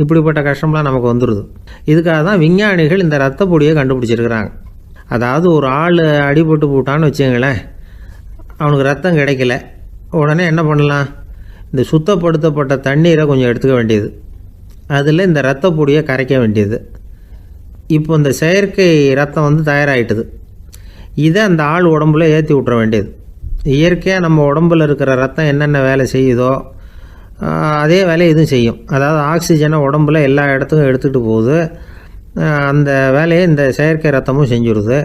இப்படிப்பட்ட கஷ்டம்லாம் நமக்கு வந்துடுது. இதுக்காக தான் விஞ்ஞானிகள் இந்த ரத்த பொடியை கண்டுபிடிச்சிருக்கிறாங்க. அதாவது ஒரு ஆள் அடிபட்டு போட்டான்னு வச்சுங்களேன், அவனுக்கு ரத்தம் கிடைக்கல. உடனே என்ன பண்ணலாம்? இந்த சுத்தப்படுத்தப்பட்ட தண்ணீரை கொஞ்சம் எடுத்துக்க வேண்டியது, அதில் இந்த ரத்த பொடியை கரைக்க வேண்டியது. இப்போ இந்த செயற்கை ரத்தம் தயாராகிட்டுது. இதை அந்த ஆள் உடம்புல ஏற்றி விட்டுற வேண்டியது. இயற்கையாக நம்ம உடம்பில் இருக்கிற ரத்தம் என்னென்ன வேலை செய்யுதோ அதே வேலையை இதுவும் செய்யும். அதாவது ஆக்சிஜனை உடம்புல எல்லா இடத்துக்கும் எடுத்துகிட்டு போகுது. அந்த வேலையை இந்த செயற்கை ரத்தமும் செஞ்சுருது.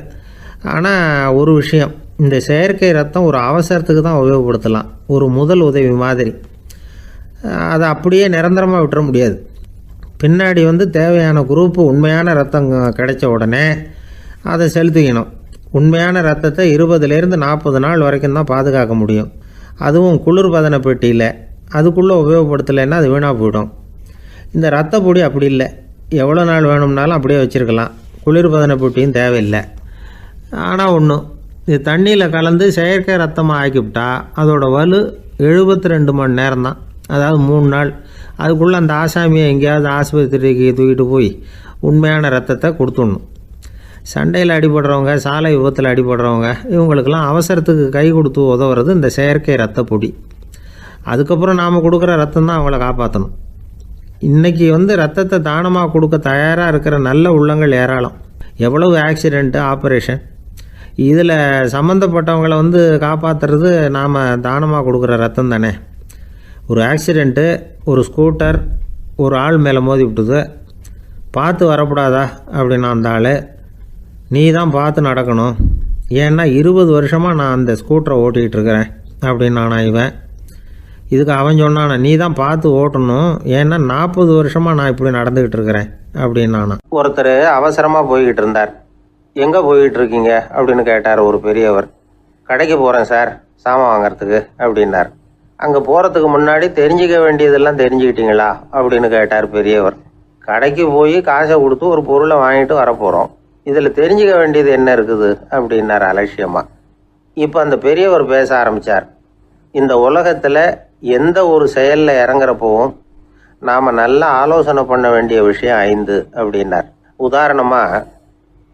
ஆனால் ஒரு விஷயம், இந்த செயற்கை ரத்தம் ஒரு அவசரத்துக்கு தான் உபயோகப்படுத்தலாம், ஒரு முதல் உதவி மாதிரி. அதை அப்படியே நிரந்தரமாக விட்டுற முடியாது. பின்னாடி தேவையான குரூப்பு உண்மையான ரத்தம் கிடைச்ச உடனே அதை செலுத்திக்கணும். உண்மையான ரத்தத்தை 20லேருந்து 40 நாள் வரைக்கும் தான் பாதுகாக்க முடியும். அதுவும் குளிர்பதன பெட்டியில். அதுக்குள்ளே உபயோகப்படுத்தலைன்னா அது வீணாக போயிடும். இந்த ரத்த பொடி அப்படி இல்லை, எவ்வளோ நாள் வேணும்னாலும் அப்படியே வச்சுருக்கலாம். குளிர்பதன பெட்டியும் தேவையில்லை. ஆனால் ஒன்று, இது தண்ணியில் கலந்து செயற்கை ரத்தமாக ஆக்கிவிட்டா அதோட வலு 72 மணி நேரம் தான். அதாவது 3 நாள். அதுக்குள்ளே அந்த ஆசாமியை எங்கேயாவது ஆஸ்பத்திரிக்கு தூக்கிட்டு போய் உண்மையான ரத்தத்தை கொடுத்துடணும். சண்டையில் அடிபடுறவங்க, சாலை விபத்தில் அடிபடுறவங்க, இவங்களுக்கெல்லாம் அவசரத்துக்கு கை கொடுத்து உதவுறது இந்த செயற்கை ரத்த பொடி. அதுக்கப்புறம் நாம் கொடுக்குற ரத்தம் தான் அவங்கள காப்பாற்றணும். இன்றைக்கி ரத்தத்தை தானமாக கொடுக்க தயாராக இருக்கிற நல்ல உள்ளங்கள் ஏராளம். எவ்வளவு ஆக்சிடெண்ட்டு, ஆப்ரேஷன், இதில் சம்மந்தப்பட்டவங்களை காப்பாற்றுறது நாம் தானமாக கொடுக்குற ரத்தம் தானே. ஒரு ஆக்சிடெண்ட்டு, ஒரு ஸ்கூட்டர் ஒரு ஆள் மேலே மோதி விட்டுது. பார்த்து வரக்கூடாதா அப்படின்னா அந்த ஆள், நீ தான் பார்த்து நடக்கணும், ஏன்னா 20 வருஷமாக நான் அந்த ஸ்கூட்டரை ஓட்டிகிட்டு இருக்கிறேன் அப்படின்னானா இவன். இதுக்கு அவன் சொன்னானா, நீ தான் பார்த்து ஓட்டணும், ஏன்னா 40 வருஷமாக நான் இப்படி நடந்துக்கிட்டு இருக்கிறேன் அப்படின்னானா. ஒருத்தர் அவசரமாக போய்கிட்டு இருந்தார். எங்கே போய்கிட்டு இருக்கீங்க அப்படின்னு கேட்டார் ஒரு பெரியவர். கடைக்கு போகிறேன் சார், சாமான் வாங்கிறதுக்கு அப்படின்னார். அங்கே போகிறதுக்கு முன்னாடி தெரிஞ்சிக்க வேண்டியதெல்லாம் தெரிஞ்சுக்கிட்டீங்களா அப்படின்னு கேட்டார் பெரியவர். கடைக்கு போய் காசை கொடுத்து ஒரு பொருளை வாங்கிட்டு வரப்போகிறோம், இதில் தெரிஞ்சிக்க வேண்டியது என்ன இருக்குது அப்படின்னார் அலட்சியமாக. இப்போ அந்த பெரியவர் பேச ஆரம்பித்தார். இந்த உலகத்தில் எந்த ஒரு செயலில் இறங்குறப்பவும் நாம் நல்லா ஆலோசனை பண்ண வேண்டிய விஷயம் 5 அப்படின்னார். உதாரணமாக,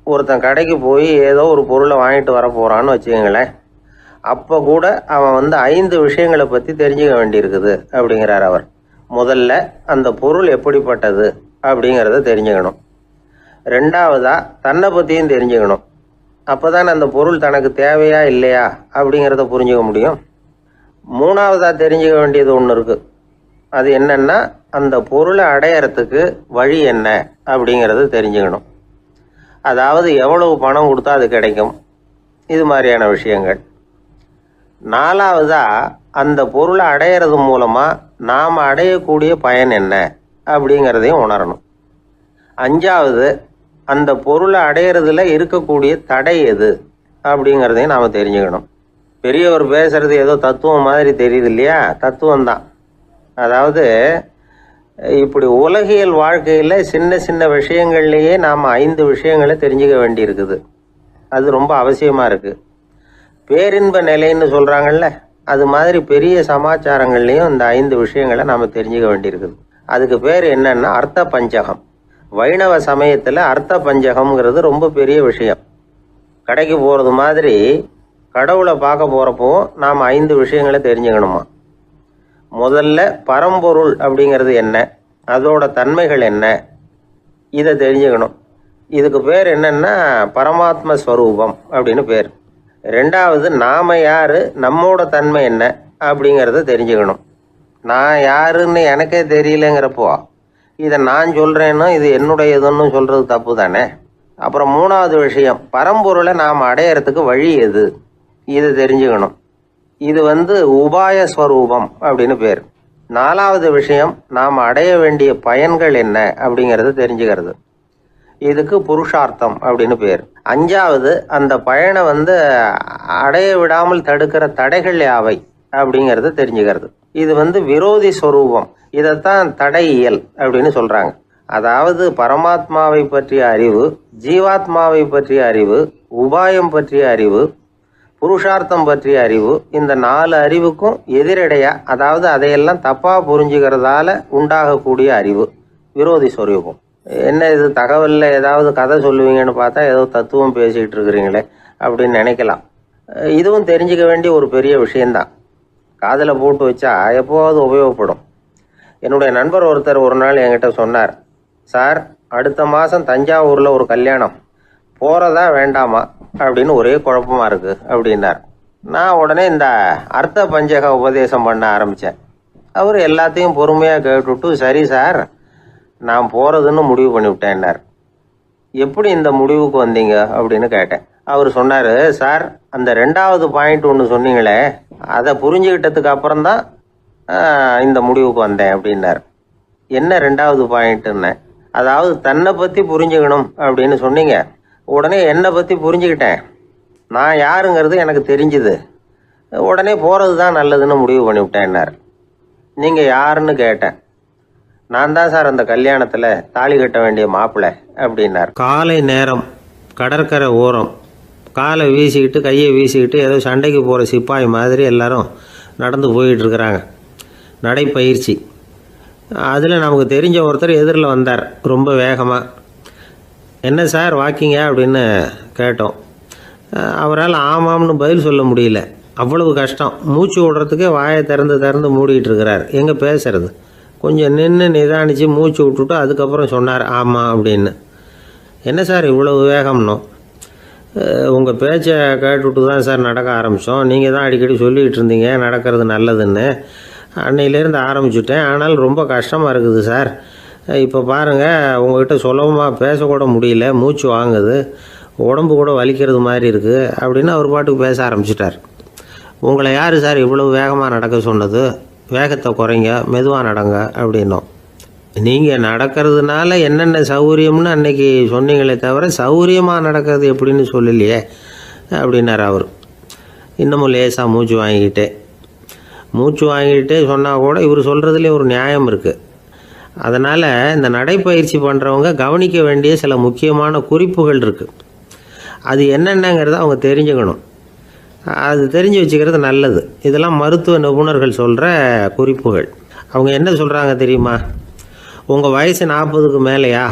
ஒருத்தன் கடைக்கு போய் ஏதோ ஒரு பொருளை வாங்கிட்டு வர போகிறான்னு வச்சுக்கோங்களேன். அப்போ கூட அவன் 5 விஷயங்களை பற்றி தெரிஞ்சுக்க வேண்டியிருக்குது அப்படிங்கிறார் அவர். முதல்ல அந்த பொருள் எப்படிப்பட்டது அப்படிங்கிறத தெரிஞ்சுக்கணும். 2வதாக தன்னை பற்றியும் தெரிஞ்சுக்கணும். அப்போ தான் அந்த பொருள் தனக்கு தேவையா இல்லையா அப்படிங்கிறத புரிஞ்சுக்க முடியும். 3வதாக தெரிஞ்சுக்க வேண்டியது ஒன்று இருக்குது. அது என்னென்னா, அந்த பொருளை அடையறதுக்கு வழி என்ன அப்படிங்கிறது தெரிஞ்சுக்கணும். அதாவது எவ்வளவு பணம் கொடுத்தா அது கிடைக்கும், இது மாதிரியான விஷயங்கள். 4வதாக அந்த பொருளை அடையிறது மூலமாக நாம் அடையக்கூடிய பயன் என்ன அப்படிங்கிறதையும் உணரணும். 5வது, அந்த பொருளை அடையிறதுல இருக்கக்கூடிய தடை எது அப்படிங்கிறதையும் நாம் தெரிஞ்சுக்கணும். பெரியவர் பேசுறது ஏதோ தத்துவம் மாதிரி தெரியுது இல்லையா? தத்துவம்தான். அதாவது இப்படி உலகியல் வாழ்க்கையில் சின்ன சின்ன விஷயங்கள்லேயே நாம் 5 விஷயங்களை தெரிஞ்சுக்க வேண்டி இருக்குது. அது ரொம்ப அவசியமாக இருக்குது. பேரின்ப நிலைன்னு சொல்கிறாங்கல்ல, அது மாதிரி பெரிய சமாச்சாரங்கள்லேயும் இந்த 5 விஷயங்களை நாம் தெரிஞ்சுக்க வேண்டியிருக்குது. அதுக்கு பேர் என்னன்னா அர்த்த பஞ்சகம். வைணவ சமயத்தில் அர்த்த பஞ்சகம்ங்கிறது ரொம்ப பெரிய விஷயம். கடைக்கு போகிறது மாதிரி கடவுளை பார்க்க போகிறப்போ நாம் 5 விஷயங்களை தெரிஞ்சுக்கணுமா. முதல்ல பரம்பொருள் அப்படிங்கிறது என்ன, அதோட தன்மைகள் என்ன, இதை தெரிஞ்சுக்கணும். இதுக்கு பேர் என்னன்னா பரமாத்ம ஸ்வரூபம் அப்படின்னு பேர். ரெண்டாவது நாம் யார், நம்மோட தன்மை என்ன அப்படிங்கிறத தெரிஞ்சுக்கணும். நான் யாருன்னு எனக்கே தெரியலங்கிறப்போ இதை நான் சொல்கிறேன்னு இது என்னுடையதுன்னு சொல்கிறது தப்பு தானே. அப்புறம் மூணாவது விஷயம், பரம்பொருளை நாம் அடையிறதுக்கு வழி எது, இதை தெரிஞ்சுக்கணும். இது உபாய ஸ்வரூபம் அப்படின்னு பேர். நாலாவது விஷயம், நாம் அடைய வேண்டிய பயன்கள் என்ன அப்படிங்கிறத தெரிஞ்சுக்கிறது. இதுக்கு புருஷார்த்தம் அப்படின்னு பேர். அஞ்சாவது, அந்த பயனை அடைய விடாமல் தடுக்கிற தடைகள் யாவை அப்படிங்கிறத தெரிஞ்சுக்கிறது. இது விரோதி ஸ்வரூபம். இதைத்தான் தடையியல் அப்படின்னு சொல்கிறாங்க. அதாவது பரமாத்மாவை பற்றிய அறிவு, ஜீவாத்மாவை பற்றிய அறிவு, உபாயம் பற்றிய அறிவு, புருஷார்த்தம் பற்றிய அறிவு, இந்த 4 அறிவுக்கும் எதிரடையா, அதாவது அதையெல்லாம் தப்பாக புரிஞ்சுக்கிறதால உண்டாகக்கூடிய அறிவு விரோதி ஸ்வரூபம். என்ன இது தகவலில் ஏதாவது கதை சொல்லுவீங்கன்னு பார்த்தா ஏதோ தத்துவம் பேசிகிட்டு இருக்கிறீங்களே அப்படின்னு நினைக்கலாம். இதுவும் தெரிஞ்சுக்க வேண்டிய ஒரு பெரிய விஷயந்தான். காதில் போட்டு வச்சா எப்போவாவது உபயோகப்படும். என்னுடைய நண்பர் ஒருத்தர் ஒரு நாள் என்கிட்ட சொன்னார், சார் அடுத்த மாதம் தஞ்சாவூரில் ஒரு கல்யாணம், போகிறதா வேண்டாமா அப்படின்னு ஒரே குழப்பமாக இருக்குது அப்படின்னார். நான் உடனே இந்த அர்த்த பஞ்சக உபதேசம் பண்ண ஆரம்பித்தேன். அவர் எல்லாத்தையும் பொறுமையாக கேட்டுவிட்டு, சரி சார் நான் போகிறதுன்னு முடிவு பண்ணிவிட்டேன்னார். எப்படி இந்த முடிவுக்கு வந்தீங்க அப்படின்னு கேட்டேன். அவர் சொன்னார், சார் அந்த 2வது பாயிண்ட் ஒன்று சொன்னீங்களே, அதை புரிஞ்சுக்கிட்டதுக்கு அப்புறம்தான் இந்த முடிவுக்கு வந்தேன் அப்படின்னார். என்ன 2வது பாயிண்ட்டுன்னு? அதாவது தன்னை பற்றி புரிஞ்சுக்கணும் அப்படின்னு சொன்னீங்க. உடனே என்னை பற்றி புரிஞ்சுக்கிட்டேன், நான் யாருங்கிறது எனக்கு தெரிஞ்சுது, உடனே போகிறது தான் நல்லதுன்னு முடிவு பண்ணிவிட்டேன்னார். நீங்கள் யாருன்னு கேட்டேன். நான் தான் சார் அந்த கல்யாணத்தில் தாலி கட்ட வேண்டிய மாப்பிள்ளை அப்படின்னார். காலை நேரம், கடற்கரை ஓரம், காலை வீசிக்கிட்டு கையை வீசிக்கிட்டு ஏதோ சண்டைக்கு போகிற சிப்பாய் மாதிரி எல்லாரும் நடந்து போயிட்டுருக்குறாங்க. நடைப்பயிற்சி. அதில் நமக்கு தெரிஞ்ச ஒருத்தர் எதிரில் வந்தார் ரொம்ப வேகமாக. என்ன சார் வாக்கிங்க அப்படின்னு கேட்டோம். அவரால் ஆமாம்னு பதில் சொல்ல முடியல, அவ்வளவு கஷ்டம். மூச்சு விடுறதுக்கே வாயை திறந்து மூடிட்டு இருக்கிறார். எங்கே பேசுறது? கொஞ்சம் நின்று நிதானித்து மூச்சு விட்டுட்டு அதுக்கப்புறம் சொன்னார் ஆமாம் அப்படின்னு. என்ன சார் இவ்வளவு வேகம்னோ? உங்கள் பேச்சை கேட்டுவிட்டு தான் சார் நடக்க ஆரம்பித்தோம். நீங்கள் தான் அடிக்கடி சொல்லிகிட்டு இருந்தீங்க நடக்கிறது நல்லதுன்னு. அன்னையிலேருந்து ஆரம்பிச்சுட்டேன், ஆனால் ரொம்ப கஷ்டமாக இருக்குது சார். இப்போ பாருங்கள், உங்கள்கிட்ட சுலபமாக பேசக்கூட முடியல, மூச்சு வாங்குது, உடம்பு கூட வலிக்கிறது மாதிரி இருக்குது அப்படின்னு அவர் பாட்டுக்கு பேச ஆரம்பிச்சிட்டார். உங்களை யார் சார் இவ்வளவு வேகமாக நடக்க சொன்னது? வேகத்தை குறைங்க, மெதுவாக நடங்க அப்படின்னோம். நீங்கள் நடக்கிறதுனால என்னென்ன சௌகரியம்னு அன்னைக்கு சொன்னீங்களே தவிர சௌகரியமாக நடக்கிறது எப்படின்னு சொல்லலையே அப்படின்னார் அவர். இன்னமும் லேசாக மூச்சு வாங்கிக்கிட்டே சொன்னால் கூட இவர் சொல்கிறதுலே ஒரு நியாயம் இருக்குது. அதனால் இந்த நடைப்பயிற்சி பண்ணுறவங்க கவனிக்க வேண்டிய சில முக்கியமான குறிப்புகள் இருக்குது. அது என்னென்னங்கிறத அவங்க தெரிஞ்சுக்கணும். அது தெரிஞ்சு வச்சுக்கிறது நல்லது. இதெல்லாம் மருத்துவ நிபுணர்கள் சொல்கிற குறிப்புகள். அவங்க என்ன சொல்கிறாங்க தெரியுமா? உங்கள் வயசு 40க்கு மேலேயா?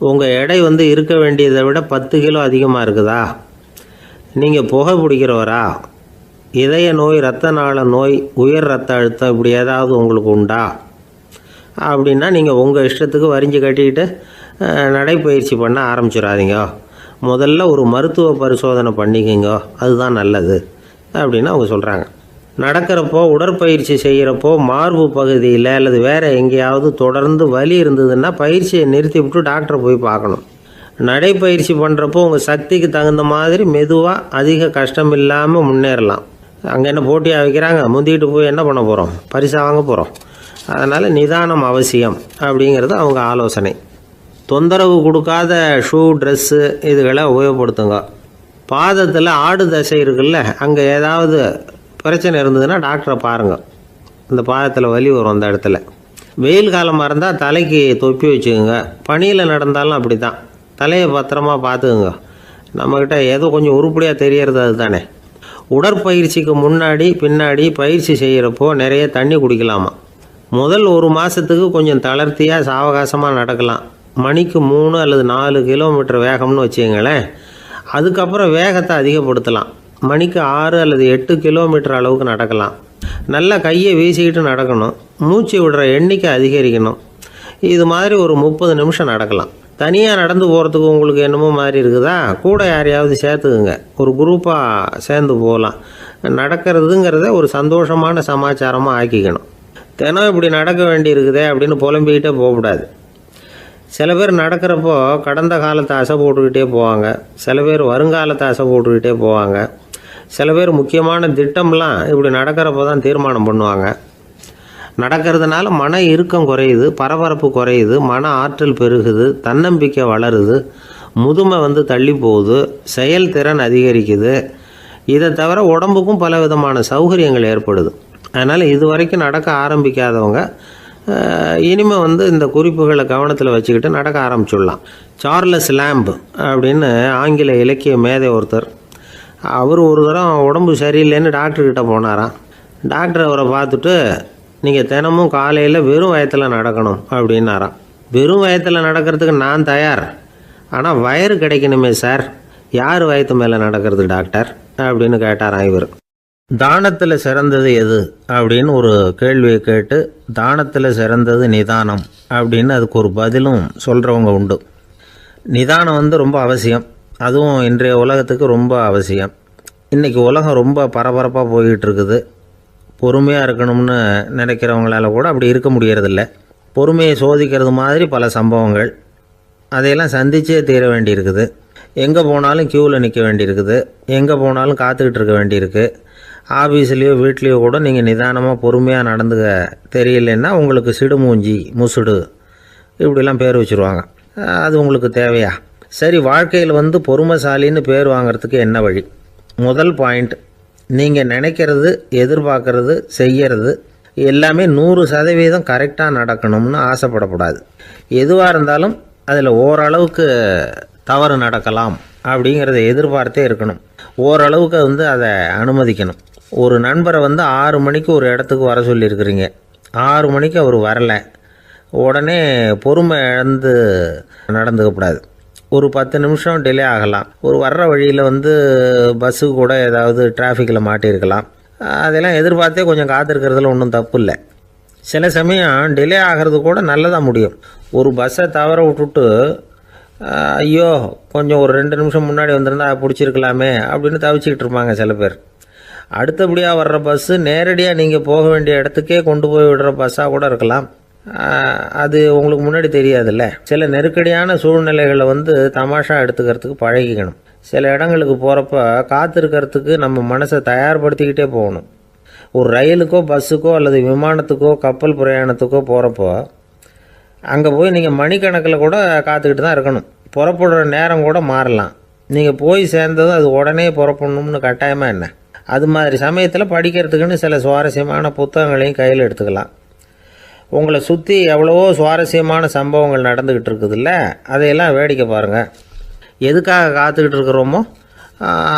உங்கள் எடை இருக்க வேண்டியதை விட 10 கிலோ அதிகமாக இருக்குதா? நீங்கள் புகை பிடிக்கிறவரா? இதய நோய், இரத்த நாள நோய், உயர் இரத்த அழுத்தம் இப்படி ஏதாவது உங்களுக்கு உண்டா? அப்படின்னா நீங்கள் உங்கள் இஷ்டத்துக்கு வரிஞ்சு கட்டிக்கிட்டு நடைப்பயிற்சி பண்ண ஆரம்பிச்சிடாதீங்க. முதல்ல ஒரு மருத்துவ பரிசோதனை பண்ணிக்கோங்க, அதுதான் நல்லது அப்படின்னு அவங்க சொல்கிறாங்க. நடக்கிறப்போ, உடற்பயிற்சி செய்கிறப்போ மார்பு பகுதியில் அல்லது வேறு எங்கேயாவது தொடர்ந்து வலி இருந்ததுன்னா பயிற்சியை நிறுத்தி விட்டு டாக்டரை போய் பார்க்கணும். நடைப்பயிற்சி பண்ணுறப்போ உங்கள் சக்திக்கு தகுந்த மாதிரி மெதுவாக அதிக கஷ்டம் இல்லாமல் முன்னேறலாம். அங்கே என்ன போட்டியாக வைக்கிறாங்க? முந்திக்கிட்டு போய் என்ன பண்ண போகிறோம்? பரிசாக வாங்க போகிறோம். அதனால் நிதானம் அவசியம் அப்படிங்கிறது அவங்க ஆலோசனை. தொந்தரவு கொடுக்காத ஷூ, ட்ரெஸ்ஸு இதுகளை உபயோகப்படுத்துங்க. பாதத்தில் ஆடு தசை இருக்குல்ல, அங்கே ஏதாவது பிரச்சனை இருந்ததுன்னா டாக்டரை பாருங்கள். இந்த பாதத்தில் வலி வரும் அந்த இடத்துல. வெயில் காலமாக இருந்தால் தலைக்கு தொப்பி வச்சுக்கோங்க. பனியில் நடந்தாலும் அப்படி தான், தலையை பத்திரமா பார்த்துக்குங்க. நம்மக்கிட்ட ஏதோ கொஞ்சம் உருப்படியாக தெரியறது அது தானே. உடற்பயிற்சிக்கு முன்னாடி பின்னாடி பயிற்சி செய்கிறப்போ நிறைய தண்ணி குடிக்கலாமா. முதல் 1 மாதத்துக்கு கொஞ்சம் தளர்த்தியாக சாவகாசமாக நடக்கலாம். மணிக்கு 3 அல்லது 4 கிலோமீட்டர் வேகம்னு வச்சுங்களேன். அதுக்கப்புறம் வேகத்தை அதிகப்படுத்தலாம். மணிக்கு 6 அல்லது 8 கிலோமீட்டர் அளவுக்கு நடக்கலாம். நல்லா கையை வீசிக்கிட்டு நடக்கணும். மூச்சு விடுற எண்ணிக்கை அதிகரிக்கணும். இது மாதிரி ஒரு 30 நிமிஷம் நடக்கலாம். தனியாக நடந்து போகிறதுக்கு உங்களுக்கு என்னமோ மாதிரி இருக்குதா, கூட யாரையாவது சேர்த்துக்குங்க. ஒரு குரூப்பாக சேர்ந்து போகலாம். நடக்கிறதுங்கிறத ஒரு சந்தோஷமான சமாச்சாரமாக ஆக்கிக்கணும். தினம் இப்படி நடக்க வேண்டி இருக்குதே அப்படின்னு புலம்பிக்கிட்டே போகக்கூடாது. சில பேர் நடக்கிறப்போ கடந்த காலத்தை அசை போட்டுக்கிட்டே போவாங்க. சில பேர் வருங்காலத்தை அசை போட்டுக்கிட்டே போவாங்க. சில பேர் முக்கியமான திட்டம்லாம் இப்படி நடக்கிறப்போ தான் தீர்மானம் பண்ணுவாங்க. நடக்கிறதுனால மன இறுக்கம் குறையுது, பரபரப்பு குறையுது, மன ஆற்றல் பெருகுது, தன்னம்பிக்கை வளருது, முதுமை தள்ளி போகுது, செயல்திறன் அதிகரிக்குது. இதை தவிர உடம்புக்கும் பல விதமான சௌகரியங்கள் ஏற்படுது. அதனால் இது வரைக்கும் நடக்க ஆரம்பிக்காதவங்க இனிமேல் இந்த குறிப்புகளை கவனத்தில் வச்சுக்கிட்டு நடக்க ஆரம்பிச்சுடலாம். சார்லஸ் லேம்ப் அப்படின்னு ஆங்கில இலக்கிய மேதை ஒருத்தர், அவர் ஒரு தரம் உடம்பு சரியில்லைன்னு டாக்டர்கிட்ட போனாராம். டாக்டர் அவரை பார்த்துட்டு, நீங்கள் தினமும் காலையில் வெறும் வயத்தில் நடக்கணும் அப்படின்னாராம். வெறும் வயத்தில் நடக்கிறதுக்கு நான் தயார், ஆனால் வயிறு கிடைக்கணுமே சார், யார் வயத்து மேலே நடக்கிறது டாக்டர் அப்படின்னு கேட்டாராம் இவர். தானத்தில் சிறந்தது எது அப்படின்னு ஒரு கேள்வியை கேட்டு, தானத்தில் சிறந்தது நிதானம் அப்படின்னு அதுக்கு ஒரு பதிலும் சொல்கிறவங்க உண்டு. நிதானம் ரொம்ப அவசியம். அதுவும் இன்றைய உலகத்துக்கு ரொம்ப அவசியம். இன்றைக்கி உலகம் ரொம்ப பரபரப்பாக போய்கிட்டு இருக்குது. பொறுமையாக இருக்கணும்னு நினைக்கிறவங்களால கூட அப்படி இருக்க முடியறதில்ல. பொறுமையை சோதிக்கிறது மாதிரி பல சம்பவங்கள், அதையெல்லாம் சந்திச்சே தீர வேண்டியிருக்குது. எங்கே போனாலும் க்யூவில் நிற்க வேண்டியிருக்குது. எங்கே போனாலும் காத்துக்கிட்டு இருக்க வேண்டியிருக்கு. ஆஃபீஸ்லேயோ வீட்லேயோ கூட நீங்கள் நிதானமாக பொறுமையாக நடந்துக்க தெரியலன்னா உங்களுக்கு சிடுமூஞ்சி, முசுடு இப்படிலாம் பேர் வச்சுருவாங்க. அது உங்களுக்கு தேவையா? சரி, வாழ்க்கையில் பொறுமைசாலின்னு பேர் வாங்கிறதுக்கு என்ன வழி? முதல் பாயிண்ட், நீங்கள் நினைக்கிறது, எதிர்பார்க்கறது, செய்கிறது எல்லாமே 100% கரெக்டாக நடக்கணும்னு ஆசைப்படக்கூடாது. எதுவாக இருந்தாலும் அதில் ஓரளவுக்கு தவறு நடக்கலாம் அப்படிங்கிறத எதிர்பார்த்தே இருக்கணும். ஓரளவுக்கு அதை அனுமதிக்கணும். ஒரு நண்பரை 6 மணிக்கு ஒரு இடத்துக்கு வர சொல்லியிருக்கிறீங்க. 6 மணிக்கு அவர் வரலை, உடனே பொறுமை இழந்து நடந்துக்கக்கூடாது. ஒரு 10 நிமிஷம் டிலே ஆகலாம். ஒரு வர்ற வழியில் பஸ்ஸு கூட ஏதாவது டிராஃபிக்கில் மாட்டியிருக்கலாம். அதெல்லாம் எதிர்பார்த்தே கொஞ்சம் காத்திருக்கிறதுல ஒன்றும் தப்பு இல்லை. சில சமயம் டிலே ஆகிறது கூட நல்லதாக முடியும். ஒரு பஸ்ஸை தவற விட்டுட்டு, ஐயோ கொஞ்சம் ஒரு 2 நிமிஷம் முன்னாடி வந்திருந்தா பிடிச்சிருக்கலாமே அப்படின்னு தவிச்சிக்கிட்டு இருப்பாங்க சில பேர். அடுத்தபடியாக வர்ற பஸ்ஸு நேரடியாக நீங்கள் போக வேண்டிய இடத்துக்கே கொண்டு போய் விடுற பஸ்ஸாக கூட இருக்கலாம். அது உங்களுக்கு முன்னாடி தெரியாதுல்ல. சில நெருக்கடியான சூழ்நிலைகளை தமாஷா எடுத்துக்கிறதுக்கு பழகிக்கணும். சில இடங்களுக்கு போகிறப்ப காத்திருக்கிறதுக்கு நம்ம மனசை தயார்படுத்திக்கிட்டே போகணும். ஒரு ரயிலுக்கோ பஸ்ஸுக்கோ அல்லது விமானத்துக்கோ கப்பல் பிரயாணத்துக்கோ போகிறப்போ அங்கே போய் நீங்கள் மணிக்கணக்கில் கூட காத்துக்கிட்டு தான் இருக்கணும். புறப்படுற நேரம் கூட மாறலாம். நீங்கள் போய் சேர்ந்ததும் அது உடனே புறப்படணும்னு கட்டாயமாக என்ன? அது மாதிரி சமயத்தில் படிக்கிறதுக்குன்னு சில சுவாரஸ்யமான புத்தகங்களையும் கையில் எடுத்துக்கலாம். உங்களை சுற்றி எவ்வளவோ சுவாரஸ்யமான சம்பவங்கள் நடந்துக்கிட்டு இருக்குதுல்ல, அதையெல்லாம் வேடிக்கை பாருங்கள். எதுக்காக காத்துக்கிட்டு இருக்கிறோமோ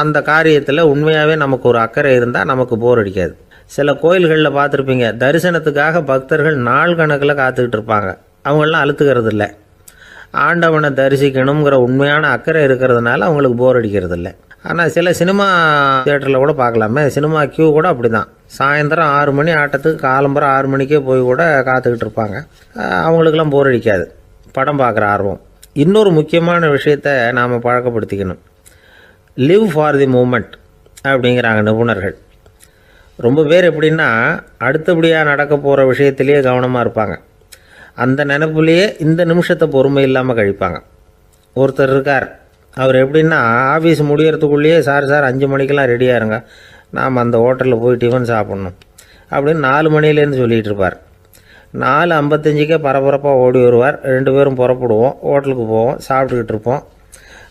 அந்த காரியத்தில் உண்மையாகவே நமக்கு ஒரு அக்கறை இருந்தால் நமக்கு போர் அடிக்காது. சில கோயில்களில் பார்த்துருப்பீங்க, தரிசனத்துக்காக பக்தர்கள் நாள் கணக்கில் காத்துக்கிட்டு இருப்பாங்க. அவங்களெலாம் அழுத்துக்கிறது இல்லை. ஆண்டவனை தரிசிக்கணுங்கிற உண்மையான அக்கறை இருக்கிறதுனால அவங்களுக்கு போர் அடிக்கிறது இல்லை. ஆனால் சில சினிமா தியேட்டரில் கூட பார்க்கலாமே, சினிமா கியூ கூட அப்படி தான். சாயந்தரம் 6 மணி ஆட்டத்துக்கு காலம்பரம் 6 மணிக்கே போய் கூட காத்துக்கிட்டு இருப்பாங்க. அவங்களுக்கெல்லாம் போர் அடிக்காது, படம் பார்க்குற ஆர்வம். இன்னொரு முக்கியமான விஷயத்தை நாம் பழக்கப்படுத்திக்கணும். லிவ் ஃபார் தி மூமெண்ட் அப்படிங்கிறாங்க நிபுணர்கள். ரொம்ப பேர் எப்படின்னா அடுத்தபடியாக நடக்க போகிற விஷயத்திலேயே கவனமாக இருப்பாங்க. அந்த நினைப்புலேயே இந்த நிமிஷத்தை பொறுமை இல்லாமல் கழிப்பாங்க. ஒருத்தர் இருக்கார், அவர் எப்படின்னா ஆஃபீஸ் முடியறதுக்குள்ளேயே சார் 5 மணிக்கெல்லாம் ரெடியாக இருங்க, நாம் அந்த ஹோட்டலில் போய் டிஃபன் சாப்பிட்ணும் அப்படின்னு 4 மணிலேருந்து சொல்லிகிட்டு இருப்பார். 4:55 பரபரப்பாக ஓடி வருவார். 2 பேரும் புறப்படுவோம், ஹோட்டலுக்கு போவோம், சாப்பிட்டுக்கிட்டு இருப்போம்.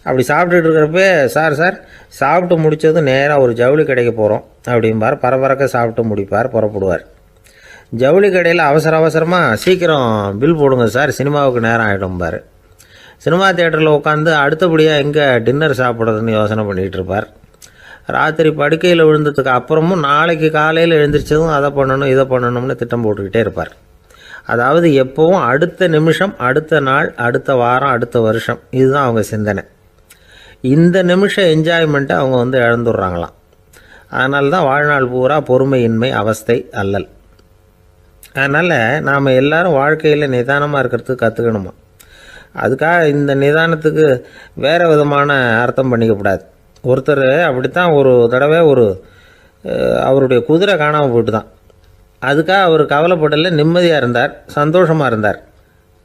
அப்படி சாப்பிட்டுட்டு இருக்கிறப்பே சார் சாப்பிட்டு முடித்ததும் நேராக ஒரு ஜவுளி கடைக்கு போகிறோம் அப்படிம்பார். பரபரக்க சாப்பிட்டு முடிப்பார், புறப்படுவார். ஜவுளி கடையில் அவசரமாக சீக்கிரம் பில் போடுங்க சார், சினிமாவுக்கு நேரம் ஆகிடும்பார். சினிமா தியேட்டரில் உட்காந்து அடுத்தபடியாக எங்கே டின்னர் சாப்பிட்றதுன்னு யோசனை பண்ணிகிட்டு இருப்பார். ராத்திரி படுக்கையில் விழுந்ததுக்கு அப்புறமும் நாளைக்கு காலையில் எழுந்திரிச்சதும் அதை பண்ணணும் இதை பண்ணணும்னு திட்டம் போட்டுக்கிட்டே இருப்பார். அதாவது எப்போவும் அடுத்த நிமிஷம், அடுத்த நாள், அடுத்த வாரம், அடுத்த வருஷம், இதுதான் அவங்க சிந்தனை. இந்த நிமிஷம் என்ஜாய்மெண்ட்டை அவங்க வந்து இழந்துடுறாங்களாம். அதனால தான் வாழ்நாள் பூரா பொறுமையின்மை அவஸ்தை அல்லல். அதனால் நாம் எல்லோரும் வாழ்க்கையில் நிதானமாக இருக்கிறதுக்கு கற்றுக்கணுமா. அதுக்காக இந்த நிதானத்துக்கு வேறு விதமான அர்த்தம் பண்ணிக்கக்கூடாது. ஒருத்தர் அப்படித்தான் ஒரு தடவை அவருடைய குதிரை காணாமல் போயிட்டு தான். அதுக்காக அவர் கவலைப்படலை, நிம்மதியாக இருந்தார், சந்தோஷமாக இருந்தார்.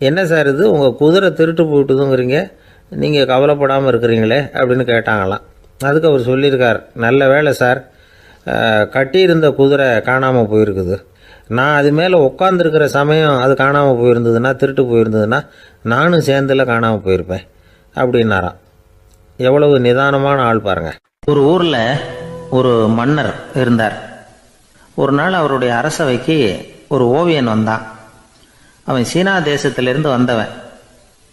என்ன சார் இது, உங்கள் குதிரை திருட்டு போயிட்டுதுங்கிறீங்க, நீங்கள் கவலைப்படாமல் இருக்கிறீங்களே அப்படின்னு கேட்டாங்களாம். அதுக்கு அவர் சொல்லியிருக்கார், நல்ல வேலை சார், கட்டியிருந்த குதிரை காணாமல் போயிருக்குது. நான் அது மேலே உட்காந்துருக்கிற சமயம் அது காணாமல் போயிருந்ததுன்னா, திருட்டு போயிருந்ததுன்னா நானும் சேர்ந்தில் காணாமல் போயிருப்பேன் அப்படின்னாராம். எவ்வளவு நிதானமான ஆள் பாருங்கள். ஒரு ஊரில் ஒரு மன்னர் இருந்தார். ஒரு நாள் அவருடைய அரசவைக்கு ஒரு ஓவியன் வந்தான். அவன் சீனா தேசத்திலிருந்து வந்தவன்,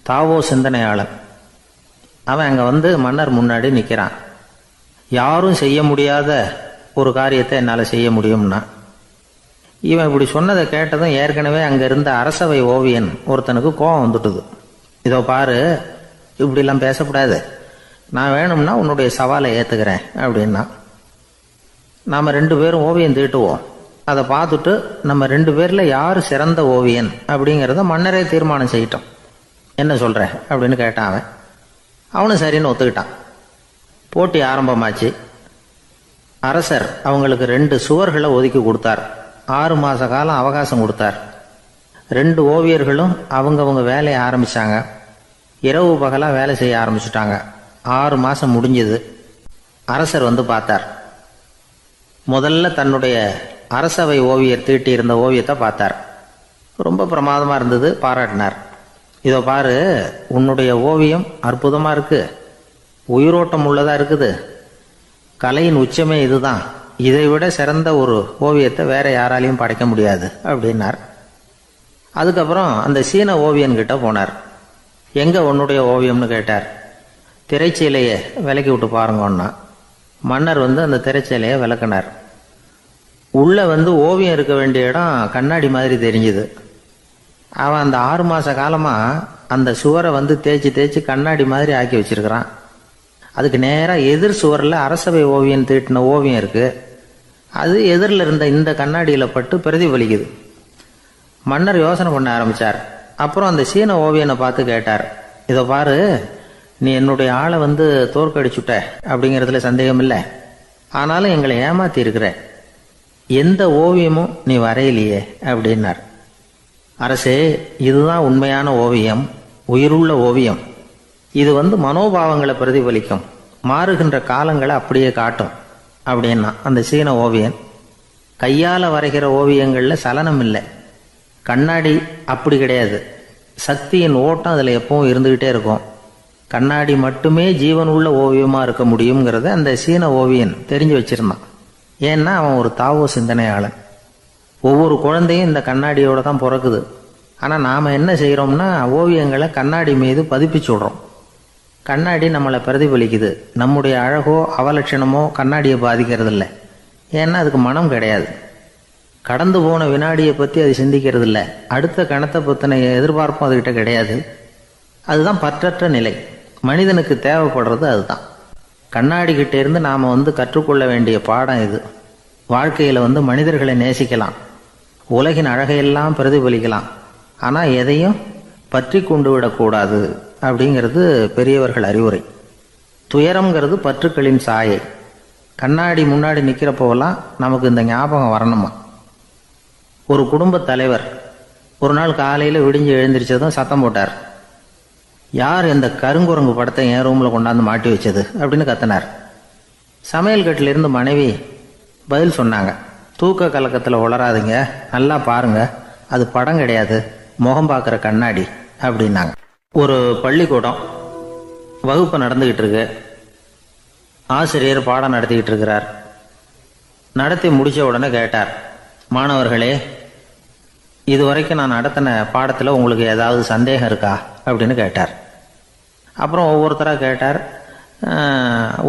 தாவோ சிந்தனையாளன். அவன் அங்கே வந்து மன்னர் முன்னாடி நிற்கிறான். யாரும் செய்ய முடியாத ஒரு காரியத்தை என்னால் செய்ய முடியும்னா. இவன் இப்படி சொன்னதை கேட்டதும் ஏற்கனவே அங்கே இருந்த அரசவை ஓவியன் ஒருத்தனுக்கு கோபம் வந்துட்டுது. இதோ பாரு, இப்படிலாம் பேசக்கூடாது, நான் வேணும்னா உன்னுடைய சவாலை ஏற்றுக்கிறேன் அப்படின்னா. நாம் 2 பேரும் ஓவியம் தீட்டுவோம், அதை பார்த்துட்டு நம்ம 2 பேரில் யார் சிறந்த ஓவியன் அப்படிங்கிறத மன்னரே தீர்மானம் செய்யட்டும், என்ன சொல்கிறேன் அப்படின்னு கேட்டான் அவன். அவனும் சரின்னு ஒத்துக்கிட்டான். போட்டி ஆரம்பமாச்சு. அரசர் அவங்களுக்கு 2 சுவர்களை ஒதுக்கி கொடுத்தார். 6 மாத காலம் அவகாசம் கொடுத்தார். 2 ஓவியர்களும் அவங்கவுங்க வேலையை ஆரம்பித்தாங்க. இரவு பகலாக வேலை செய்ய ஆரம்பிச்சுட்டாங்க. 6 மாதம் முடிஞ்சது. அரசர் வந்து பார்த்தார். முதல்ல தன்னுடைய அரசவை ஓவியர் தீட்டியிருந்த ஓவியத்தை பார்த்தார். ரொம்ப பிரமாதமாக இருந்தது, பாராட்டினார். இதோ பாரு, உன்னுடைய ஓவியம் அற்புதமாக இருக்குது, உயிரோட்டம் உள்ளதாக இருக்குது, கலையின் உச்சமே இதுதான், இதை விட சிறந்த ஒரு ஓவியத்தை வேற யாராலையும் படைக்க முடியாது அப்படின்னார். அதுக்கப்புறம் அந்த சீன ஓவியன்கிட்ட போனார். எங்கே உன்னுடைய ஓவியம்னு கேட்டார். திரைச்சீலையை விலக்கி விட்டு பாருங்கன்னா. மன்னர் வந்து அந்த திரைச்சீலையை விளக்கினார். உள்ளே வந்து ஓவியம் இருக்க வேண்டிய இடம் கண்ணாடி மாதிரி தெரிஞ்சுது. அவன் அந்த 6 மாத காலமாக அந்த சுவரை வந்து தேய்ச்சி தேய்ச்சி கண்ணாடி மாதிரி ஆக்கி வச்சிருக்கிறான். அதுக்கு நேராக எதிர் சுவரில் அரசவை ஓவியம் தீட்டின ஓவியம் இருக்குது. அது எதிரில் இருந்த இந்த கண்ணாடியில் பட்டு பிரதிபலிக்குது. மன்னர் யோசனை பண்ண ஆரம்பித்தார். அப்புறம் அந்த சீன ஓவியனை பார்த்து கேட்டார், இதை பாரு, நீ என்னுடைய ஆளை வந்து தோற்கடிச்சுட்ட அப்படிங்கிறதுல சந்தேகம் இல்லை, ஆனாலும் எங்களை ஏமாத்தி இருக்கிற, எந்த ஓவியமும் நீ வரையிலையே அப்படின்னார். அரசே, இதுதான் உண்மையான ஓவியம், உயிருள்ள ஓவியம். இது வந்து மனோபாவங்களை பிரதிபலிக்கும், மாறுகின்ற காலங்களை அப்படியே காட்டும் அப்படின்னா அந்த சீன ஓவியன். கையால் வரைகிற ஓவியங்களில் சலனம் இல்லை, கண்ணாடி அப்படி கிடையாது, சக்தியின் ஓட்டம் அதில் எப்பவும் இருந்துக்கிட்டே இருக்கும். கண்ணாடி மட்டுமே ஜீவன் உள்ள ஓவியமாக இருக்க முடியுங்கிறத அந்த சீன ஓவியன் தெரிஞ்சு வச்சிருந்தான். ஏன்னா அவன் ஒரு தாவோ சிந்தனையாளன். ஒவ்வொரு குழந்தையும் இந்த கண்ணாடியோடு தான் பிறக்குது. ஆனால் நாம் என்ன செய்கிறோம்னா ஓவியங்களை கண்ணாடி மீது பதிப்பிச்சு விடுறோம். கண்ணாடி நம்மளை பிரதிபலிக்குது. நம்முடைய அழகோ அவலட்சணமோ கண்ணாடியை பாதிக்கிறது இல்லை. ஏன்னா அதுக்கு மனம் கிடையாது. கடந்து போன வினாடியை பற்றி அது சிந்திக்கிறது இல்லை. அடுத்த கணத்தை பற்றின எதிர்பார்ப்பும் அதுகிட்ட கிடையாது. அதுதான் பற்றற்ற நிலை. மனிதனுக்கு தேவைப்படுறது அதுதான். கண்ணாடி கிட்டே இருந்து நாம் வந்து கற்றுக்கொள்ள வேண்டிய பாடம் இது. வாழ்க்கையில் வந்து மனிதர்களை நேசிக்கலாம், உலகின் அழகையெல்லாம் பிரதிபலிக்கலாம், ஆனால் எதையும் பற்றி கொண்டு விடக்கூடாது அப்படிங்கிறது பெரியவர்கள் அறிவுரை. துயரம்ங்கிறது பற்றுக்களின் சாயை. கண்ணாடி முன்னாடி நிற்கிறப்போவெல்லாம் நமக்கு இந்த ஞாபகம் வரணுமா. ஒரு குடும்பத் தலைவர் ஒரு நாள் காலையில் விடிஞ்சு எழுந்திரிச்சதும் சத்தம் போட்டார். யார் இந்த கருங்குரங்கு படத்தை என் ரூமில் கொண்டாந்து மாட்டி வச்சது அப்படின்னு கத்தினார். சமையல் கட்டிலிருந்து மனைவி பதில் சொன்னாங்க, தூக்க கலக்கத்தில் உளராதுங்க, நல்லா பாருங்க, அது படம் கிடையாது, முகம் பார்க்குற கண்ணாடி அப்படின்னாங்க. ஒரு பள்ளிக்கூடம் வகுப்பு நடந்துக்கிட்டு இருக்கு. ஆசிரியர் பாடம் நடத்திக்கிட்டு இருக்கிறார். நடத்தி முடித்த உடனே கேட்டார், மாணவர்களே, இதுவரைக்கும் நான் நடத்தின பாடத்தில் உங்களுக்கு ஏதாவது சந்தேகம் இருக்கா அப்படின்னு கேட்டார். அப்புறம் ஒவ்வொருத்தராக கேட்டார்.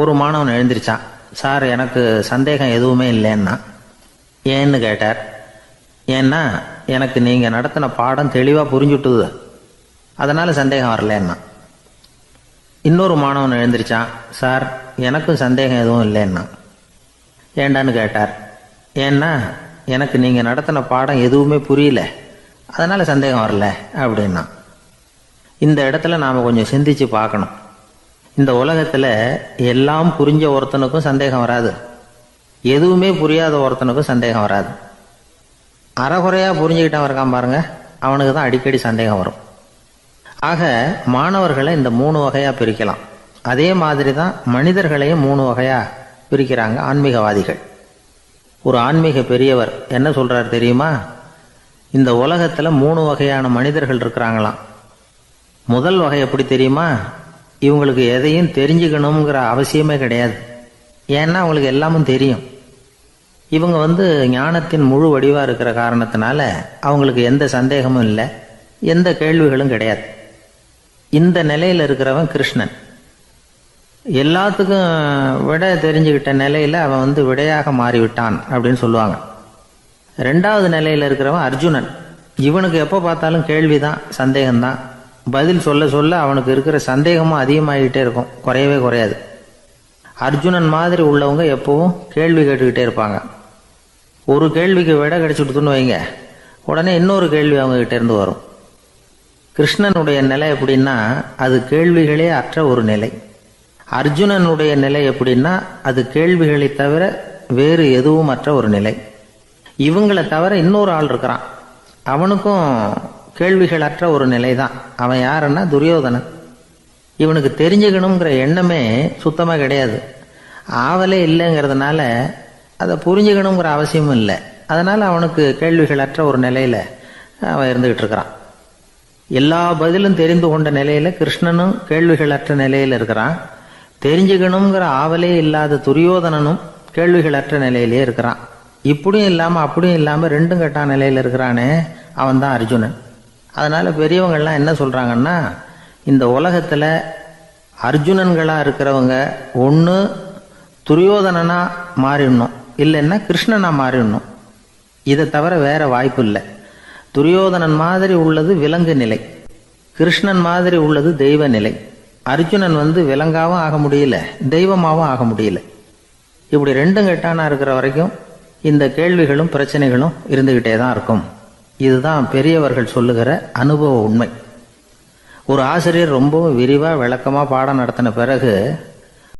ஒரு மாணவன் எழுந்திரிச்சான். சார், எனக்கு சந்தேகம் எதுவுமே இல்லைன்னா. ஏன்னு கேட்டார். ஏன்னா எனக்கு நீங்கள் நடத்தின பாடம் தெளிவாக புரிஞ்சுட்டுது, அதனால் சந்தேகம் வரலன்னா. இன்னொரு மாணவன் எழுந்திரிச்சான். சார், எனக்கும் சந்தேகம் எதுவும் இல்லைன்னா. ஏண்டான்னு கேட்டார். ஏன்னா எனக்கு நீங்கள் நடத்தின பாடம் எதுவுமே புரியல, அதனால் சந்தேகம் வரல அப்படின்னா. இந்த இடத்துல நாம் கொஞ்சம் சிந்திச்சு பார்க்கணும். இந்த உலகத்தில் எல்லாம் புரிஞ்ச ஒருத்தனுக்கும் சந்தேகம் வராது, எதுவுமே புரியாத ஒருத்தனுக்கும் சந்தேகம் வராது. அறகுறையாக புரிஞ்சுக்கிட்டவன் இருக்கான் பாருங்க, அவனுக்கு தான் அடிக்கடி சந்தேகம் வரும். ஆக மாணவர்களை இந்த 3 வகையாக பிரிக்கலாம். அதே மாதிரி தான் மனிதர்களையும் 3 வகையாக பிரிக்கிறாங்க ஆன்மீகவாதிகள். ஒரு ஆன்மீக பெரியவர் என்ன சொல்கிறார் தெரியுமா? இந்த உலகத்தில் 3 வகையான மனிதர்கள் இருக்கிறாங்களாம். முதல் வகை எப்படி தெரியுமா? இவங்களுக்கு எதையும் தெரிஞ்சுக்கணுங்கிற அவசியமே கிடையாது. ஏன்னா அவங்களுக்கு எல்லாமும் தெரியும். இவங்க ஞானத்தின் முழு வடிவாக இருக்கிற காரணத்தினால அவங்களுக்கு எந்த சந்தேகமும் இல்லை, எந்த கேள்விகளும் கிடையாது. இந்த நிலையில் இருக்கிறவன் கிருஷ்ணன். எல்லாத்துக்கும் விட தெரிஞ்சுக்கிட்ட நிலையில் அவன் விடையாக மாறிவிட்டான் அப்படின்னு சொல்லுவாங்க. 2வது நிலையில் இருக்கிறவன் அர்ஜுனன். இவனுக்கு எப்போ பார்த்தாலும் கேள்விதான், சந்தேகம்தான். பதில் சொல்ல சொல்ல அவனுக்கு இருக்கிற சந்தேகமும் அதிகமாகிட்டே இருக்கும், குறையவே குறையாது. அர்ஜுனன் மாதிரி உள்ளவங்க எப்பவும் கேள்வி கேட்டுக்கிட்டே இருப்பாங்க. ஒரு கேள்விக்கு விடை கிடைச்சுட்டுன்னு வைங்க, உடனே இன்னொரு கேள்வி அவங்ககிட்ட இருந்து வரும். கிருஷ்ணனுடைய நிலை எப்படின்னா அது கேள்விகளே அற்ற ஒரு நிலை. அர்ஜுனனுடைய நிலை எப்படின்னா அது கேள்விகளை தவிர வேறு எதுவும் அற்ற ஒரு நிலை. இவங்களை தவிர இன்னொரு ஆள் இருக்கிறான், அவனுக்கும் கேள்விகள் அற்ற ஒரு நிலை தான். அவன் யாருன்னா துரியோதனன். இவனுக்கு தெரிஞ்சுக்கணுங்கிற எண்ணமே சுத்தமாக கிடையாது. ஆவலே இல்லைங்கிறதுனால அதை புரிஞ்சுக்கணுங்கிற அவசியமும் இல்லை. அதனால் அவனுக்கு கேள்விகள் அற்ற ஒரு நிலையில் அவன் இருந்துக்கிட்டு இருக்கிறான். எல்லா பதிலும் தெரிந்து கொண்ட நிலையில் கிருஷ்ணனும் கேள்விகள் அற்ற நிலையில் இருக்கிறான். தெரிஞ்சுக்கணுங்கிற ஆவலே இல்லாத துரியோதனனும் கேள்விகள் அற்ற நிலையிலே இருக்கிறான். இப்படியும் இல்லாமல் அப்படியும் இல்லாமல் 2ம் கெட்டான் நிலையில் இருக்கிறானே, அவன் தான் அர்ஜுனன். அதனால் பெரியவங்கள்லாம் என்ன சொல்கிறாங்கன்னா, இந்த உலகத்தில் அர்ஜுனன்களாக இருக்கிறவங்க ஒன்று துரியோதனனாக மாறிடணும், இல்லைன்னா கிருஷ்ணனாக மாறிடணும். இதை தவிர வேற வாய்ப்பு இல்லை. துரியோதனன் மாதிரி உள்ளது விலங்கு நிலை, கிருஷ்ணன் மாதிரி உள்ளது தெய்வ நிலை. அர்ஜுனன் விலங்காவும் ஆக முடியல, தெய்வமாகவும் ஆக முடியல. இப்படி 2ம் கெட்டானா இருக்கிற வரைக்கும் இந்த கேள்விகளும் பிரச்சனைகளும் இருந்துக்கிட்டே தான் இருக்கும். இதுதான் பெரியவர்கள் சொல்லுகிற அனுபவ உண்மை. ஒரு ஆசிரியர் ரொம்பவும் விரிவாக விளக்கமாக பாடம் நடத்தின பிறகு